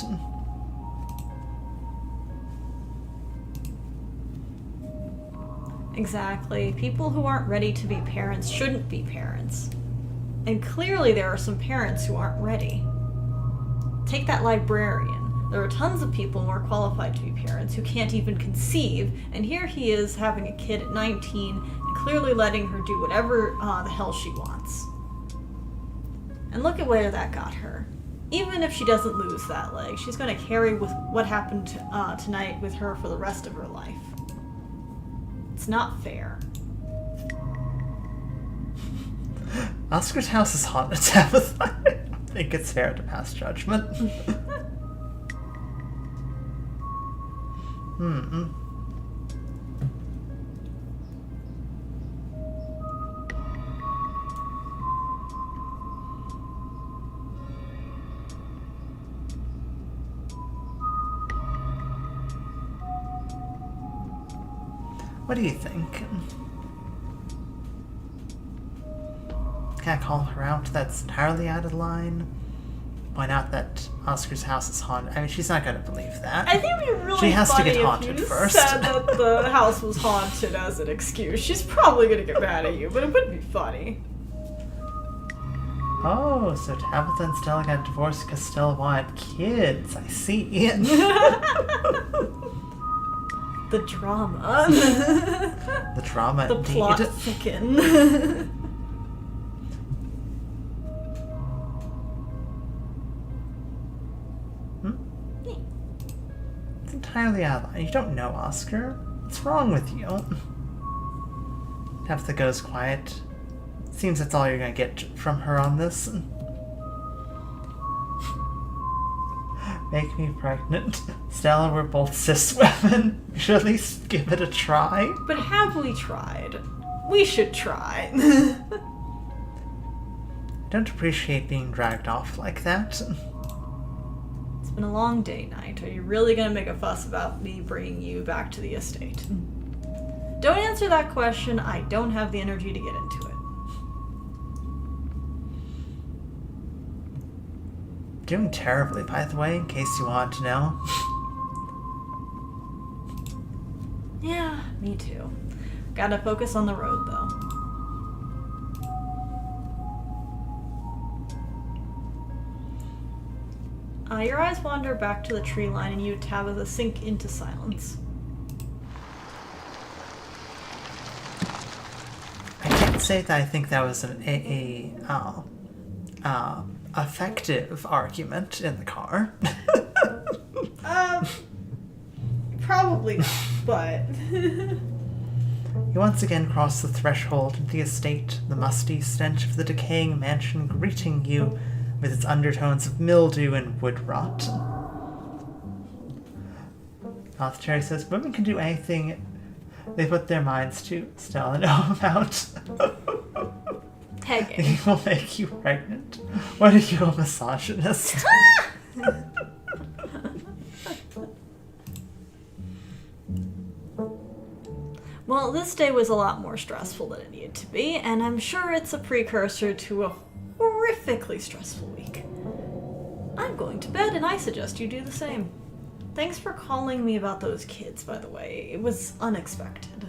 Exactly. People who aren't ready to be parents shouldn't be parents. And clearly there are some parents who aren't ready. Take that librarian. There are tons of people more qualified to be parents who can't even conceive, and here he is having a kid at 19 and clearly letting her do whatever the hell she wants. And look at where that got her. Even if she doesn't lose that leg, she's going to carry with what happened tonight with her for the rest of her life. It's not fair. Oscar's house is haunted, Tabitha. I don't think it's fair to pass judgment. What do you think? Can't call her out. That's entirely out of line. Point out that Oscar's house is haunted. I mean, she's not going to believe that. I think it'd be really she has to funny get haunted if you first. said that the house was haunted as an excuse. She's probably gonna get mad at you, but it would be funny. Oh, so Tabitha and Stella got divorced because Stella wanted kids. I see. The drama. The drama, The indeed. plot thicken. It's entirely out of line. You don't know Oscar. What's wrong with you? Tabitha goes quiet. Seems that's all you're gonna get from her on this. Make me pregnant. Stella, we're both cis women. We should at least give it a try. But have we tried? We should try. I don't appreciate being dragged off like that. It's been a long day, Knight. Are you really gonna make a fuss about me bringing you back to the estate? Don't answer that question. I don't have the energy to get into it. Doing terribly, by the way, in case you want to know. Yeah, me too. Gotta focus on the road, though. Your eyes wander back to the tree line and you, Tabitha, sink into silence. I can't say that I think that was an effective argument in the car. Probably not, but... You once again cross the threshold of the estate, the musty stench of the decaying mansion greeting you with its undertones of mildew and wood rot. Cherry says, women can do anything they put their minds to, Stella, know about. Pegging. He will make you pregnant. What are you, a misogynist? Well, this day was a lot more stressful than it needed to be, and I'm sure it's a precursor to a horrifically stressful week. I'm going to bed, and I suggest you do the same. Thanks for calling me about those kids, by the way. It was unexpected.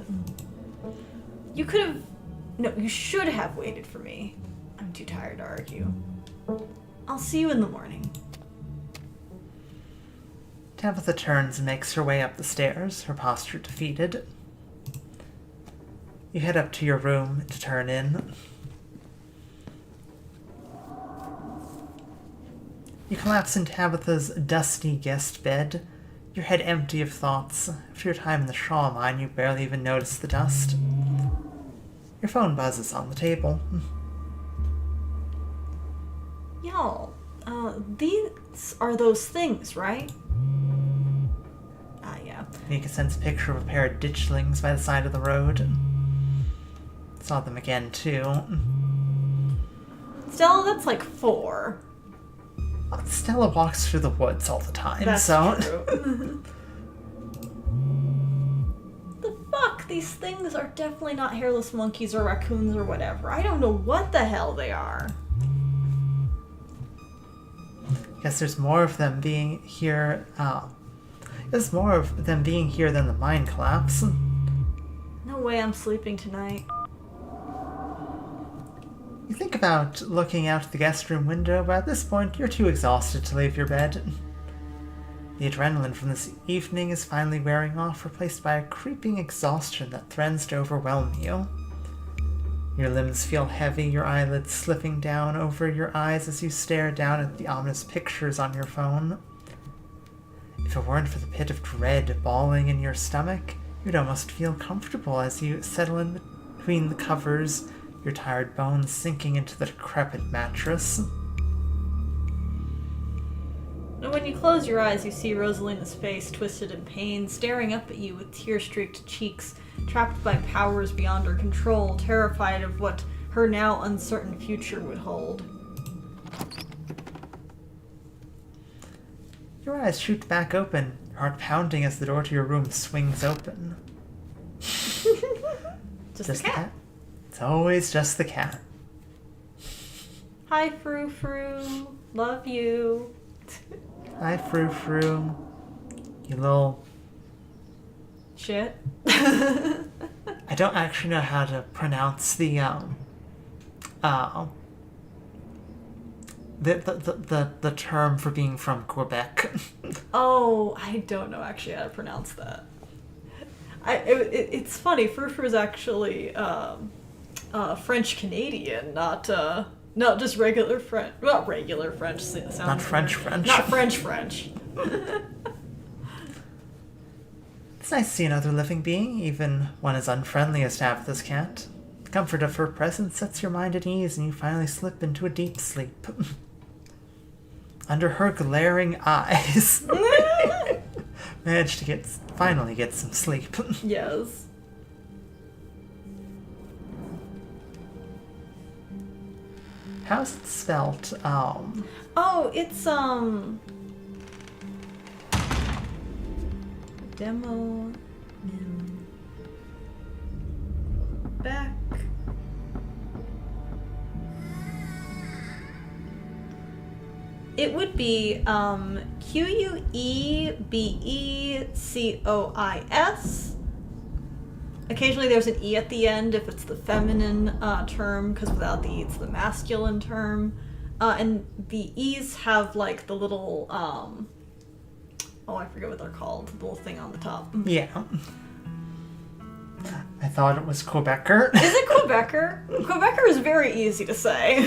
You could have... No, you should have waited for me. I'm too tired to argue. I'll see you in the morning. Tabitha turns and makes her way up the stairs, her posture defeated. You head up to your room to turn in. You collapse in Tabitha's dusty guest bed, your head empty of thoughts. After your time in the Shaw mine, you barely even notice the dust. Your phone buzzes on the table. Y'all, these are those things, right? Yeah. Kaneeka sends a picture of a pair of ditchlings by the side of the road. Saw them again, too. Stella, that's like 4. Stella walks through the woods all the time, That's so... true. The fuck? These things are definitely not hairless monkeys or raccoons or whatever. I don't know what the hell they are. Guess there's more of them being here. There's more of them being here than the mine collapse. No way I'm sleeping tonight. You think about looking out the guest room window, but at this point you're too exhausted to leave your bed. The adrenaline from this evening is finally wearing off, replaced by a creeping exhaustion that threatens to overwhelm you. Your limbs feel heavy, your eyelids slipping down over your eyes as you stare down at the ominous pictures on your phone. If it weren't for the pit of dread bawling in your stomach, you'd almost feel comfortable as you settle in between the covers, your tired bones sinking into the decrepit mattress. And when you close your eyes, you see Rosalina's face twisted in pain, staring up at you with tear-streaked cheeks, trapped by powers beyond her control, terrified of what her now uncertain future would hold. Your eyes shoot back open, your heart pounding as the door to your room swings open. Just the cat. It's always just the cat. Hi, Frou Frou. Love you. Hi, Frou Frou. You little... Shit. I don't actually know how to pronounce the term for being from Quebec. Oh, I don't know actually how to pronounce that. It's funny. Frou Frou is actually French Canadian, not just regular French. Well, regular French sounds. Not French French. Not French French. It's nice to see another living being, even one as unfriendly as Tabitha's cat. The comfort of her presence sets your mind at ease, and you finally slip into a deep sleep. Under her glaring eyes, managed to finally get some sleep. Yes. How's it spelt? Oh, it's demo back. It would be Quebecois. Occasionally there's an E at the end if it's the feminine term, because without the E it's the masculine term. And the E's have like the little, I forget what they're called, the little thing on the top. Yeah. I thought it was Quebecer. Is it Quebecer? Quebecer is very easy to say.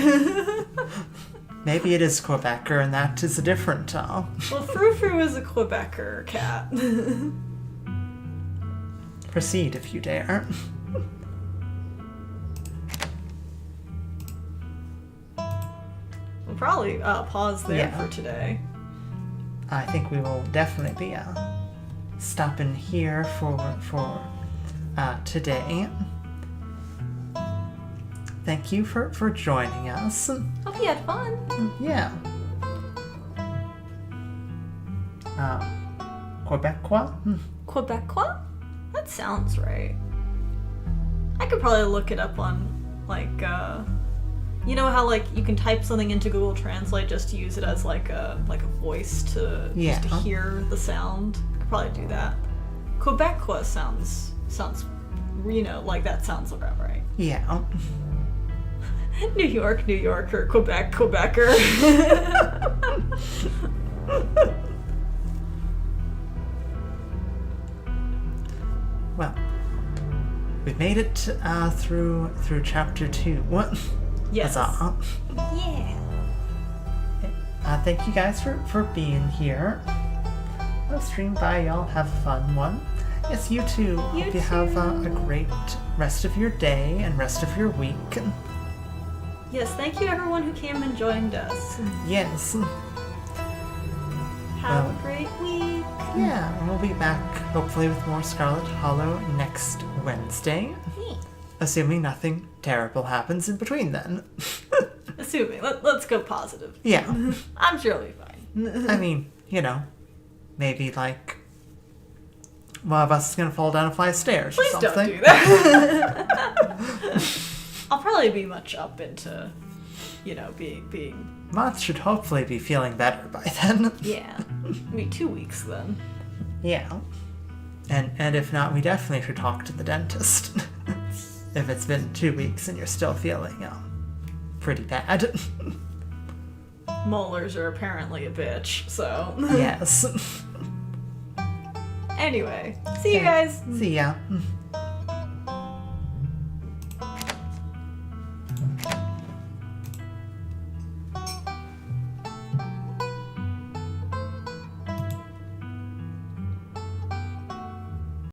Maybe it is Quebecer and that is a different Well, Frou Frou is a Quebecer cat. Proceed if you dare. We'll probably pause there for today. I think we will definitely be stopping here for today. Thank you for joining us. Hope you had fun. Yeah. Quebecois? Quebecois? That sounds right. I could probably look it up on, like, you know how, like, you can type something into Google Translate just to use it as, like a voice to, just to hear the sound? I could probably do that. Quebecois sounds, like that sounds about right. Yeah. New York, New Yorker, Quebec, Quebecer. Well, we've made it through chapter 2. What? Yes. Yeah. Thank you guys for being here. I'll stream by. Y'all have a fun one. Yes, you too. Hope you have a great rest of your day and rest of your week. Yes, thank you everyone who came and joined us. Yes. Have a great week. Yeah, and we'll be back hopefully with more Scarlet Hollow next Wednesday. Assuming nothing terrible happens in between then. Assuming. Let's go positive. Yeah. I'm sure it'll be fine. I mean, maybe like one of us is going to fall down a flight of stairs or something. Please don't do that. I'll probably be much up into being. Moth should hopefully be feeling better by then. Yeah. Maybe 2 weeks then. Yeah. And if not, we definitely should talk to the dentist. If it's been 2 weeks and you're still feeling pretty bad. Molars are apparently a bitch, so. Yes. Anyway, see you guys. See ya.